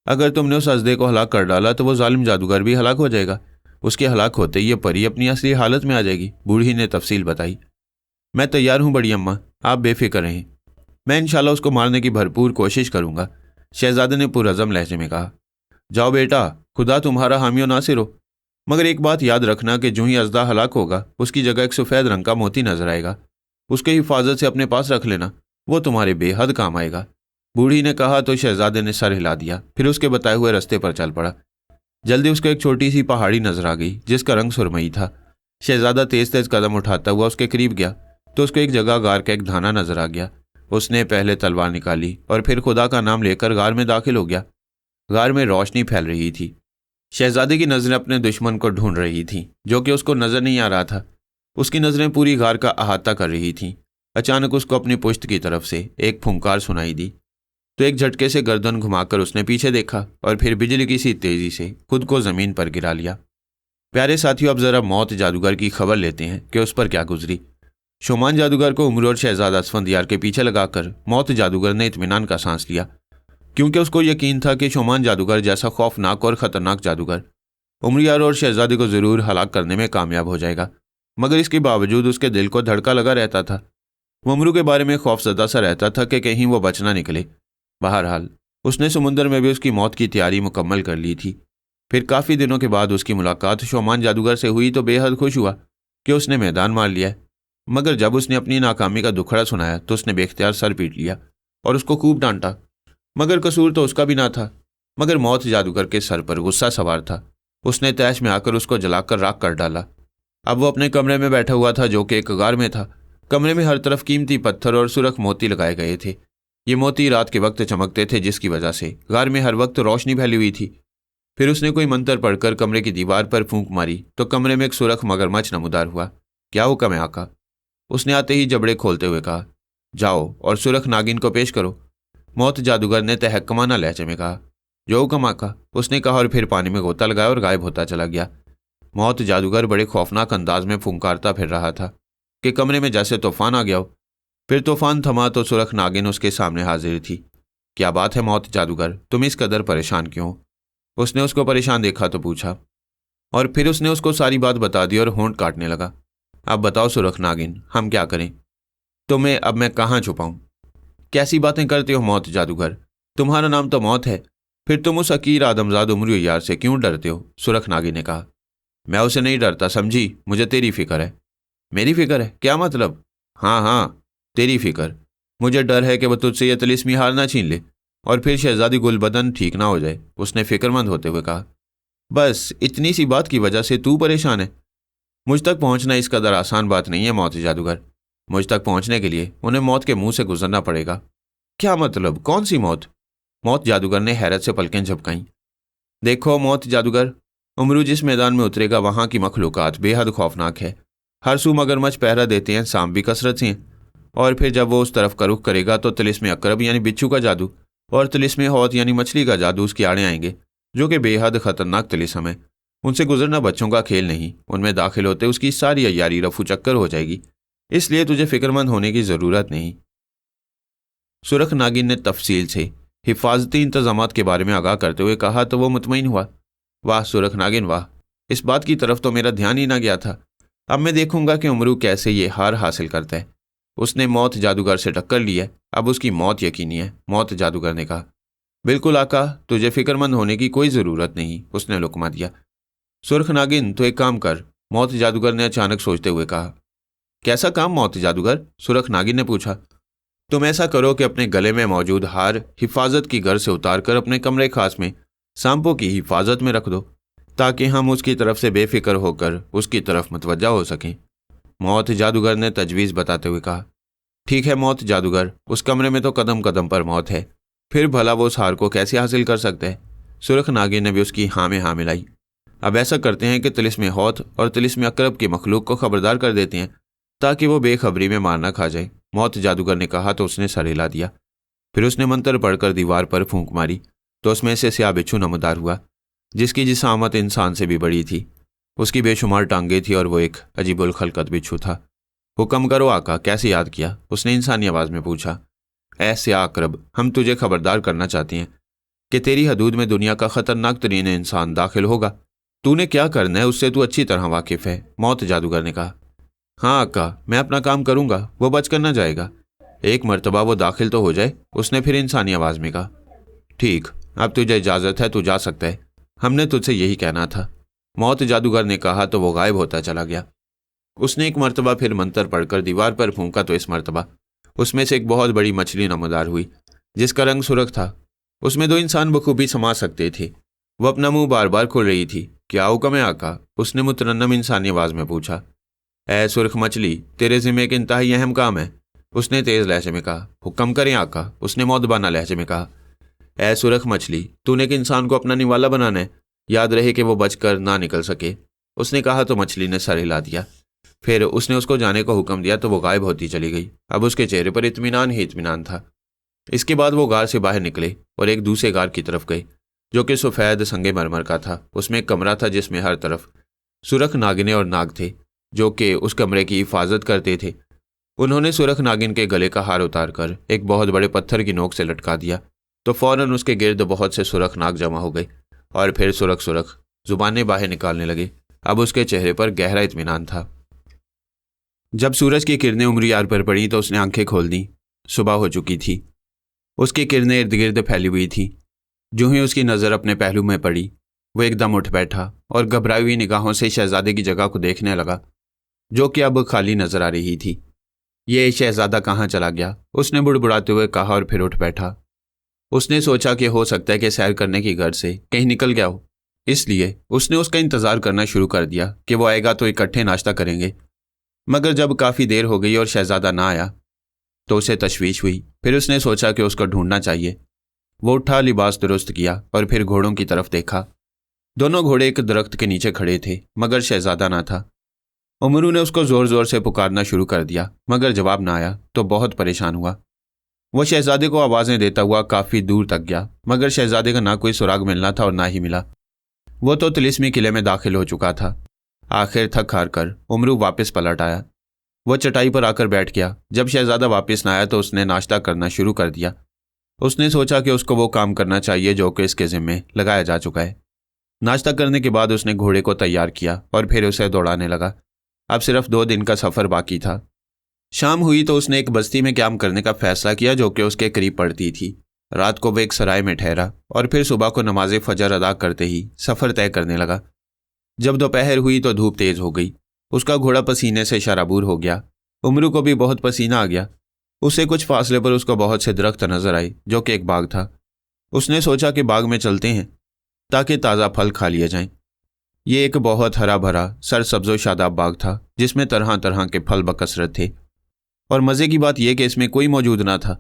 اگر تم نے اس اژدہے کو ہلاک کر ڈالا تو وہ ظالم جادوگر بھی ہلاک ہو جائے گا۔ اس کے ہلاک ہوتے ہی یہ پری اپنی اصلی حالت میں آ جائے گی۔ بوڑھی نے تفصیل بتائی۔ میں تیار ہوں بڑی اماں، آپ بے فکر رہیں، میں انشاءاللہ اس کو مارنے کی بھرپور کوشش کروں گا، شہزادے نے پرعزم لہجے میں کہا۔ جاؤ بیٹا، خدا تمہارا حامی و ناصر ہو، مگر ایک بات یاد رکھنا کہ جو ہی اژدہا ہلاک ہوگا اس کی جگہ ایک سفید رنگ کا موتی نظر آئے گا، اس کے حفاظت سے اپنے پاس رکھ لینا، وہ تمہارے بے حد کام آئے گا۔ बूढ़ी ने कहा तो शहजादे ने सर हिला दिया, फिर उसके बताए हुए रास्ते पर चल पड़ा। जल्दी उसको एक छोटी सी पहाड़ी नजर आ गई जिसका रंग सुरमई था। शहजादा तेज तेज कदम उठाता हुआ उसके करीब गया तो उसको एक जगह गार का एक धाना नजर आ गया। उसने पहले तलवार निकाली और फिर खुदा का नाम लेकर गार में दाखिल हो गया। गार में रोशनी फैल रही थी। शहजादे की नजरें अपने दुश्मन को ढूंढ रही थीं, जो कि उसको नजर नहीं आ रहा था। उसकी नजरें पूरी गार का अहाता कर रही थीं। अचानक उसको अपनी पुश्त की तरफ से एक फुंकार सुनाई दी तो एक झटके से गर्दन घुमाकर उसने पीछे देखा और फिर बिजली की सी तेजी से खुद को जमीन पर गिरा लिया। प्यारे साथियों, अब जरा मौत जादूगर की खबर लेते हैं कि उस पर क्या गुजरी। शोमान जादूगर को उम्र और शहजादा असफंदियार के पीछे लगाकर मौत जादूगर ने इत्मीनान का सांस लिया, क्योंकि उसको यकीन था कि शोमान जादूगर जैसा खौफनाक और खतरनाक जादूगर उमरियार और शहजादे को जरूर हलाक करने में कामयाब हो जाएगा। मगर इसके बावजूद उसके दिल को धड़का लगा रहता था। वो उमरू के बारे में खौफजदा सा रहता था कि कहीं वो बच ना निकले। बहरहाल उसने समुंदर में भी उसकी मौत की तैयारी मुकम्मल कर ली थी। फिर काफ़ी दिनों के बाद उसकी मुलाकात शोमान जादूगर से हुई तो बेहद खुश हुआ कि उसने मैदान मार लिया है। मगर जब उसने अपनी नाकामी का दुखड़ा सुनाया तो उसने बेख्तियार सर पीट लिया और उसको खूब डांटा। मगर कसूर तो उसका भी ना था। मगर मौत जादूगर के सर पर गुस्सा सवार था। उसने तैश में आकर उसको जलाकर राख कर डाला। अब वो अपने कमरे में बैठा हुआ था जो कि एक गार में था। कमरे में हर तरफ कीमती पत्थर और सुरख मोती लगाए गए थे। ये मोती रात के वक्त चमकते थे, जिसकी वजह से गार में हर वक्त रोशनी फैली हुई थी। फिर उसने कोई मंत्र पढ़कर कमरे की दीवार पर फूंक मारी तो कमरे में एक सुरख मगरमच्छ नमूदार हुआ। क्या हुक्म है आका? उसने आते ही जबड़े खोलते हुए कहा। जाओ और सुरख नागिन को पेश करो। मौत जादूगर ने तहक्कमाना लहजे में कहा। जो हुक्म आका, उसने कहा और फिर पानी में गोता लगाया और गायब होता चला गया। मौत जादूगर बड़े खौफनाक अंदाज में फुंकारता फिर रहा था कि कमरे में जैसे तूफान आ गया हो। फिर तूफान थमा तो सुरख नागिन उसके सामने हाजिर थी। क्या बात है मौत जादूगर, तुम इस कदर परेशान क्यों हो? उसने उसको परेशान देखा तो पूछा और फिर उसने उसको सारी बात बता दी और होंठ काटने लगा। अब बताओ सुरख नागिन, हम क्या करें? तुम्हें अब मैं कहाँ छुपाऊं? कैसी बातें करते हो मौत जादूगर, तुम्हारा नाम तो मौत है, फिर तुम उस अकीर आदमजाद उमर यार से क्यों डरते हो? सुरख नागिन ने कहा। मैं उसे नहीं डरता समझी, मुझे तेरी फिक्र है। मेरी फिक्र है? क्या मतलब? हाँ हाँ, तेरी फिक्र। मुझे डर है कि वह तुझसे यह तिलिस्मी हार ना छीन ले और फिर शहजादी गुलबदन ठीक ना हो जाए। उसने फिक्रमंद होते हुए कहा। बस इतनी सी बात की वजह से तू परेशान है? मुझ तक पहुंचना इस कदर आसान बात नहीं है मौत जादूगर। मुझ तक पहुंचने के लिए उन्हें मौत के मुंह से गुजरना पड़ेगा। क्या मतलब? कौन सी मौत? मौत जादूगर ने हैरत से पलकें झपकाईं। देखो मौत जादूगर, उमरू जिस मैदान में उतरेगा वहां की मखलूकात बेहद खौफनाक है। हर सू मगरमच्छ पहरा देते हैं, सांप भी कसरत से हैं। और फिर जब वो उस तरफ का रुख करेगा तो तिलिस्म अकरब यानी बिच्छू का जादू और तिलिस्म हौत यानी मछली का जादू उसके आड़े आएंगे, जो कि बेहद खतरनाक तिलिस्म है। उनसे गुजरना बच्चों का खेल नहीं। उनमें दाखिल होते उसकी सारी अय्यारी रफू चक्कर हो जाएगी। इसलिए तुझे फिक्रमंद होने की ज़रूरत नहीं। सुरख नागिन ने तफसील से हिफाजती इंतजामात के बारे में आगाह करते हुए कहा तो वो मुतमईन हुआ। वाह सुरख नागिन वाह, इस बात की तरफ तो मेरा ध्यान ही ना गया था। अब मैं देखूंगा कि उमरू कैसे ये हार हासिल करता है। उसने मौत जादूगर से टक्कर ली है, अब उसकी मौत यकीनी है। मौत जादूगर ने कहा। बिल्कुल आका, तुझे फिक्रमंद होने की कोई ज़रूरत नहीं, उसने लुकमा दिया। सुरख नागिन तो एक काम कर, मौत जादूगर ने अचानक सोचते हुए कहा। कैसा काम मौत जादूगर? सुरख नागिन ने पूछा। तुम ऐसा करो कि अपने गले में मौजूद हार हिफाजत की घर से उतार कर अपने कमरे खास में सांपों की हिफाजत में रख दो, ताकि हम उसकी तरफ से बेफिक्र होकर उसकी तरफ मुतवज्जा हो सकें। मौत जादूगर ने तजवीज़ बताते हुए कहा। ठीक है मौत जादूगर, उस कमरे में तो कदम कदम पर मौत है, फिर भला वो उस हार को कैसे हासिल कर सकता है? सुरख नागिन ने भी उसकी हाँ में हाँ मिलाई। अब ऐसा करते हैं कि तिलिस्म हौत और तिलिस्म अकरब की मखलूक को खबरदार कर देते हैं, ताकि वो बेखबरी में मार ना खा जाए। मौत जादूगर ने कहा तो उसने सर हिला दिया। फिर उसने मंत्र पढ़कर दीवार पर फूंक मारी तो उसमें से स्याह बिच्छू नमदार हुआ, जिसकी जिसामत इंसान से भी बड़ी थी। उसकी बेशुमार टांगें थी और वो एक अजीबुल खलकत बिच्छू था। हुक्म करो आका, कैसे याद किया? उसने इंसानी आवाज़ में पूछा। ऐ स्याह अकरब, हम तुझे खबरदार करना चाहते हैं कि तेरी हदूद में दुनिया का खतरनाक तरीन इंसान दाखिल होगा। तूने क्या करना है उससे तू अच्छी तरह वाकिफ़ है, मौत जादूगर ने कहा। हाँ आका, मैं अपना काम करूंगा, वो बच कर न जाएगा। एक मर्तबा वो दाखिल तो हो जाए, उसने फिर इंसानी आवाज़ में कहा। ठीक, अब तुझे इजाज़त है, तू जा सकता है, हमने तुझसे यही कहना था, मौत जादूगर ने कहा तो वो गायब होता चला गया। उसने एक मर्तबा फिर मंत्र पढ़कर दीवार पर फूंका तो इस मर्तबा उसमें से एक बहुत बड़ी मछली नमदार हुई, जिसका रंग सुर्ख था। उसमें 2 इंसान बखूबी समा सकते थे। वो अपना मुंह बार बार खोल रही थी। क्या हुक्म है आका? उसने मुतरन्नम इंसानी आवाज में पूछा। ऐ सुर्ख मछली, तेरे जिम्मे एक इंतहाई अहम काम है, उसने तेज लहजे में कहा। हुक्म करें आका, उसने मौदबाना लहजे में कहा। ऐ सुर्ख मछली, तूने एक इंसान को अपना निवाला बनाना है, याद रहे कि वो बचकर ना निकल सके। उसने कहा तो मछली ने सर हिला दिया। फिर उसने उसको जाने का हुक्म दिया तो वो गायब होती चली गई। अब उसके चेहरे पर इत्मीनान ही इत्मीनान था। इसके बाद वो गार से बाहर निकले और एक दूसरे गार की तरफ गए, जो कि सफ़ेद संगे मरमर का था। उसमें एक कमरा था जिसमें हर तरफ सुरख नागिने और नाग थे, जो कि उस कमरे की हिफाजत करते थे। उन्होंने सुरख नागिन के गले का हार उतार कर एक बहुत बड़े पत्थर की नोक से लटका दिया, तो फौरन उसके गिर्द बहुत से सुरख नाग जमा हो गए और फिर सुरख सुरख जुबानें बाहर निकालने लगे। अब उसके चेहरे पर गहरा इत्मीनान था। जब सूरज की किरणें उमरी यार पर पड़ी तो उसने आंखें खोल दी। सुबह हो चुकी थी। उसकी किरणें इर्द गिर्द फैली हुई थी। जो ही उसकी नज़र अपने पहलू में पड़ी, वो एकदम उठ बैठा और घबराई हुई निगाहों से शहजादे की जगह को देखने लगा, जो कि अब खाली नजर आ रही थी। ये शहजादा कहाँ चला गया? उसने बुड़बुड़ाते हुए कहा और फिर उठ बैठा। उसने सोचा कि हो सकता है कि सैर करने की घर से कहीं निकल गया हो, इसलिए उसने उसका इंतज़ार करना शुरू कर दिया कि वो आएगा तो इकट्ठे नाश्ता करेंगे। मगर जब काफ़ी देर हो गई और शहजादा ना आया तो उसे तशवीश हुई। फिर उसने सोचा कि उसको ढूंढना चाहिए। वो उठा, लिबास दुरुस्त किया और फिर घोड़ों की तरफ देखा। दोनों घोड़े एक दरख्त के नीचे खड़े थे, मगर शहजादा ना था। उमरू ने उसको ज़ोर ज़ोर से पुकारना शुरू कर दिया, मगर जवाब ना आया तो बहुत परेशान हुआ। वो शहजादे को आवाज़ें देता हुआ काफ़ी दूर तक गया, मगर शहजादे का ना कोई सुराग मिलना था और ना ही मिला। वो तो तिलिस्मी किले में दाखिल हो चुका था। आखिर थक हार कर उमरू वापस पलट आया। वो चटाई पर आकर बैठ गया। जब शहजादा वापस ना आया तो उसने नाश्ता करना शुरू कर दिया। उसने सोचा कि उसको वो काम करना चाहिए जो कि इसके ज़िम्मे लगाया जा चुका है। नाश्ता करने के बाद उसने घोड़े को तैयार किया और फिर उसे दौड़ाने लगा। अब सिर्फ 2 दिन का सफ़र बाकी था। शाम हुई तो उसने एक बस्ती में क्याम करने का फैसला किया जो कि उसके करीब पड़ती थी। रात को वह एक सराय में ठहरा और फिर सुबह को नमाज फजर अदा करते ही सफ़र तय करने लगा। जब दोपहर हुई तो धूप तेज़ हो गई। उसका घोड़ा पसीने से शराबूर हो गया। उमरू को भी बहुत पसीना आ गया। उससे कुछ फासले पर उसको बहुत से दरख्त नजर आए, जो कि एक बाग था। उसने सोचा कि बाग में चलते हैं ताकि ताज़ा फल खा लिए जाएं। ये एक बहुत हरा भरा सरसब्ज़ो शादाब बाग था, जिसमें तरह तरह के फल बकसरत थे। और मज़े की बात यह कि इसमें कोई मौजूद ना था।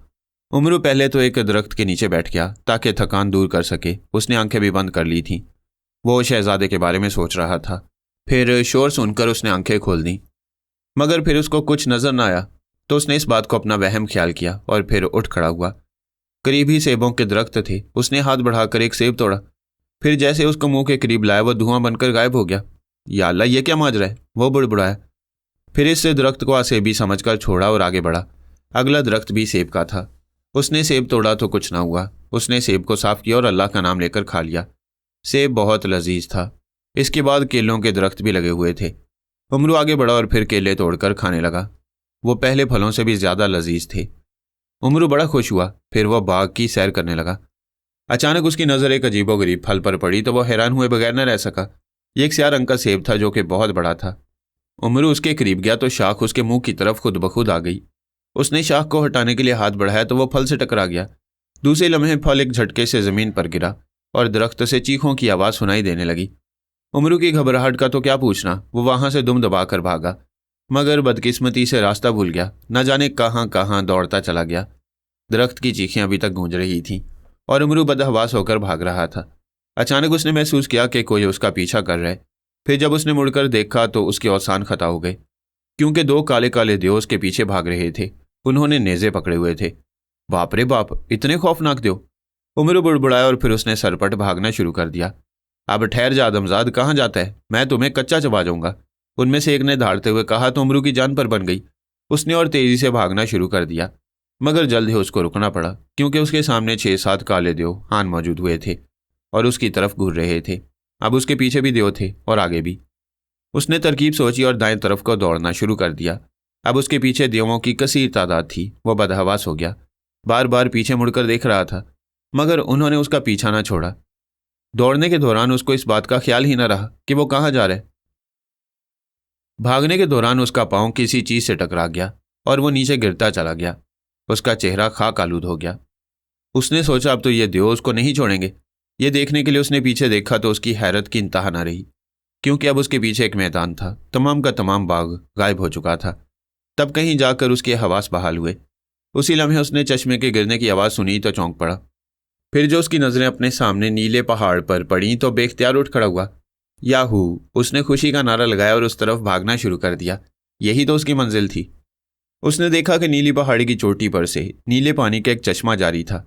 उमरू पहले तो एक दरख्त के नीचे बैठ गया ताकि थकान दूर कर सके। उसने आंखें भी बंद कर ली थीं। वो शहजादे के बारे में सोच रहा था। फिर शोर सुनकर उसने आंखें खोल दी, मगर फिर उसको कुछ नजर न आया तो उसने इस बात को अपना वहम ख्याल किया और फिर उठ खड़ा हुआ। करीब ही सेबों के दरख्त थे। उसने हाथ बढ़ाकर एक सेब तोड़ा। फिर जैसे उसको मुंह के करीब लाया वो धुआं बनकर गायब हो गया। या अल्लाह, ये क्या माजरा है? वो बुड़बुड़ाया। फिर इस दरख्त को सेबी समझकर छोड़ा और आगे बढ़ा। अगला दरख्त भी सेब का था। उसने सेब तोड़ा तो कुछ ना हुआ। उसने सेब को साफ किया और अल्लाह का नाम लेकर खा लिया। सेब बहुत लजीज था। इसके बाद केलों के दरख्त भी लगे हुए थे। उमरू आगे बढ़ा और फिर केले तोड़कर खाने लगा। वो पहले फलों से भी ज़्यादा लजीज थे। उमरू बड़ा खुश हुआ। फिर वह बाग की सैर करने लगा। अचानक उसकी नज़र एक अजीबोगरीब फल पर पड़ी तो वह हैरान हुए बगैर न रह सका। ये एक स्याह रंग का सेब था जो कि बहुत बड़ा था। उमरू उसके करीब गया तो शाख उसके मुंह की तरफ खुद ब खुद आ गई। उसने शाख को हटाने के लिए हाथ बढ़ाया तो वह फल से टकरा गया। दूसरे लम्हे फल एक झटके से ज़मीन पर गिरा और दरख्त से चीखों की आवाज़ सुनाई देने लगी। उमरू की घबराहट का तो क्या पूछना। वो वहाँ से दुम दबाकर भागा, मगर बदकिस्मती से रास्ता भूल गया। न जाने कहाँ कहाँ दौड़ता चला गया। दरख्त की चीखें अभी तक गूंज रही थीं और उमरू बदहवास होकर भाग रहा था। अचानक उसने महसूस किया कि कोई उसका पीछा कर रहा है। फिर जब उसने मुड़कर देखा तो उसके औसान खता हो गए, क्योंकि 2 काले काले देव उसके पीछे भाग रहे थे। उन्होंने नेज़े पकड़े हुए थे। बाप रे बाप, इतने खौफनाक देव! उमरू बुड़बुड़ाया और फिर उसने सरपट भागना शुरू कर दिया। अब ठहर जा आदमजाद, कहाँ जाता है? मैं तुम्हें कच्चा चबा जाऊंगा, उनमें से एक ने धाड़ते हुए कहा तो उमरू की जान पर बन गई। उसने और तेजी से भागना शुरू कर दिया, मगर जल्द ही उसको रुकना पड़ा, क्योंकि उसके सामने 6-7 काले देव हान मौजूद हुए थे और उसकी तरफ घूर रहे थे। अब उसके पीछे भी देव थे और आगे भी। उसने तरकीब सोची और दाएं तरफ को दौड़ना शुरू कर दिया। अब उसके पीछे देवों की कसीर तादाद थी। वह बदहवास हो गया। बार बार पीछे मुड़कर देख रहा था, मगर उन्होंने उसका पीछा न छोड़ा। दौड़ने के दौरान उसको इस बात का ख्याल ही न रहा कि वो कहाँ जा रहा है। भागने के दौरान उसका पांव किसी चीज से टकरा गया और वो नीचे गिरता चला गया। उसका चेहरा खाक आलूद हो गया। اس نے سوچا اب تو یہ دیو اس کو نہیں چھوڑیں گے۔ یہ دیکھنے کے لیے اس نے پیچھے دیکھا تو اس کی حیرت کی انتہا نہ رہی، کیونکہ اب اس کے پیچھے ایک میدان تھا، تمام کا تمام باغ غائب ہو چکا تھا۔ تب کہیں جا کر اس کے حواس بحال ہوئے۔ اسی لمحے اس نے چشمے کے گرنے کی آواز سنی تو چونک پڑا۔ پھر جو اس کی نظریں اپنے سامنے نیلے پہاڑ پر پڑیں تو بے اختیار اٹھ کھڑا ہوا۔ یاہو! اس نے خوشی کا نعرہ لگایا اور اس طرف بھاگنا شروع کر دیا۔ یہی تو اس کی منزل تھی۔ اس نے دیکھا کہ نیلی پہاڑی کی چوٹی پر سے نیلے پانی کا ایک چشمہ جاری تھا،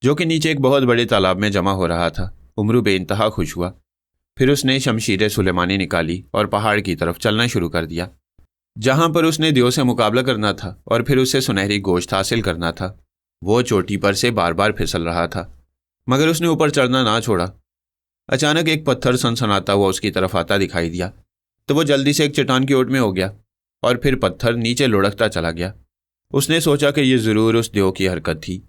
جو کہ نیچے ایک بہت بڑے تالاب میں جمع ہو رہا تھا۔ امرو بے انتہا خوش ہوا۔ پھر اس نے شمشیر سلیمانی نکالی اور پہاڑ کی طرف چلنا شروع کر دیا، جہاں پر اس نے دیو سے مقابلہ کرنا تھا اور پھر اسے سنہری گوشت حاصل کرنا تھا۔ وہ چوٹی پر سے بار بار پھسل رہا تھا، مگر اس نے اوپر چڑھنا نہ چھوڑا۔ اچانک ایک پتھر سنسناتا ہوا اس کی طرف آتا دکھائی دیا، تو وہ جلدی سے ایک چٹان کی اوٹ میں ہو گیا اور پھر پتھر نیچے لڑکتا چلا گیا۔ اس نے سوچا کہ یہ ضرور اس دیو کی حرکت تھی۔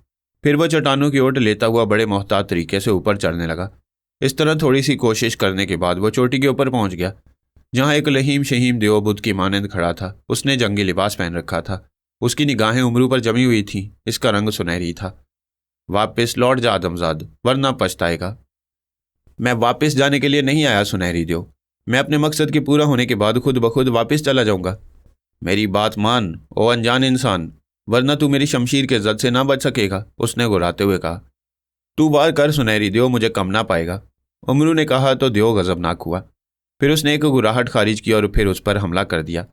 پھر وہ چٹانوں کی اوٹ لیتا ہوا بڑے محتاط طریقے سے اوپر چڑھنے لگا۔ اس طرح تھوڑی سی کوشش کرنے کے بعد وہ چوٹی کے اوپر پہنچ گیا، جہاں ایک لہیم شہیم دیو بدھ کی مانند کھڑا تھا۔ اس نے جنگی لباس پہن رکھا تھا۔ اس کی نگاہیں امرو پر جمی ہوئی تھیں۔ اس کا رنگ سنہری تھا۔ واپس لوٹ جا آدمزاد، ورنہ پچھتائے گا۔ میں واپس جانے کے لیے نہیں آیا سنہری دیو، میں اپنے مقصد کے پورا ہونے کے بعد خود بخود واپس چلا جاؤں گا۔ میری بات مان او انجان انسان، ورنہ تو میری شمشیر کے زد سے نہ بچ سکے گا، اس نے گراتے ہوئے کہا۔ تو وار کر سنہری دیو، مجھے کم نہ پائے گا، امرو نے کہا تو دیو غضبناک ہوا۔ پھر اس نے ایک گراہٹ خارج کی اور پھر اس پر حملہ کر دیا۔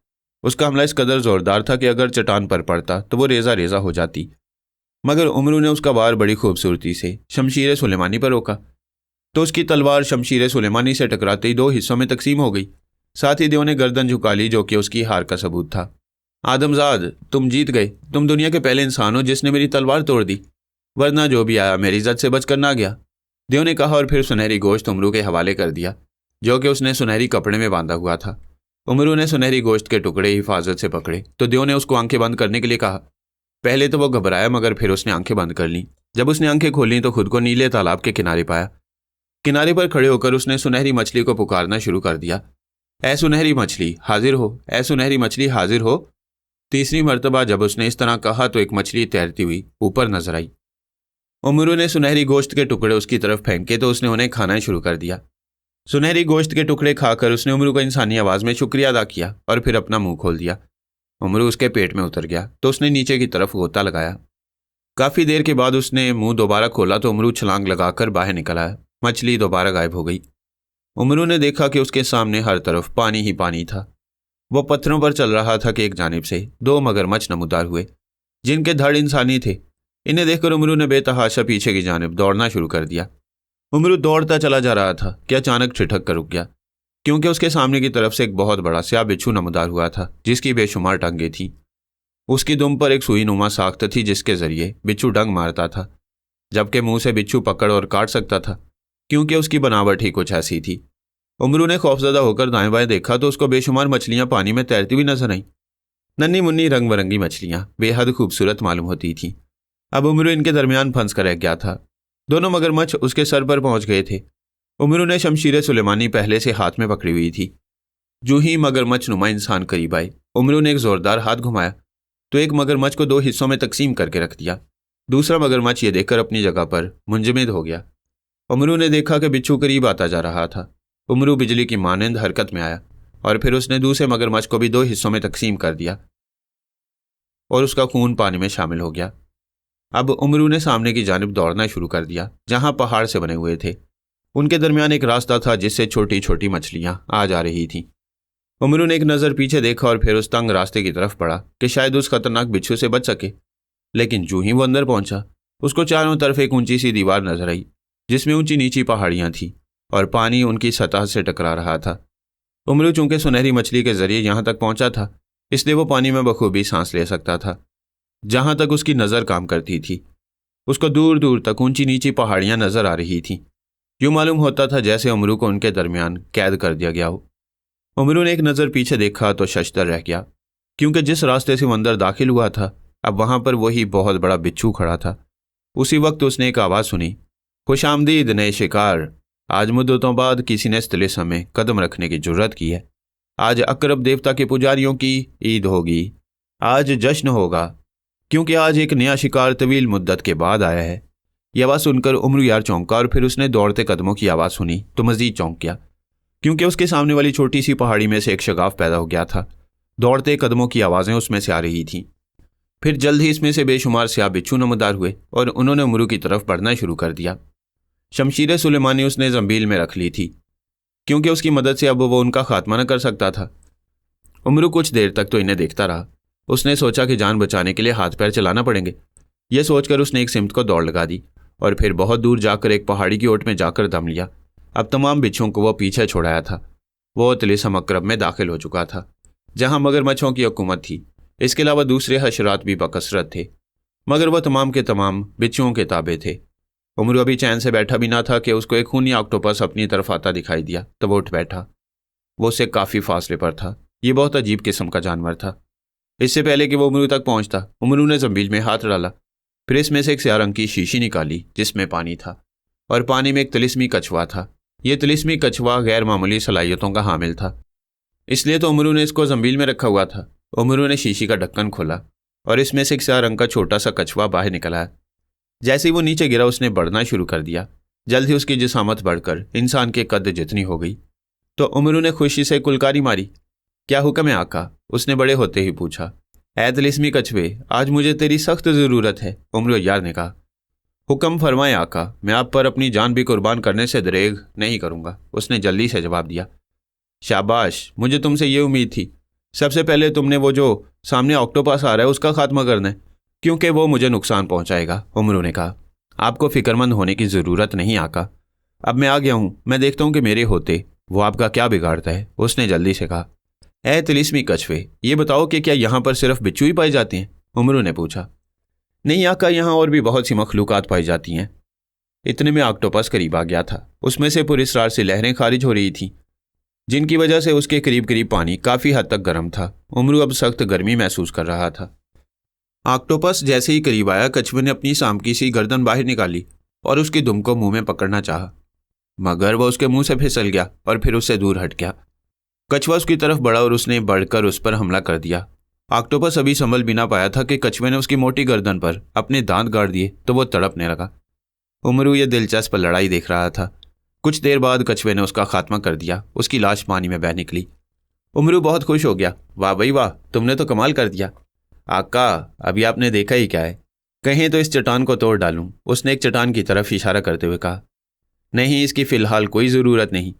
اس کا حملہ اس قدر زوردار تھا کہ اگر چٹان پر پڑتا تو وہ ریزہ ریزہ ہو جاتی، مگر امرو نے اس کا وار بڑی خوبصورتی سے شمشیر سلیمانی پر روکا، تو اس کی تلوار شمشیر سلیمانی سے ٹکراتے ہی دو حصوں میں تقسیم ہو گئی۔ ساتھ ہی دیو نے گردن جھکا لی، جو کہ اس کی ہار کا ثبوت تھا۔ آدمزاد، تم جیت گئے، تم دنیا کے پہلے انسان ہو جس نے میری تلوار توڑ دی، ورنہ جو بھی آیا میری زد سے بچ کر نہ گیا، دیو نے کہا اور پھر سنہری گوشت امرو کے حوالے کر دیا، جو کہ اس نے سنہری کپڑے میں باندھا ہوا تھا۔ امرو نے سنہری گوشت کے ٹکڑے حفاظت سے پکڑے تو دیو نے اس کو آنکھیں بند کرنے کے لیے کہا۔ پہلے تو وہ گھبرایا، مگر پھر اس نے آنکھیں بند کر لیں۔ جب اس نے آنکھیں کھولیں تو خود کو نیلے تالاب کے کنارے پایا۔ کنارے پر کھڑے ہو کر اس نے سنہری مچھلی کو پکارنا شروع کر دیا، اے سنہری مچھلی حاضر ہو، اے سنہری مچھلی حاضر ہو۔ تیسری مرتبہ جب اس نے اس طرح کہا تو ایک مچھلی تیرتی ہوئی اوپر نظر آئی۔ امرو نے سنہری گوشت کے ٹکڑے اس کی طرف پھینکے تو اس نے انہیں کھانا شروع کر دیا۔ سنہری گوشت کے ٹکڑے کھا کر اس نے امرو کا انسانی آواز میں شکریہ ادا کیا اور پھر اپنا منہ کھول دیا۔ امرو اس کے پیٹ میں اتر گیا تو اس نے نیچے کی طرف غوطہ لگایا۔ کافی دیر کے بعد اس نے منہ دوبارہ کھولا تو امرو چھلانگ لگا کر باہر نکل آیا۔ مچھلی دوبارہ غائب ہو گئی۔ امرو نے دیکھا کہ اس کے سامنے ہر طرف پانی ہی پانی تھا۔ وہ پتھروں پر چل رہا تھا کہ ایک جانب سے دو مگرمچھ نمودار ہوئے، جن کے دھڑ انسانی تھے۔ انہیں دیکھ کر امرو نے بے تحاشا پیچھے کی جانب دوڑنا شروع کر دیا۔ امرو دوڑتا چلا جا رہا تھا کہ اچانک ٹھٹک کر رک گیا، کیونکہ اس کے سامنے کی طرف سے ایک بہت بڑا سیاہ بچھو نمودار ہوا تھا، جس کی بے شمار ٹانگیں تھیں۔ اس کی دم پر ایک سوئی نما ساخت تھی، جس کے ذریعے بچھو ڈنگ مارتا تھا، جبکہ منہ سے بچھو پکڑ اور کاٹ سکتا تھا، کیونکہ اس کی بناوٹ ہی کچھ ایسی تھی۔ امرو نے خوفزدہ ہو کر دائیں بائیں دیکھا تو اس کو بے شمار مچھلیاں پانی میں تیرتی ہوئی نظر آئیں۔ ننھی منی رنگ برنگی مچھلیاں بے حد خوبصورت معلوم ہوتی تھیں۔ اب امرو ان کے درمیان پھنس کر رہ گیا تھا۔ دونوں مگرمچھ اس کے سر پر پہنچ گئے تھے۔ امرو نے شمشیر سلیمانی پہلے سے ہاتھ میں پکڑی ہوئی تھی۔ جو ہی مگرمچھ نما انسان قریب آئے، امرو نے ایک زوردار ہاتھ گھمایا تو ایک مگرمچھ کو دو حصوں میں تقسیم کر کے رکھ دیا۔ دوسرا مگرمچھ یہ دیکھ کر اپنی جگہ پر منجمد ہو گیا۔ امرو نے دیکھا کہ بچھو قریب آتا جا رہا تھا۔ امرو بجلی کی مانند حرکت میں آیا اور پھر اس نے دوسرے مگرمچھ کو بھی دو حصوں میں تقسیم کر دیا اور اس کا خون پانی میں شامل ہو گیا۔ اب امرو نے سامنے کی جانب دوڑنا شروع کر دیا، جہاں پہاڑ سے بنے ہوئے تھے۔ ان کے درمیان ایک راستہ تھا جس سے چھوٹی چھوٹی مچھلیاں آ جا رہی تھیں۔ امرو نے ایک نظر پیچھے دیکھا اور پھر اس تنگ راستے کی طرف پڑا کہ شاید اس خطرناک بچھو سے بچ سکے، لیکن جو ہی وہ اندر پہنچا، اس کو چاروں طرف ایک اونچی سی دیوار نظر آئی، جس میں اونچی نیچی پہاڑیاں تھیں اور پانی ان کی سطح سے ٹکرا رہا تھا۔ امرو چونکہ سنہری مچھلی کے ذریعے یہاں تک پہنچا تھا، اس لیے وہ پانی میں بخوبی سانس لے سکتا تھا۔ جہاں تک اس کی نظر کام کرتی تھی، اس کو دور دور تک اونچی نیچی پہاڑیاں نظر آ رہی تھیں۔ یوں معلوم ہوتا تھا جیسے امرو کو ان کے درمیان قید کر دیا گیا ہو۔ امرو نے ایک نظر پیچھے دیکھا تو ششدر رہ گیا، کیونکہ جس راستے سے وہ اندر داخل ہوا تھا، اب وہاں پر وہی بہت بڑا بچھو کھڑا تھا۔ اسی وقت اس نے ایک آواز سنی، خوش آمدید نئے شکار، آج مدتوں بعد کسی نے اس طلسم میں قدم رکھنے کی جرت کی ہے۔ آج اقرب دیوتا کے پجاریوں کی عید ہوگی، آج جشن ہوگا، کیونکہ آج ایک نیا شکار طویل مدت کے بعد آیا ہے۔ ये आवाज़ सुनकर उमरू यार चौंका और फिर उसने दौड़ते कदमों की आवाज़ सुनी तो मज़ीद चौंक गया, क्योंकि उसके सामने वाली छोटी सी पहाड़ी में से एक शगाफ पैदा हो गया था। दौड़ते कदमों की आवाज़ें उसमें से आ रही थीं। फिर जल्द ही इसमें से बेशुमार स्याह बिच्छू नमदार हुए और उन्होंने उमरू की तरफ बढ़ना शुरू कर दिया। शमशीर सुलेमानी उसने जंबील में रख ली थी, क्योंकि उसकी मदद से अब वो उनका खात्मा न कर सकता था। उमरू कुछ देर तक तो इन्हें देखता रहा। उसने सोचा कि जान बचाने के लिए हाथ पैर चलाना पड़ेंगे। यह सोचकर उसने एक सिमत को दौड़ लगा दी और फिर बहुत दूर जाकर एक पहाड़ी की ओट में जाकर दम लिया। अब तमाम बिच्छुओं को वो पीछे छोड़ाया था। वो तिलिस्म अकरब में दाखिल हो चुका था, जहाँ मगरमच्छों की हुकूमत थी। इसके अलावा दूसरे हशरात भी बकसरत थे, मगर वह तमाम के तमाम बिच्छुओं के ताबे थे। उमरू अभी चैन से बैठा भी ना था कि उसको एक खूनी ऑक्टोपस अपनी तरफ आता दिखाई दिया तो वो उठ बैठा। वो उससे काफ़ी फासले पर था। ये बहुत अजीब किस्म का जानवर था। इससे पहले कि वो उमरू तक पहुंचता, उमरू ने जंबील में हाथ डाला। फिर इसमें से एक स्याह रंग की शीशी निकाली जिसमें पानी था, और पानी में एक तिलिस्मी कछुआ था। ये तिलिस्मी कछुआ गैर मामूली सलाहियतों का हामिल था, इसलिए तो उमरू ने इसको जंबील में रखा हुआ था। उमरू ने शीशी का ढक्कन खोला और इसमें से एक स्याह रंग का छोटा सा कछुआ बाहर निकल आया। जैसे ही वो नीचे गिरा उसने बढ़ना शुरू कर दिया। जल्द ही उसकी जिसामत बढ़कर इंसान के कद जितनी हो गई तो उमरू ने खुशी से कुलकारी मारी। क्या हुक्म है आका? उसने बड़े होते ही पूछा। ऐ तिलिस्मी कछुए, आज मुझे तेरी सख्त ज़रूरत है, उमरू यार ने कहा। हुक्म फरमाएं आका, मैं आप पर अपनी जान भी कुर्बान करने से दरेग नहीं करूँगा, उसने जल्दी से जवाब दिया। शाबाश, मुझे तुमसे ये उम्मीद थी। सबसे पहले तुमने वो जो सामने ऑक्टोपस आ रहा है उसका खात्मा करना है, क्योंकि वो मुझे नुकसान पहुंचाएगा, उमरू ने कहा। आपको फिक्रमंद होने की ज़रूरत नहीं आका, अब मैं आ गया हूँ, मैं देखता हूँ कि मेरे होते वो आपका क्या बिगाड़ता है, उसने जल्दी से कहा। ऐ तिलिस्मी कछुए, ये बताओ कि क्या यहाँ पर सिर्फ बिच्छू ही पाए जाते हैं? उमरू ने पूछा। नहीं आका, यहाँ और भी बहुत सी मखलूकात पाई जाती हैं। इतने में ऑक्टोपस करीब आ गया था। उसमें से पुरस्रार से लहरें खारिज हो रही थीं, जिनकी वजह से उसके करीब करीब पानी काफ़ी हद तक गर्म था। उमरू अब सख्त गर्मी महसूस कर रहा था। ऑक्टोपस जैसे ही करीब आया, कछुए ने अपनी सांपकी सी गर्दन बाहर निकाली और उसकी दुम को मुंह में पकड़ना चाहा, मगर वह उसके मुंह से फिसल गया और फिर उससे दूर हट गया। कछुआ उसकी तरफ बढ़ा और उसने बढ़कर उस पर हमला कर दिया। ऑक्टोपस अभी संभल भी ना पाया था कि कछुए ने उसकी मोटी गर्दन पर अपने दांत गाड़ दिए तो वो तड़पने लगा। उमरू ये दिलचस्प लड़ाई देख रहा था। कुछ देर बाद कछुए ने उसका खात्मा कर दिया। उसकी लाश पानी में बह निकली। उमरू बहुत खुश हो गया। वाह भाई वाह, तुमने तो कमाल कर दिया। आका, अभी आपने देखा ही क्या है? कहें तो इस चट्टान को तोड़ डालूं, उसने एक चट्टान की तरफ इशारा करते हुए कहा। नहीं, इसकी फ़िलहाल कोई ज़रूरत नहीं।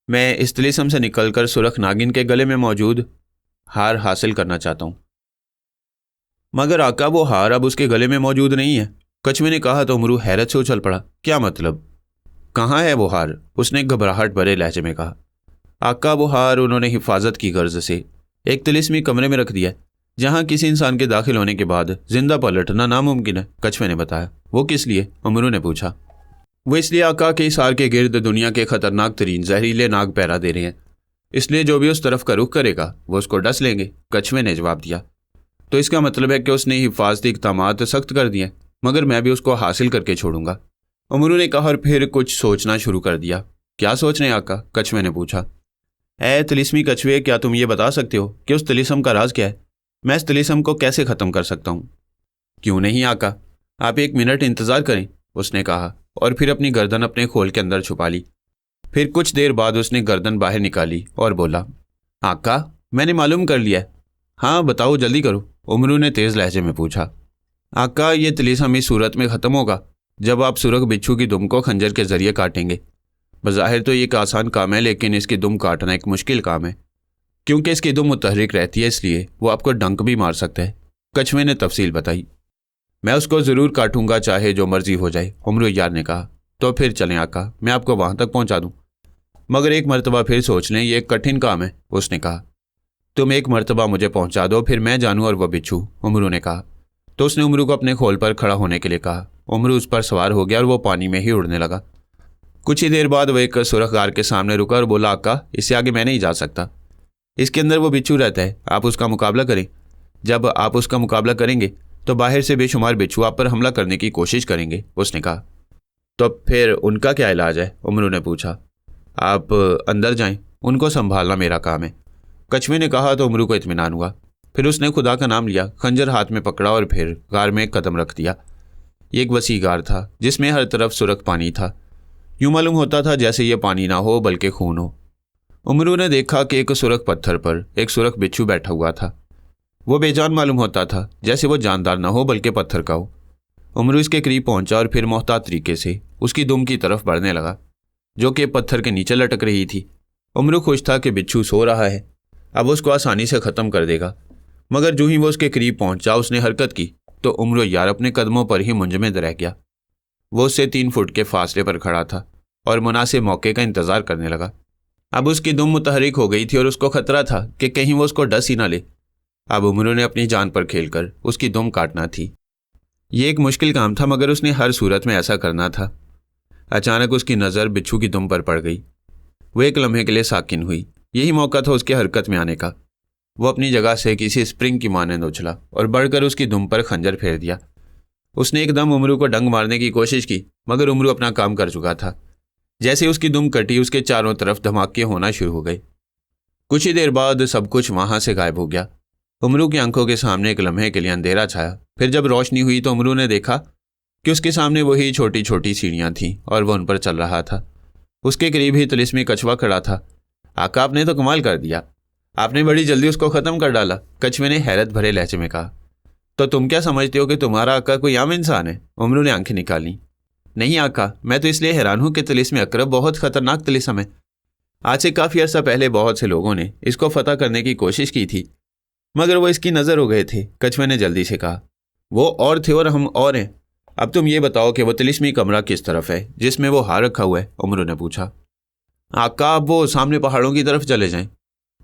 मैं इस तिलिस्म से निकलकर सुरख नागिन के गले में मौजूद हार हासिल करना चाहता हूँ। मगर आका, वो हार अब उसके गले में मौजूद नहीं है, कछुए ने कहा तो उमरू हैरत से उछल पड़ा। क्या मतलब? कहाँ है वो हार? उसने घबराहट भरे लहजे में कहा। आका, वो हार उन्होंने हिफाजत की गर्ज से एक तिलिस्मी कमरे में रख दिया, जहाँ किसी इंसान के दाखिल होने के बाद जिंदा पलटना नामुमकिन है, कछुए ने बताया। वो किस लिए? उमरू ने पूछा। वो इसलिए आका कि इस हार के गिर्द दुनिया के खतरनाक तरीन जहरीले नाग पैरा दे रहे हैं, इसलिए जो भी उस तरफ का रुख करेगा वो उसको डस लेंगे, कछुए ने जवाब दिया। तो इसका मतलब है कि उसने हिफाजती इक़दामात सख्त कर दिए, मगर मैं भी उसको हासिल करके छोड़ूंगा, उमरू ने कहा और फिर कुछ सोचना शुरू कर दिया। क्या सोच रहे हैं आका? कछुए ने पूछा। ऐ तिलिस्मी कछुए, क्या तुम ये बता सकते हो कि उस तिलिस्म का राज क्या है? मैं इस तिलिस्म को कैसे ख़त्म कर सकता हूँ? क्यों नहीं आका, आप 1 मिनट इंतज़ार करें, उसने कहा और फिर अपनी गर्दन अपने खोल के अंदर छुपा ली। फिर कुछ देर बाद उसने गर्दन बाहर निकाली और बोला। आका, मैंने मालूम कर लिया है। हाँ बताओ, जल्दी करो, उमरू ने तेज़ लहजे में पूछा। आका, ये तिलिस्म इस सूरत में ख़त्म होगा जब आप सुरख बिच्छू की दुम को खंजर के ज़रिए काटेंगे। बज़ाहिर तो ये एक आसान काम है, लेकिन इसकी दुम काटना एक मुश्किल काम है, क्योंकि इसकी दुम मुतहरिक रहती है, इसलिए वो आपको डंक भी मार सकता है, कछुए ने तफसील बताई। मैं उसको ज़रूर काटूंगा, चाहे जो मर्जी हो जाए, उमरू यार ने कहा। तो फिर चलें आका, मैं आपको वहाँ तक पहुँचा दूँ, मगर एक मरतबा फिर सोच लें, ये एक कठिन काम है, उसने कहा। तुम एक मरतबा मुझे पहुँचा दो, फिर मैं जानूँ और वह बिच्छू, उमरू ने कहा। तो उसने उमरू को अपने खोल पर खड़ा होने के लिए कहा। उमरू उस पर सवार हो गया और वो पानी में ही उड़ने लगा। कुछ ही देर बाद वह एक सुरख गार के सामने रुका और बोला, आका, इससे आगे मैं नहीं जा सकता, इसके अंदर वो बिच्छू रहता है, आप उसका मुकाबला करें। जब आप उसका मुकाबला करेंगे तो बाहर से बेशुमार बिच्छू आप पर हमला करने की कोशिश करेंगे, उसने कहा। तो फिर उनका क्या इलाज है? उमरू ने पूछा। आप अंदर जाएं, उनको संभालना मेरा काम है, कछुए ने कहा। तो उमरू को इत्मीनान हुआ। फिर उसने खुदा का नाम लिया, खंजर हाथ में पकड़ा और फिर गार में एक कदम रख दिया। یہ ایک وسیع غار تھا جس میں ہر طرف سرخ پانی تھا، یوں معلوم ہوتا تھا جیسے یہ پانی نہ ہو بلکہ خون ہو۔ امرو نے دیکھا کہ ایک سرخ پتھر پر ایک سرخ بچھو بیٹھا ہوا تھا، وہ بے جان معلوم ہوتا تھا جیسے وہ جاندار نہ ہو بلکہ پتھر کا ہو۔ امرو اس کے قریب پہنچا اور پھر محتاط طریقے سے اس کی دم کی طرف بڑھنے لگا جو کہ پتھر کے نیچے لٹک رہی تھی۔ امرو خوش تھا کہ بچھو سو رہا ہے، اب اس کو آسانی سے ختم کر دے گا، مگر جو ہی وہ اس کے قریب پہنچا اس نے حرکت کی تو امرو یار اپنے قدموں پر ہی منجمد رہ گیا۔ وہ اس سے 3 فٹ کے فاصلے پر کھڑا تھا اور مناسب موقع کا انتظار کرنے لگا۔ اب اس کی دم متحرک ہو گئی تھی اور اس کو خطرہ تھا کہ کہیں وہ اس کو ڈس ہی نہ لے۔ اب امرو نے اپنی جان پر کھیل کر اس کی دم کاٹنا تھی۔ یہ ایک مشکل کام تھا مگر اس نے ہر صورت میں ایسا کرنا تھا۔ اچانک اس کی نظر بچھو کی دم پر پڑ گئی۔ وہ ایک لمحے کے لیے ساکن ہوئی، یہی موقع تھا اس کے حرکت میں آنے کا۔ وہ اپنی جگہ سے کسی اسپرنگ کی مانند اچھلا اور بڑھ کر اس کی دم پر خنجر پھیر دیا۔ اس نے ایک دم امرو کو ڈنگ مارنے کی کوشش کی مگر امرو اپنا کام کر چکا تھا۔ جیسے اس کی دم کٹی اس کے چاروں طرف دھماکے ہونا شروع ہو گئے۔ کچھ ہی دیر بعد سب کچھ وہاں سے غائب ہو گیا۔ امرو کی آنکھوں کے سامنے ایک لمحے کے لیے اندھیرا چھایا، پھر جب روشنی ہوئی تو امرو نے دیکھا کہ اس کے سامنے وہی چھوٹی چھوٹی سیڑھیاں تھیں اور وہ ان پر چل رہا تھا۔ اس کے قریب ہی طلسمی کچھوا کھڑا تھا۔ آقا آپ نے تو کمال کر دیا، آپ نے بڑی جلدی اس کو ختم کر ڈالا، کچھوے نے حیرت بھرے لہجے میں کہا۔ تو تم کیا سمجھتے ہو کہ تمہارا آقا کوئی عام انسان ہے؟ امرو نے آنکھیں نکالی۔ نہیں آقا، میں تو اس لیے حیران ہوں کہ طلسم اقرب بہت خطرناک طلسم ہے۔ آج سے کافی عرصہ پہلے بہت سے لوگوں نے اس کو فتح کرنے کی کوشش کی تھی مگر وہ اس کی نظر ہو گئے تھے، کچھوے نے جلدی سے کہا۔ وہ اور تھے اور ہم اور ہیں۔ اب تم یہ بتاؤ کہ وہ طلسمی کمرہ کس طرف ہے جس میں وہ ہار رکھا ہوا ہے؟ امرو نے پوچھا۔ آقا اب وہ سامنے پہاڑوں کی طرف چلے جائیں،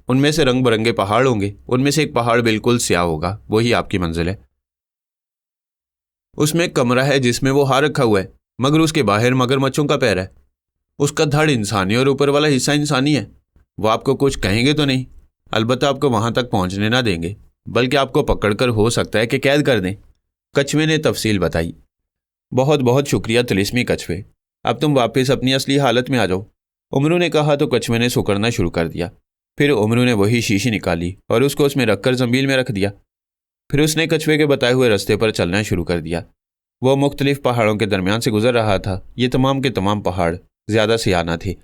ان میں سے رنگ برنگے پہاڑ ہوں گے، ان میں سے ایک پہاڑ بالکل سیاہ ہوگا، وہی آپ کی منزل ہے۔ اس میں ایک کمرہ ہے جس میں وہ ہار رکھا ہوا ہے مگر اس کے باہر مگرمچھوں کا پیر ہے، اس کا دھڑ انسانی اور اوپر والا حصہ انسانی ہے۔ وہ آپ کو کچھ کہیں گے تو نہیں؟ البتہ آپ کو وہاں تک پہنچنے نہ دیں گے بلکہ آپ کو پکڑ کر ہو سکتا ہے کہ قید کر دیں۔ کچھوے نے تفصیل بتائی۔ بہت بہت شکریہ طلسمی کچھوے، اب تم واپس اپنی اصلی حالت میں آ جاؤ، امرو نے کہا تو کچھوے نے سکڑنا شروع کر دیا۔ پھر امرو نے وہی شیشی نکالی اور اس کو اس میں رکھ کر زنبیل میں رکھ دیا۔ پھر اس نے کچھوے کے بتائے ہوئے راستے پر چلنا شروع کر دیا۔ وہ مختلف پہاڑوں کے درمیان سے گزر رہا تھا۔ یہ تمام کے تمام پہاڑ زیادہ سیاہ نہ تھے،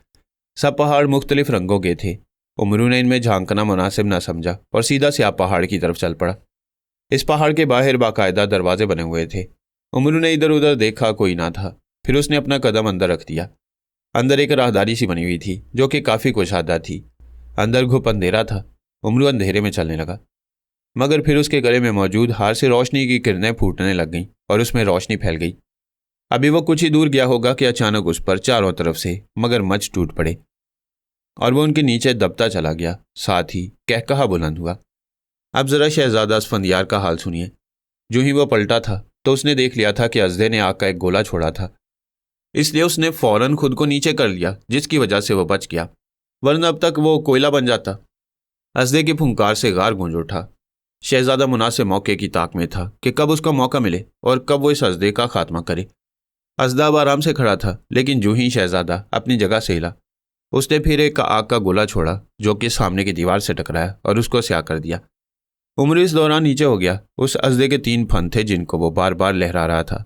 سب پہاڑ مختلف رنگوں کے تھے۔ امرو نے ان میں جھانکنا مناسب نہ سمجھا اور سیدھا سیاہ پہاڑ کی طرف چل پڑا۔ اس پہاڑ کے باہر باقاعدہ دروازے بنے ہوئے تھے۔ امرو نے ادھر ادھر دیکھا، کوئی نہ تھا۔ پھر اس نے اپنا قدم اندر رکھ دیا۔ اندر ایک راہداری سی بنی ہوئی تھی جو کہ کافی کشادہ تھی۔ اندر گھپ اندھیرا تھا۔ امرو اندھیرے میں چلنے لگا مگر پھر اس کے گلے میں موجود ہار سے روشنی کی کرنیں پھوٹنے لگ گئیں اور اس میں روشنی پھیل گئی۔ ابھی وہ کچھ ہی دور گیا ہوگا کہ اچانک اس پر چاروں طرف سے مگرمچھ ٹوٹ پڑے اور وہ ان کے نیچے دبتا چلا گیا، ساتھ ہی کہکہا بلند ہوا۔ اب ذرا شہزادہ اسفندیار کا حال سنیے۔ جو ہی وہ پلٹا تھا تو اس نے دیکھ لیا تھا کہ ازدے نے آگ کا ایک گولا چھوڑا تھا، اس لیے اس نے فوراً خود کو نیچے کر لیا جس کی وجہ سے وہ بچ گیا، ورنہ اب تک وہ کوئلہ بن جاتا۔ ازدے کی پھنکار سے غار گونج اٹھا۔ شہزادہ مناسب موقع کی طاق میں تھا کہ کب اس کو موقع ملے اور کب وہ اس ازدے کا خاتمہ کرے۔ ازدہ اب آرام سے کھڑا تھا لیکن جو ہی شہزادہ اپنی جگہ سے ہلا اس نے پھر ایک آگ کا گولا چھوڑا جو کہ سامنے کی دیوار سے ٹکرایا اور اس کو سیاہ کر دیا۔ امرو اس دوران نیچے ہو گیا۔ اس ازدے کے 3 پھن تھے جن کو وہ بار بار لہرا رہا تھا۔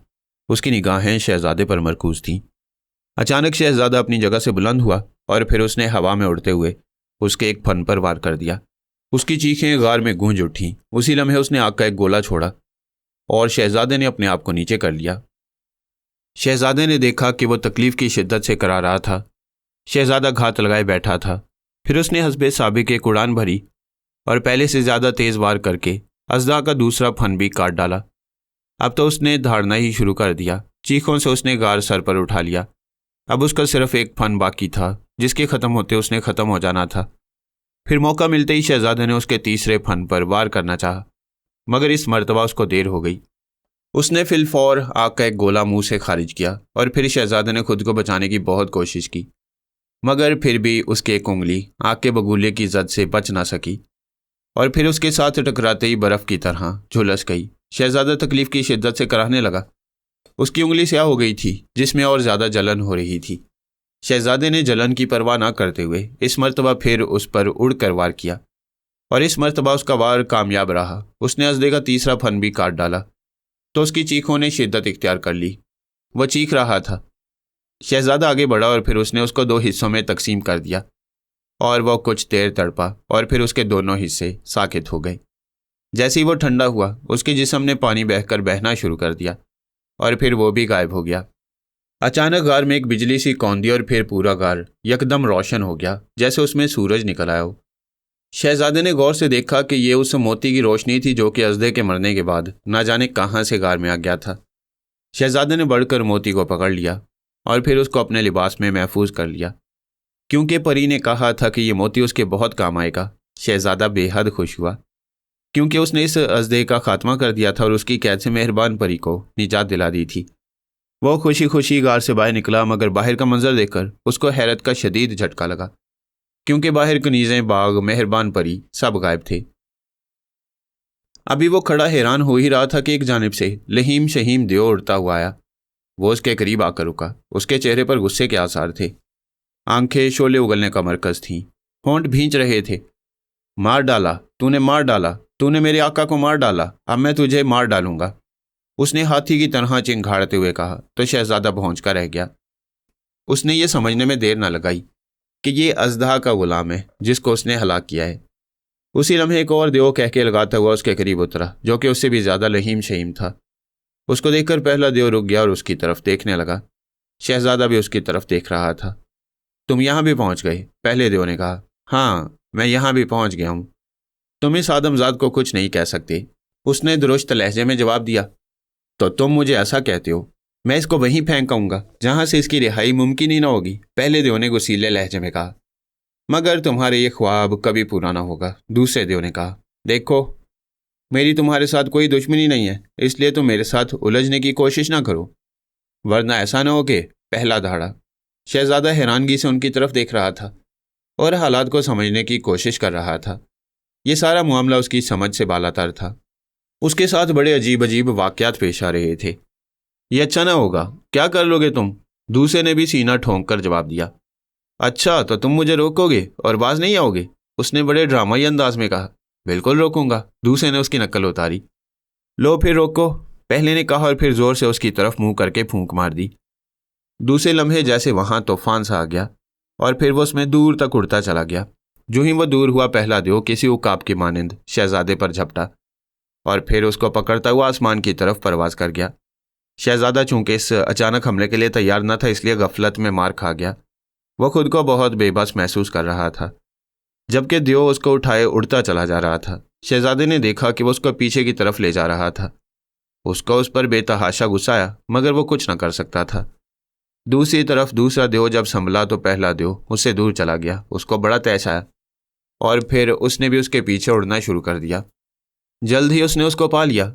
اس کی نگاہیں شہزادے پر مرکوز تھیں۔ اچانک شہزادہ اپنی جگہ سے بلند ہوا اور پھر اس نے ہوا میں اڑتے ہوئے اس کے ایک پھن پر وار کر دیا۔ اس کی چیخیں غار میں گونج اٹھیں۔ اسی لمحے اس نے آگ کا ایک گولا چھوڑا اور شہزادے نے اپنے آپ کو نیچے کر لیا۔ شہزادے نے دیکھا کہ وہ تکلیف کی شدت سے کرا رہا تھا۔ شہزادہ گھات لگائے بیٹھا تھا۔ پھر اس نے حسب سابق ایک اڑان بھری اور پہلے سے زیادہ تیز وار کر کے ازدا کا دوسرا پھن بھی کاٹ ڈالا۔ اب تو اس نے دھاڑنا ہی شروع کر دیا۔ چیخوں سے اس نے غار سر پر اٹھا لیا۔ اب اس کا صرف ایک پھن باقی تھا جس کے ختم ہوتے اس نے ختم ہو جانا تھا۔ پھر موقع ملتے ہی شہزادے نے اس کے تیسرے پھن پر وار کرنا چاہا مگر اس مرتبہ اس کو دیر ہو گئی۔ اس نے فی الفور آگ کا ایک گولا منہ سے خارج کیا اور پھر شہزادے نے خود کو بچانے کی بہت کوشش کی مگر پھر بھی اس کی ایک انگلی آگ کے بگولے کی زد سے بچ نہ سکی اور پھر اس کے ساتھ ٹکراتے ہی برف کی طرح جھلس گئی۔ شہزادہ تکلیف کی شدت سے کراہنے لگا۔ اس کی انگلی سیاہ ہو گئی تھی جس میں اور زیادہ جلن ہو رہی تھی۔ شہزادے نے جلن کی پرواہ نہ کرتے ہوئے اس مرتبہ پھر اس پر اڑ کر وار کیا اور اس مرتبہ اس کا وار کامیاب رہا۔ اس نے ازدے کا تیسرا پھن بھی کاٹ ڈالا تو اس کی چیخوں نے شدت اختیار کر لی۔ وہ چیخ رہا تھا۔ شہزادہ آگے بڑھا اور پھر اس نے اس کو 2 حصوں میں تقسیم کر دیا، اور وہ کچھ دیر تڑپا اور پھر اس کے دونوں حصے ساکت ہو گئے۔ جیسے ہی وہ ٹھنڈا ہوا، اس کے جسم نے پانی بہہ کر بہنا شروع کر دیا اور پھر وہ بھی غائب ہو گیا۔ اچانک غار میں ایک بجلی سی کوندی اور پھر پورا غار یکدم روشن ہو گیا، جیسے اس میں سورج نکل آیا ہو۔ شہزادے نے غور سے دیکھا کہ یہ اس موتی کی روشنی تھی جو کہ ازدے کے مرنے کے بعد نہ جانے کہاں سے غار میں آ گیا تھا۔ شہزادے نے بڑھ کر موتی کو پکڑ لیا اور پھر اس کو اپنے لباس میں محفوظ کر لیا، کیونکہ پری نے کہا تھا کہ یہ موتی اس کے بہت کام آئے گا۔ شہزادہ بے حد خوش ہوا، کیونکہ اس نے اس ازدے کا خاتمہ کر دیا تھا اور اس کی قید سے مہربان پری کو نجات دلا دی تھی۔ وہ خوشی خوشی غار سے باہر نکلا، مگر باہر کا منظر دیکھ کر اس کو حیرت کا شدید جھٹکا لگا، کیونکہ باہر کنیزیں، باغ، مہربان پری سب غائب تھے۔ ابھی وہ کھڑا حیران ہو ہی رہا تھا کہ ایک جانب سے لہیم شہیم دیو اڑتا ہوا آیا۔ وہ اس کے قریب آ کر رکا۔ اس کے چہرے پر غصے کے آثار تھے، آنکھیں شعلے اگلنے کا مرکز تھیں، ہونٹ بھینچ رہے تھے۔ مار ڈالا، تو نے مار ڈالا، تو نے میرے آقا کو مار ڈالا، اب میں تجھے مار ڈالوں گا، اس نے ہاتھی کی طرح چنگھاڑتے ہوئے کہا۔ تو شہزادہ بھونچ کر رہ گیا۔ اس نے یہ سمجھنے میں دیر نہ لگائی کہ یہ اژدہا کا غلام ہے جس کو اس نے ہلاک کیا ہے۔ اسی لمحے ایک اور دیو کہہ کے لگاتا ہوا اس کے قریب اترا، جو کہ اس سے بھی زیادہ لہیم شہیم تھا۔ اس کو دیکھ کر پہلا دیو رک گیا اور اس کی طرف دیکھنے لگا۔ شہزادہ بھی اس کی طرف دیکھ رہا تھا۔ تم یہاں بھی پہنچ گئے؟ پہلے دیو نے کہا۔ ہاں، میں یہاں بھی پہنچ گیا ہوں۔ تم اس آدمزاد کو کچھ نہیں کہہ سکتے، اس نے درست لہجے میں جواب دیا۔ تو تم مجھے ایسا کہتے ہو؟ میں اس کو وہیں پھینکاؤں گا جہاں سے اس کی رہائی ممکن ہی نہ ہوگی، پہلے دیو نے غصیلے لہجے میں کہا۔ مگر تمہارے یہ خواب کبھی پورا نہ ہوگا، دوسرے دیو نے کہا۔ دیکھو، میری تمہارے ساتھ کوئی دشمنی نہیں ہے، اس لیے تم میرے ساتھ الجھنے کی کوشش نہ کرو، ورنہ ایسا نہ ہو کہ پہلا دھاڑا۔ شہزادہ حیرانگی سے ان کی طرف دیکھ رہا تھا اور حالات کو سمجھنے کی کوشش کر رہا تھا۔ یہ سارا معاملہ اس کی سمجھ سے بالاتر تھا۔ اس کے ساتھ بڑے عجیب عجیب واقعات پیش آ رہے تھے۔ یہ اچھا نہ ہوگا، کیا کر لو گے تم؟ دوسرے نے بھی سینہ ٹھونک کر جواب دیا۔ اچھا، تو تم مجھے روکو گے اور باز نہیں آؤ گے؟ اس نے بڑے ڈرامائی انداز میں کہا۔ بالکل روکوں گا، دوسرے نے اس کی نقل اتاری۔ لو پھر روکو، پہلے نے کہا اور پھر زور سے اس کی طرف منہ کر کے پھونک مار دی۔ دوسرے لمحے جیسے وہاں طوفان سا آ گیا اور پھر وہ اس میں دور تک اڑتا چلا گیا۔ جو ہی وہ دور ہوا، پہلا دیو کسی عقاب کی مانند شہزادے پر جھپٹا اور پھر اس کو پکڑتا ہوا آسمان کی طرف پرواز کر گیا۔ شہزادہ چونکہ اس اچانک حملے کے لیے تیار نہ تھا، اس لیے غفلت میں مار کھا گیا۔ وہ خود کو بہت بے بس محسوس کر رہا تھا، جبکہ دیو اس کو اٹھائے اڑتا چلا جا رہا تھا۔ شہزادے نے دیکھا کہ وہ اس کو پیچھے کی طرف لے جا رہا تھا۔ اس کو اس پر بے تحاشا غصہ آیا، مگر وہ کچھ نہ کر سکتا تھا۔ دوسری طرف دوسرا دیو جب سنبھلا تو پہلا دیو اس سے دور چلا گیا۔ اس کو بڑا طیش آیا اور پھر اس نے بھی اس کے پیچھے اڑنا شروع کر دیا۔ جلد ہی اس نے اس کو پا لیا۔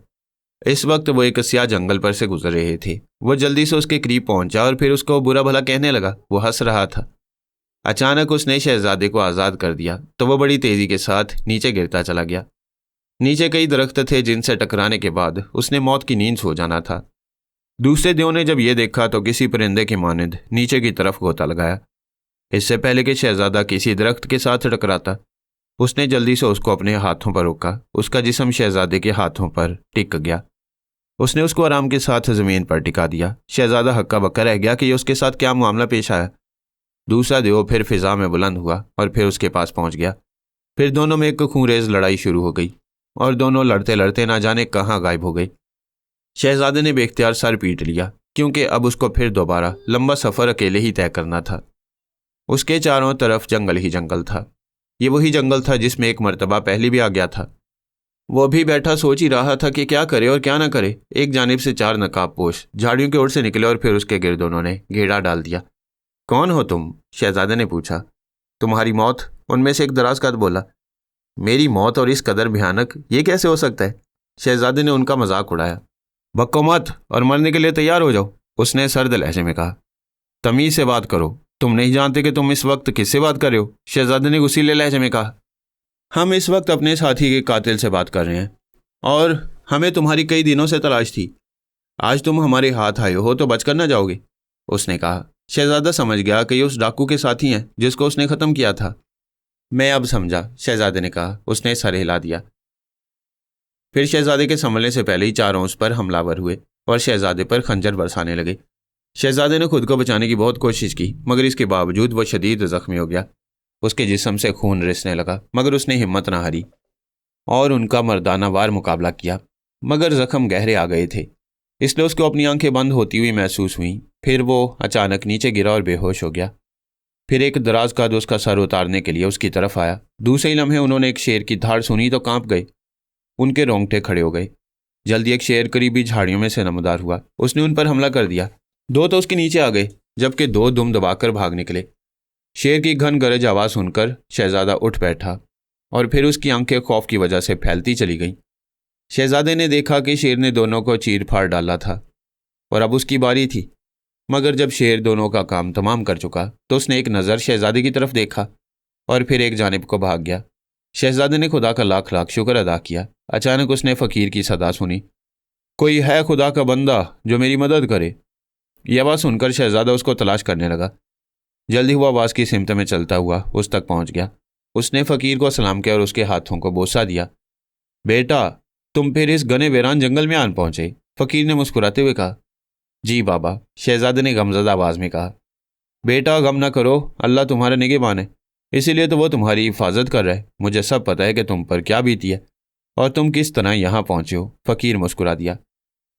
اس وقت وہ ایک سیاہ جنگل پر سے گزر رہے تھے۔ وہ جلدی سے اس کے قریب پہنچا اور پھر اس کو برا بھلا کہنے لگا۔ وہ ہنس رہا تھا۔ اچانک اس نے شہزادے کو آزاد کر دیا تو وہ بڑی تیزی کے ساتھ نیچے گرتا چلا گیا۔ نیچے کئی درخت تھے جن سے ٹکرانے کے بعد اس نے موت کی نیند سو جانا تھا۔ دوسرے دیو نے جب یہ دیکھا تو کسی پرندے کی مانند نیچے کی طرف غوطہ لگایا۔ اس سے پہلے کہ شہزادہ کسی درخت کے ساتھ ٹکراتا، اس نے جلدی سے اس کو اپنے ہاتھوں پر روکا۔ اس کا جسم شہزادے کے ہاتھوں پر ٹک گیا۔ اس نے اس کو آرام کے ساتھ زمین پر ٹکا دیا۔ شہزادہ ہکا بکا رہ گیا کہ یہ اس کے ساتھ کیا معاملہ پیش آیا۔ دوسرا دیو پھر فضا میں بلند ہوا اور پھر اس کے پاس پہنچ گیا۔ پھر دونوں میں ایک خونریز لڑائی شروع ہو گئی اور دونوں لڑتے لڑتے نہ جانے کہاں غائب ہو گئے۔ شہزادے نے بے اختیار سر پیٹ لیا، کیونکہ اب اس کو پھر دوبارہ لمبا سفر اکیلے ہی طے کرنا تھا۔ اس کے چاروں طرف جنگل ہی جنگل تھا۔ یہ وہی جنگل تھا جس میں ایک مرتبہ پہلے بھی آ گیا تھا۔ وہ بھی بیٹھا سوچ ہی رہا تھا کہ کیا کرے اور کیا نہ کرے۔ ایک جانب سے 4 نقاب پوش جھاڑیوں کی اوٹ سے نکلے اور پھر اس کے گرد انہوں نے گھیرا ڈال دیا۔ کون ہو تم؟ شہزادے نے پوچھا۔ تمہاری موت، ان میں سے ایک دراز قد بولا۔ میری موت اور اس قدر بھیانک، یہ کیسے ہو سکتا ہے؟ شہزادے نے ان کا مذاق اڑایا۔ بکو مت اور مرنے کے لیے تیار ہو جاؤ، اس نے سرد لہجے میں کہا۔ تمیز سے بات کرو، تم نہیں جانتے کہ تم اس وقت کس سے بات کر رہے ہو؟ شہزادے نے غصیلے لہجے میں کہا۔ ہم اس وقت اپنے ساتھی کے قاتل سے بات کر رہے ہیں اور ہمیں تمہاری کئی دنوں سے تلاش تھی۔ آج تم ہمارے ہاتھ آئے ہو تو بچ کر نہ جاؤ گے، اس نے کہا۔ شہزادہ سمجھ گیا کہ یہ اس ڈاکو کے ساتھی ہیں جس کو اس نے ختم کیا تھا۔ میں اب سمجھا، شہزادے نے کہا۔ اس نے سر ہلا دیا۔ پھر شہزادے کے سنبھلنے سے پہلے ہی چاروں اس پر حملہ ہوئے اور شہزادے پر خنجر برسانے لگے۔ شہزادے نے خود کو بچانے کی بہت کوشش کی، مگر اس کے باوجود وہ شدید زخمی ہو گیا۔ اس کے جسم سے خون رسنے لگا، مگر اس نے ہمت نہ ہاری اور ان کا مردانہ وار مقابلہ کیا، مگر زخم گہرے آ گئے تھے، اس لیے اس کو اپنی آنکھیں بند ہوتی ہوئی محسوس ہوئیں۔ پھر وہ اچانک نیچے گرا اور بے ہوش ہو گیا۔ پھر ایک دراز قد اس کا سر اتارنے کے لیے اس کی طرف آیا۔ دوسرے ہی لمحے انہوں نے ایک شیر کی دھاڑ سنی تو کانپ گئے، ان کے رونگٹے کھڑے ہو گئے۔ جلدی ایک شیر قریبی جھاڑیوں میں سے نمودار ہوا، اس نے ان پر حملہ کر دیا۔ دو تو اس کے نیچے آ گئے، جبکہ دو دم دبا کر بھاگ نکلے۔ شیر کی گھن گرج آواز سن کر شہزادہ اٹھ بیٹھا اور پھر اس کی آنکھیں خوف کی وجہ سے پھیلتی چلی گئیں۔ شہزادے نے دیکھا کہ شیر نے دونوں کو چیر پھاڑ ڈالا تھا اور اب اس کی باری تھی، مگر جب شیر دونوں کا کام تمام کر چکا تو اس نے ایک نظر شہزادے کی طرف دیکھا اور پھر ایک جانب کو بھاگ گیا۔ شہزادے نے خدا کا لاکھ لاکھ شکر ادا کیا۔ اچانک اس نے فقیر کی صدا سنی، کوئی ہے خدا کا بندہ جو میری مدد کرے؟ یہ آواز سن کر شہزادہ اس کو تلاش کرنے لگا۔ جلدی وہ آواز کی سمت میں چلتا ہوا اس تک پہنچ گیا۔ اس نے فقیر کو سلام کیا اور اس کے ہاتھوں کو بوسہ دیا۔ بیٹا، تم پھر اس گھنے ویران جنگل میں آن پہنچے؟ فقیر نے مسکراتے ہوئے کہا۔ جی بابا، شہزادے نے غمزدہ آواز میں کہا۔ بیٹا غم نہ کرو، اللہ تمہارا نگہبان ہے، اسی لیے تو وہ تمہاری حفاظت کر رہا ہے۔ مجھے سب پتہ ہے کہ تم پر کیا بیتی ہے اور تم کس طرح یہاں پہنچے ہو۔ فقیر مسکرا دیا۔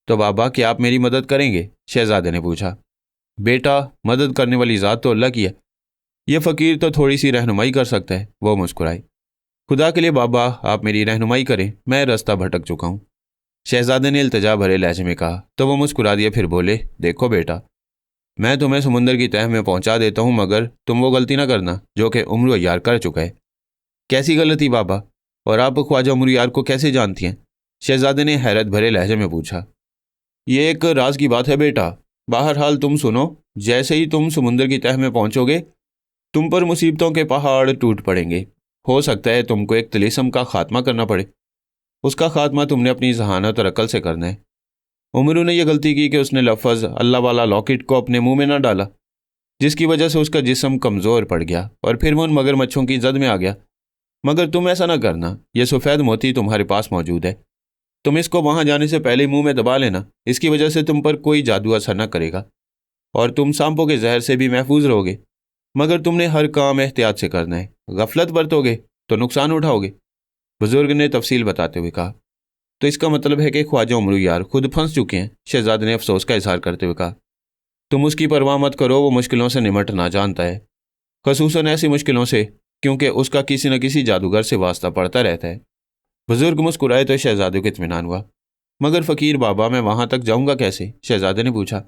تو بابا، کیا آپ میری مدد کریں گے؟ شہزادے نے پوچھا۔ بیٹا، مدد کرنے والی ذات تو اللہ کی ہے، یہ فقیر تو تھوڑی سی رہنمائی کر سکتا ہے۔ وہ مسکرائے۔ خدا کے لیے بابا، آپ میری رہنمائی کریں، میں راستہ بھٹک چکا ہوں۔ شہزادے نے التجا بھرے لہجے میں کہا تو وہ مسکرا دیا، پھر بولے، دیکھو بیٹا، میں تمہیں سمندر کی تہہ میں پہنچا دیتا ہوں، مگر تم وہ غلطی نہ کرنا جو کہ عمر و یار کر چکا ہے۔ کیسی غلطی بابا؟ اور آپ خواجہ عمر یار کو کیسے جانتی ہیں؟ شہزادے نے حیرت بھرے لہجے میں پوچھا۔ یہ ایک راز کی بات ہے بیٹا، بہرحال تم سنو، جیسے ہی تم سمندر کی تہہ میں پہنچو گے تم پر مصیبتوں کے پہاڑ ٹوٹ پڑیں گے۔ ہو سکتا ہے تم کو ایک طلسم کا خاتمہ کرنا پڑے، اس کا خاتمہ تم نے اپنی ذہانت اور عقل سے کرنا ہے۔ عمرو نے یہ غلطی کی کہ اس نے لفظ اللہ والا لاکٹ کو اپنے منہ میں نہ ڈالا، جس کی وجہ سے اس کا جسم کمزور پڑ گیا اور پھر وہ ان مگر مچھوں کی زد میں آ گیا۔ مگر تم ایسا نہ کرنا، یہ سفید موتی تمہارے پاس موجود ہے، تم اس کو وہاں جانے سے پہلے منہ میں دبا لینا، اس کی وجہ سے تم پر کوئی جادو اثر نہ کرے گا اور تم سانپوں کے زہر سے بھی محفوظ رہو گے۔ مگر تم نے ہر کام احتیاط سے کرنا ہے، غفلت برتو گے تو نقصان اٹھاؤ گے۔ بزرگ نے تفصیل بتاتے ہوئے کہا۔ تو اس کا مطلب ہے کہ خواجہ عمرو یار خود پھنس چکے ہیں؟ شہزادے نے افسوس کا اظہار کرتے ہوئے کہا۔ تم اس کی پرواہ مت کرو، وہ مشکلوں سے نمٹنا جانتا ہے، خصوصاً ایسی مشکلوں سے کیونکہ اس کا کسی نہ کسی جادوگر سے واسطہ پڑتا رہتا ہے۔ بزرگ مسکرائے تو شہزادے کو اطمینان ہوا۔ مگر فقیر بابا، میں وہاں تک جاؤں گا کیسے؟ شہزادے نے پوچھا۔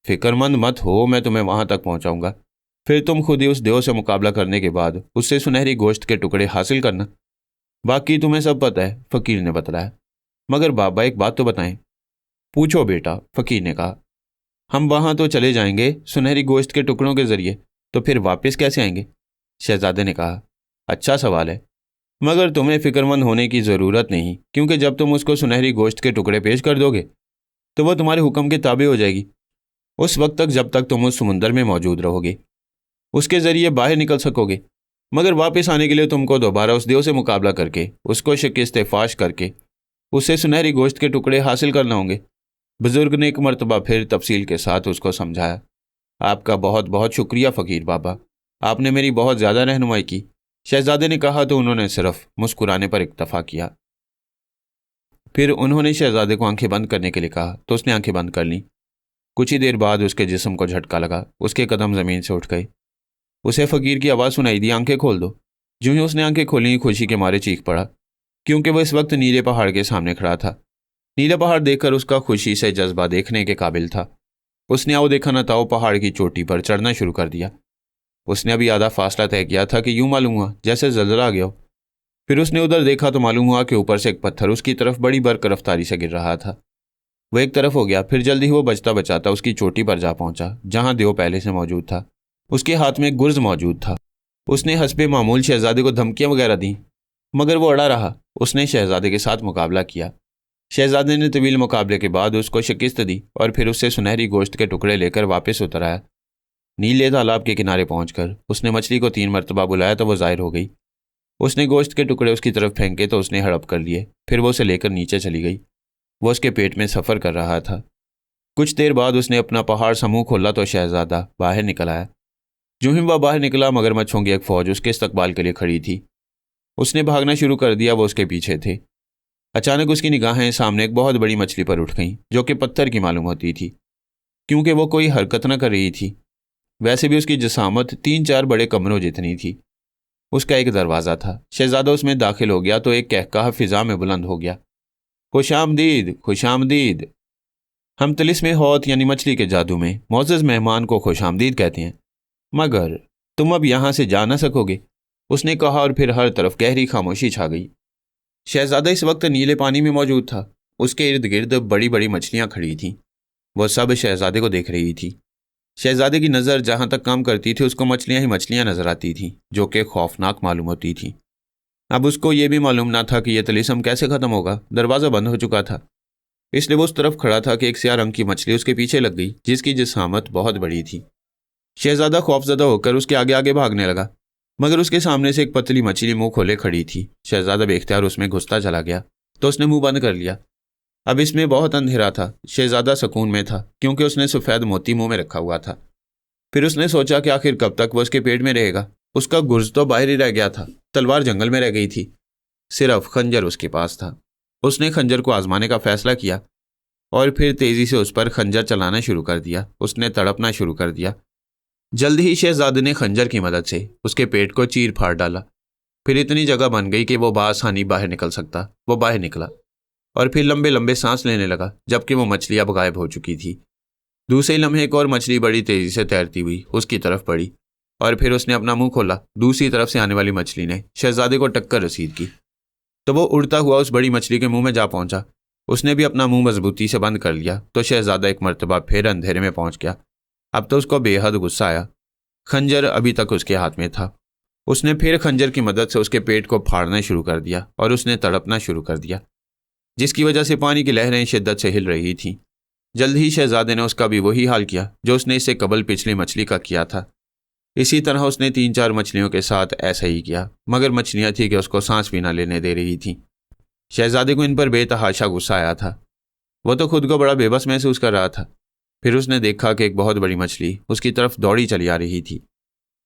فکر مند مت ہو، میں تمہیں وہاں تک پہنچاؤں گا، پھر تم خود ہی اس دیو سے مقابلہ کرنے کے بعد اس سے سنہری گوشت کے ٹکڑے حاصل کرنا، باقی تمہیں سب پتہ ہے، فقیر نے بتلایا۔ مگر بابا ایک بات تو بتائیں۔ پوچھو بیٹا، فقیر نے کہا۔ ہم وہاں تو چلے جائیں گے سنہری گوشت کے ٹکڑوں کے ذریعے، تو پھر واپس کیسے آئیں گے؟ شہزادے نے کہا۔ اچھا سوال ہے، مگر تمہیں فکر مند ہونے کی ضرورت نہیں، کیونکہ جب تم اس کو سنہری گوشت کے ٹکڑے پیش کر دو گے تو وہ تمہارے حکم کے تابع ہو جائے گی، اس وقت تک جب تک تم اس سمندر میں موجود رہو گے، اس کے ذریعے باہر نکل سکو گے۔ مگر واپس آنے کے لیے تم کو دوبارہ اس دیو سے مقابلہ کر کے، اس کو شکست فاش کر کے، اس سے سنہری گوشت کے ٹکڑے حاصل کرنا ہوں گے۔ بزرگ نے ایک مرتبہ پھر تفصیل کے ساتھ اس کو سمجھایا۔ آپ کا بہت بہت شکریہ فقیر بابا، آپ نے میری بہت زیادہ رہنمائی کی۔ شہزادے نے کہا تو انہوں نے صرف مسکرانے پر اکتفا کیا۔ پھر انہوں نے شہزادے کو آنکھیں بند کرنے کے لیے کہا تو اس نے آنکھیں بند کر لیں۔ کچھ ہی دیر بعد اس کے جسم کو جھٹکا لگا، اس کے قدم زمین سے اٹھ گئے۔ اسے فقیر کی آواز سنائی دی، آنکھیں کھول دو۔ جو ہی اس نے آنکھیں کھولیں خوشی کے مارے چیخ پڑا، کیونکہ وہ اس وقت نیلے پہاڑ کے سامنے کھڑا تھا۔ نیلا پہاڑ دیکھ کر اس کا خوشی سے جذبہ دیکھنے کے قابل تھا۔ اس نے آؤ دیکھا نہ تاؤ پہاڑ کی چوٹی پر چڑھنا شروع کر دیا۔ اس نے ابھی آدھا فاصلہ طے کیا تھا کہ یوں معلوم ہوا جیسے زلزلہ آ گیا ہو۔ پھر اس نے ادھر دیکھا تو معلوم ہوا کہ اوپر سے ایک پتھر اس کی طرف بڑی برق رفتاری سے گر رہا تھا۔ وہ ایک طرف ہو گیا، پھر جلدی وہ بچتا بچاتا اس کی چوٹی پر جا پہنچا جہاں دیو پہلے سے موجود تھا۔ اس کے ہاتھ میں گرز موجود تھا۔ اس نے حسب معمول شہزادے کو دھمکیاں وغیرہ دیں، مگر وہ اڑا رہا۔ اس نے شہزادے کے ساتھ مقابلہ کیا۔ شہزادے نے طویل مقابلے کے بعد اس کو شکست دی اور پھر اس سے سنہری گوشت کے ٹکڑے لے کر واپس اتر آیا۔ نیلے تالاب کے کنارے پہنچ کر اس نے مچھلی کو 3 مرتبہ بلایا تو وہ ظاہر ہو گئی۔ اس نے گوشت کے ٹکڑے اس کی طرف پھینکے تو اس نے ہڑپ کر لیے، پھر وہ اسے لے کر نیچے چلی گئی۔ وہ اس کے پیٹ میں سفر کر رہا تھا۔ کچھ دیر بعد اس نے اپنا پہاڑ سا منہ کھولا تو شہزادہ باہر نکل آیا۔ جو ہی وہ باہر نکلا، مگرمچھوں کی ایک فوج اس کے استقبال کے لیے کھڑی تھی۔ اس نے بھاگنا شروع کر دیا، وہ اس کے پیچھے تھے۔ اچانک اس کی نگاہیں سامنے ایک بہت بڑی مچھلی پر اٹھ گئیں، جو کہ پتھر کی معلوم ہوتی تھی، کیونکہ وہ کوئی حرکت نہ کر رہی تھی۔ ویسے بھی اس کی جسامت 3-4 بڑے کمروں جتنی تھی۔ اس کا ایک دروازہ تھا۔ شہزادہ اس میں داخل ہو گیا تو ایک کہکہا فضا میں بلند ہو گیا، خوش آمدید، خوش آمدید۔ ہم طلسم حوت یعنی مچھلی کے جادو میں معزز مہمان کو خوش آمدید کہتے ہیں، مگر تم اب یہاں سے جا نہ سکو گے، اس نے کہا، اور پھر ہر طرف گہری خاموشی چھا گئی۔ شہزادہ اس وقت نیلے پانی میں موجود تھا۔ اس کے ارد گرد بڑی بڑی مچھلیاں کھڑی تھیں۔ وہ سب شہزادے کو دیکھ رہی تھی۔ شہزادے کی نظر جہاں تک کام کرتی تھی، اس کو مچھلیاں ہی مچھلیاں نظر آتی تھیں، جو کہ خوفناک معلوم ہوتی تھیں۔ اب اس کو یہ بھی معلوم نہ تھا کہ یہ طلسم کیسے ختم ہوگا۔ دروازہ بند ہو چکا تھا، اس لیے وہ اس طرف کھڑا تھا کہ ایک سیاہ رنگ کی مچھلی اس کے پیچھے لگ گئی، جس کی جسامت بہت بڑی تھی۔ شہزادہ خوفزدہ ہو کر اس کے آگے آگے بھاگنے لگا، مگر اس کے سامنے سے ایک پتلی مچھلی منہ کھولے کھڑی تھی۔ شہزادہ بے اختیار اس میں گھستا چلا گیا تو اس نے منہ بند کر لیا۔ اب اس میں بہت اندھیرا تھا۔ شہزادہ سکون میں تھا، کیونکہ اس نے سفید موتی منہ میں رکھا ہوا تھا۔ پھر اس نے سوچا کہ آخر کب تک وہ اس کے پیٹ میں رہے گا۔ اس کا گرز تو باہر ہی رہ گیا تھا، تلوار جنگل میں رہ گئی تھی، صرف خنجر اس کے پاس تھا۔ اس نے خنجر کو آزمانے کا فیصلہ کیا اور پھر تیزی سے اس پر خنجر چلانا شروع کر دیا۔ اس نے تڑپنا شروع کر دیا۔ جلد ہی شہزادے نے خنجر کی مدد سے اس کے پیٹ کو چیر پھاڑ ڈالا۔ پھر اتنی جگہ بن گئی کہ وہ بآسانی باہر نکل سکتا۔ وہ باہر نکلا اور پھر لمبے لمبے سانس لینے لگا، جبکہ وہ مچھلی اب غائب ہو چکی تھی۔ دوسرے لمحے ایک اور مچھلی بڑی تیزی سے تیرتی ہوئی اس کی طرف بڑھی، اور پھر اس نے اپنا منہ کھولا۔ دوسری طرف سے آنے والی مچھلی نے شہزادے کو ٹکر رسید کی تو وہ اڑتا ہوا اس بڑی مچھلی کے منہ میں جا پہنچا۔ اس نے بھی اپنا منہ مضبوطی سے بند کر لیا تو شہزادہ ایک مرتبہ پھر اندھیرے میں پہنچ گیا۔ اب تو اس کو بے حد غصہ آیا۔ خنجر ابھی تک اس کے ہاتھ میں تھا۔ اس نے پھر خنجر کی مدد سے اس کے پیٹ کو پھاڑنا شروع کر دیا اور اس نے تڑپنا شروع کر دیا، جس کی وجہ سے پانی کی لہریں شدت سے ہل رہی تھیں۔ جلد ہی شہزادے نے اس کا بھی وہی حال کیا جو اس نے اس سے قبل پچھلی مچھلی کا کیا تھا۔ اسی طرح اس نے 3-4 مچھلیوں کے ساتھ ایسا ہی کیا، مگر مچھلیاں تھیں کہ اس کو سانس بھی نہ لینے دے رہی تھیں۔ شہزادے کو ان پر بے تحاشا غصہ آیا تھا۔ وہ تو خود کو بڑا بے بس محسوس کر رہا تھا۔ پھر اس نے دیکھا کہ ایک بہت بڑی مچھلی اس کی طرف دوڑی چلی آ رہی تھی۔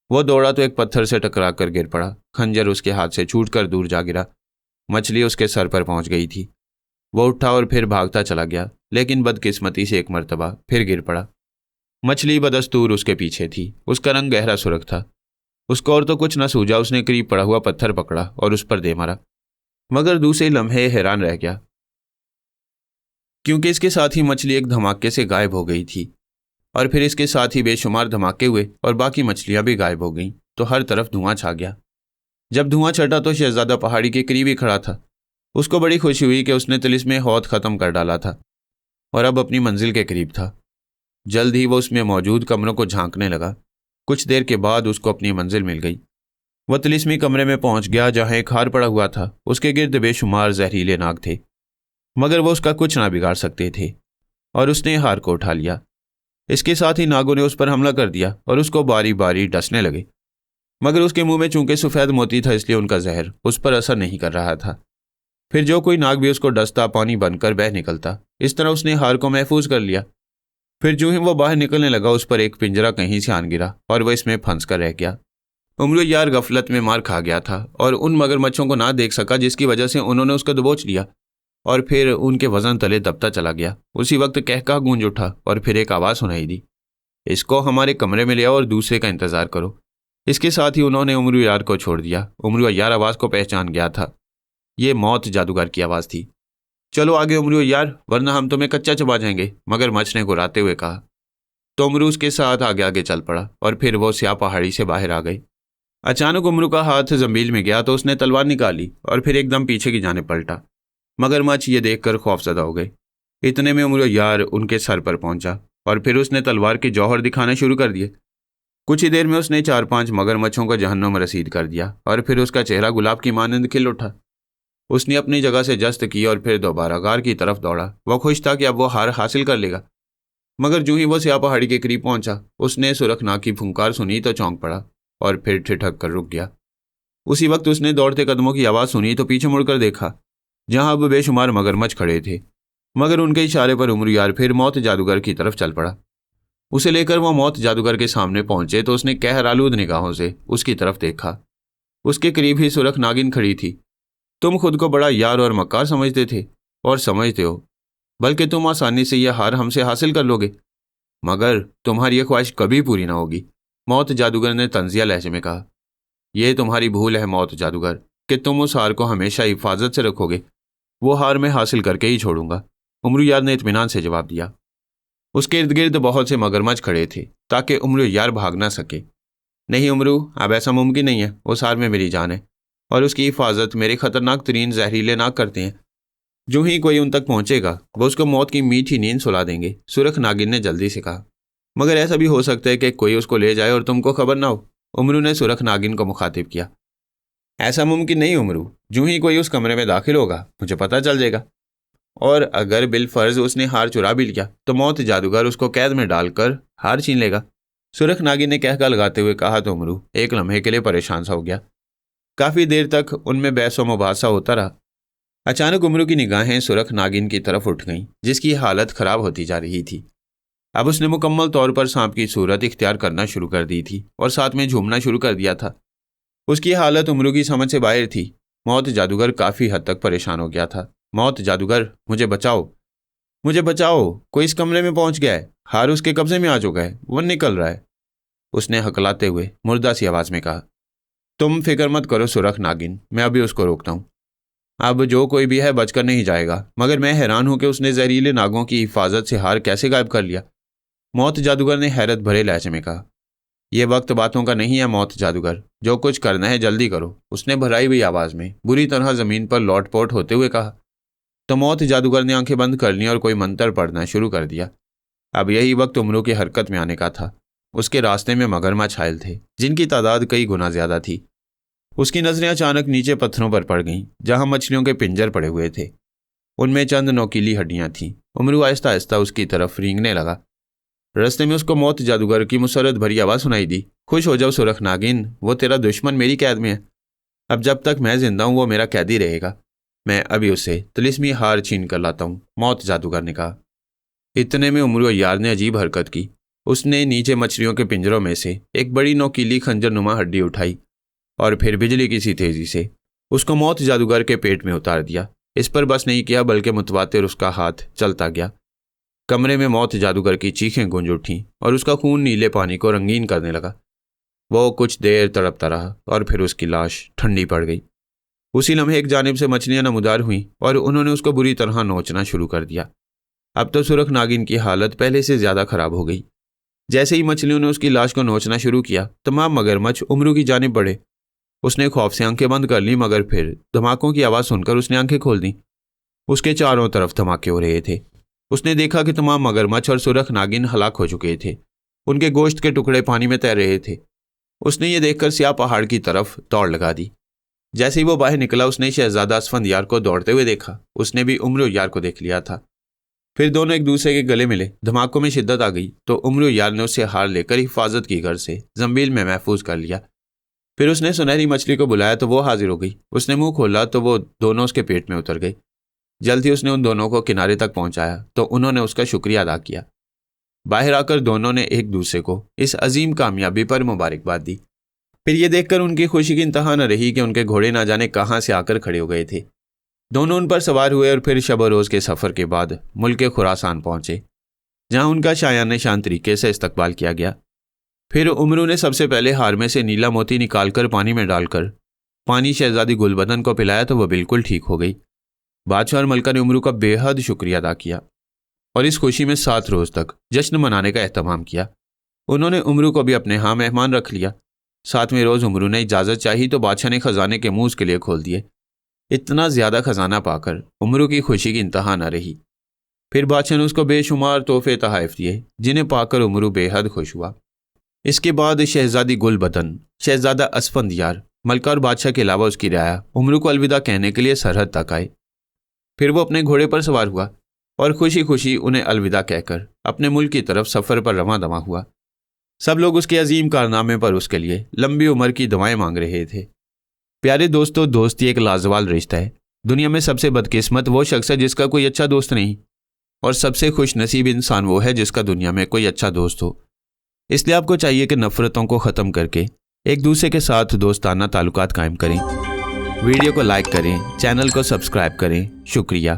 وہ دوڑا تو ایک پتھر سے ٹکرا کر گر پڑا۔ خنجر اس کے ہاتھ سے چھوٹ کر دور جا گرا۔ مچھلی اس کے سر پر پہنچ گئی تھی۔ وہ اٹھا اور پھر بھاگتا چلا گیا، لیکن بدقسمتی سے ایک مرتبہ پھر گر پڑا۔ مچھلی بدستور اس کے پیچھے تھی۔ اس کا رنگ گہرا سرخ تھا۔ اس کو اور تو کچھ نہ سوجا، اس نے قریب پڑا ہوا پتھر پکڑا اور اس پر دے مارا، مگر دوسرے لمحے حیران رہ گیا، کیونکہ اس کے ساتھ ہی مچھلی ایک دھماکے سے غائب ہو گئی تھی، اور پھر اس کے ساتھ ہی بے شمار دھماکے ہوئے اور باقی مچھلیاں بھی غائب ہو گئیں، تو ہر طرف دھواں چھا گیا۔ جب دھواں چھٹا تو شہزادہ پہاڑی کے قریب ہی کھڑا تھا۔ اس کو بڑی خوشی ہوئی کہ اس نے طلسم حوت ختم کر ڈالا تھا اور اب اپنی منزل کے قریب تھا۔ جلد ہی وہ اس میں موجود کمروں کو جھانکنے لگا۔ کچھ دیر کے بعد اس کو اپنی منزل مل گئی۔ وہ طلسمی کمرے میں پہنچ گیا جہاں ایک ہار پڑا ہوا تھا۔ اس کے گرد بے شمار زہریلے ناگ تھے، مگر وہ اس کا کچھ نہ بگاڑ سکتے تھے، اور اس نے ہار کو اٹھا لیا۔ اس کے ساتھ ہی ناگوں نے اس پر حملہ کر دیا اور اس کو باری باری ڈسنے لگے، مگر اس کے منہ میں چونکہ سفید موتی تھا، اس لیے ان کا زہر اس پر اثر نہیں کر رہا تھا۔ پھر جو کوئی ناگ بھی اس کو ڈستا، پانی بن کر بہہ نکلتا۔ اس طرح اس نے ہار کو محفوظ کر لیا۔ پھر جو ہی وہ باہر نکلنے لگا، اس پر ایک پنجرا کہیں سے آن گرا اور وہ اس میں پھنس کر رہ گیا۔ امرو یار غفلت میں مار کھا گیا تھا اور ان مگرمچھوں کو نہ دیکھ سکا، جس کی وجہ سے انہوں نے اس کو دبوچ لیا اور پھر ان کے وزن تلے دبتا چلا گیا۔ اسی وقت کہکہا گونج اٹھا اور پھر ایک آواز سنائی دی، اس کو ہمارے کمرے میں لے آؤ اور دوسرے کا انتظار کرو۔ اس کے ساتھ ہی انہوں نے امرو یار کو چھوڑ دیا۔ امرو یار آواز کو پہچان گیا تھا، یہ موت جادوگر کی آواز تھی۔ چلو آگے امرو یار، ورنہ ہم تمہیں کچا چبا جائیں گے، مگرمچھ نے گراتے ہوئے کہا۔ تو امرو اس کے ساتھ آگے آگے چل پڑا اور پھر وہ سیاہ پہاڑی سے باہر آ گئے۔ اچانک امرو کا ہاتھ زنبیل میں گیا تو اس نے تلوار نکالی اور پھر ایک دم پیچھے کی جانب پلٹا۔ مگرمچھ یہ دیکھ کر خوفزدہ ہو گئے۔ اتنے میں امرو یار ان کے سر پر پہنچا اور پھر اس نے تلوار کے جوہر دکھانا شروع کر دیے۔ کچھ ہی دیر میں اس نے 4-5 مگرمچھوں کو جہنم رسید کر دیا اور پھر اس کا چہرہ گلاب کی مانند کھل اٹھا۔ اس نے اپنی جگہ سے جست کی اور پھر دوبارہ غار کی طرف دوڑا۔ وہ خوش تھا کہ اب وہ ہار حاصل کر لے گا، مگر جو ہی وہ سیاہ پہاڑی کے قریب پہنچا، اس نے سرخ ناک کی پھنکار سنی تو چونک پڑا اور پھر ٹھٹک کر رک گیا۔ उसी वक्त उसने दौड़ते कदमों की आवाज़ सुनी तो पीछे मुड़कर देखा, जहां अब बेशुमार मगरमच्छ खड़े थे। मगर उनके इशारे पर उमर यार फिर मौत जादूगर की तरफ चल पड़ा। उसे लेकर वो मौत जादूगर के सामने पहुंचे तो उसने कहरालूद निगाहों से उसकी तरफ देखा। उसके करीब ही सुरख नागिन खड़ी थी। तुम खुद को बड़ा यार और मक्कार समझते थे और समझते हो, बल्कि तुम आसानी से यह हार हमसे हासिल कर लोगे, मगर तुम्हारी यह ख्वाहिश कभी पूरी ना होगी। मौत जादूगर ने तंजिया लहजे में कहा। यह तुम्हारी भूल है मौत जादूगर, कि तुम उस हार को हमेशा हिफाजत से रखोगे। वो हार मैं हासिल करके ही छोड़ूंगा, उमर यार ने इत्मीनान से जवाब दिया। उसके इर्द गिर्द बहुत से मगरमच्छ खड़े थे ताकि उमर यार भाग ना सके। नहीं उमरू, अब ऐसा मुमकिन नहीं है। उस हार में मेरी जान है और उसकी हिफाजत मेरे खतरनाक तरीन जहरीले नाग करते हैं। जो ही कोई उन तक पहुंचेगा वो उसको मौत की मीठी नींद सुला देंगे, सुरख नागिन ने जल्दी से कहा। मगर ऐसा भी हो सकता है कि कोई उसको ले जाए और तुमको खबर ना हो, उमरू ने सुरख नागिन को मुखातिब किया। ऐसा मुमकिन नहीं उमरू, जो ही कोई उस कमरे में दाखिल होगा मुझे पता चल जाएगा, और अगर बिलफर्ज उसने हार चुरा भी लिया तो मौत जादूगर उसको कैद में डालकर हार छीन लेगा, सुरख नागिन ने कहका लगाते हुए कहा। तो उमरू एक लम्हे के लिए परेशान सा हो गया। काफ़ी देर तक उनमें बहस व मुबासा होता रहा। अचानक उमरू की निगाहें सुरख नागिन की तरफ उठ गईं, जिसकी हालत ख़राब होती जा रही थी। अब उसने मुकम्मल तौर पर सांप की सूरत इख्तियार करना शुरू कर दी थी और साथ में झूमना शुरू कर दिया था। उसकी हालत उमरू की समझ से बाहर थी। मौत जादूगर काफ़ी हद तक परेशान हो गया था। मौत जादूगर, मुझे बचाओ, मुझे बचाओ, कोई इस कमरे में पहुंच गया है, हार उसके कब्जे में आ चुका है, वो निकल रहा है, उसने हकलाते हुए मुर्दा सी आवाज़ में कहा। तुम फिक्र मत करो सुरख नागिन, मैं अभी उसको रोकता हूँ। अब जो कोई भी है बचकर नहीं जाएगा, मगर मैं हैरान हूं कि उसने जहरीले नागों की हिफाजत से हार कैसे गायब कर लिया, मौत जादूगर ने हैरत भरे लहजे में कहा। यह वक्त बातों का नहीं है मौत जादूगर, जो कुछ करना है जल्दी करो, उसने भराई हुई आवाज़ में बुरी तरह ज़मीन पर लौटपोट होते हुए कहा। तो मौत जादूगर ने आंखें बंद कर लीं और कोई मंत्र पढ़ना शुरू कर दिया। अब यही वक्त उमरू की हरकत में आने का था। उसके रास्ते में मगरमच्छ छायल थे, जिनकी तादाद कई गुना ज़्यादा थी। उसकी नज़रें अचानक नीचे पत्थरों पर पड़ गईं, जहां मछलियों के पिंजर पड़े हुए थे। उनमें चंद नोकीली हड्डियां थीं। उमरू आहिस्ता आहिस्ता उसकी तरफ रेंगने लगा। रास्ते में उसको मौत जादूगर की मुसरत भरी आवाज़ सुनाई दी। खुश हो जाओ सुरख नागिन, वो तेरा दुश्मन मेरी कैद में है। अब जब तक मैं जिंदा हूँ वो मेरा कैदी रहेगा। मैं अभी उसे तिलिस्मी हार छीन कर लाता हूँ, मौत जादूगर ने कहा। इतने में उमरू यार ने अजीब हरकत की। उसने नीचे मछलियों के पिंजरों में से एक बड़ी नोकीली खंजर नुमा हड्डी उठाई और फिर बिजली की सी तेजी से उसको मौत जादूगर के पेट में उतार दिया। इस पर बस नहीं किया, बल्कि मुतवातिर उसका हाथ चलता गया। कमरे में मौत जादूगर की चीखें गूंज उठीं और उसका खून नीले पानी को रंगीन करने लगा। वो कुछ देर तड़पता रहा और फिर उसकी लाश ठंडी पड़ गई। उसी लम्हे एक जानिब से मछलियां नमूदार हुईं और उन्होंने उसको बुरी तरह नोचना शुरू कर दिया। अब तो सुरख नागिन की हालत पहले से ज़्यादा खराब हो गई। जैसे ही मछलियों ने उसकी लाश को नोचना शुरू किया, तमाम मगरमच्छ उमरू की जानिब बढ़े। उसने खौफ से आंखें बंद कर लीं, मगर फिर धमाकों की आवाज़ सुनकर उसने आंखें खोल दी। उसके चारों तरफ धमाके हो रहे थे। उसने देखा कि तमाम मगरमच्छ और सुरख नागिन हलाक हो चुके थे। उनके गोश्त के टुकड़े पानी में तैर रहे थे। उसने ये देखकर स्याह पहाड़ की तरफ दौड़ लगा दी। जैसे ही वो बाहर निकला, उसने शहजादा असफंदियार को दौड़ते हुए देखा। उसने भी उमर यार को देख लिया था। फिर दोनों एक दूसरे के गले मिले। धमाकों में शिद्दत आ गई तो उमर यार ने उससे हार लेकर हिफाजत की घर से जंबील में महफूज कर लिया। फिर उसने सुनहरी मछली को बुलाया तो वो हाजिर हो गई। उसने मुंह खोला तो वो दोनों उसके पेट में उतर गई। जल्द ही उसने उन दोनों को किनारे तक पहुंचाया तो उन्होंने उसका शुक्रिया अदा किया। बाहर आकर दोनों ने एक दूसरे को इस अजीम कामयाबी पर मुबारकबाद दी। फिर ये देखकर उनकी खुशी की इंतहा न रही कि उनके घोड़े ना जाने कहाँ से आकर खड़े हो गए थे। दोनों उन पर सवार हुए और फिर शब रोज़ के सफ़र के बाद मुल्क खुरासान पहुँचे, जहाँ उनका शायान शान तरीके से इस्तकबाल किया गया। फिर उमरू ने सबसे पहले हार में से नीला मोती निकालकर पानी में डालकर पानी शहजादी गुलबदन को पिलाया तो वह बिल्कुल ठीक हो गई। बादशाह और मलका ने उमरू का बेहद शुक्रिया अदा किया और इस खुशी में 7 रोज़ तक जश्न मनाने का एहतमाम किया। उन्होंने उमरू को भी अपने यहाँ मेहमान रख लिया। 7वें रोज़ उमरू ने इजाज़त चाही तो बादशाह ने खजाने के मुँह उसके लिए खोल दिए। इतना ज़्यादा खजाना पाकर उमरू की खुशी की इंतहा न रही। फिर बादशाह ने उसको बेशुमार तोहफे तोहफ़ दिए, जिन्हें पाकर उमरू बेहद खुश हुआ। इसके बाद शहजादी गुलबदन, शहजादा असफंदियार, मलका और बादशाह के अलावा उसकी रियाया उमरू को अलविदा कहने के लिए सरहद तक आए। फिर वो अपने घोड़े पर सवार हुआ और खुशी खुशी उन्हें अलविदा कहकर अपने मुल्क की तरफ सफ़र पर रवां दवा हुआ। सब लोग उसके अजीम कारनामे पर उसके लिए लंबी उम्र की दुआएं मांग रहे थे। پیارے دوستوں، دوستی ایک لازوال رشتہ ہے۔ دنیا میں سب سے بدقسمت وہ شخص ہے جس کا کوئی اچھا دوست نہیں، اور سب سے خوش نصیب انسان وہ ہے جس کا دنیا میں کوئی اچھا دوست ہو۔ اس لیے آپ کو چاہیے کہ نفرتوں کو ختم کر کے ایک دوسرے کے ساتھ دوستانہ تعلقات قائم کریں۔ ویڈیو کو لائک کریں، چینل کو سبسکرائب کریں۔ شکریہ۔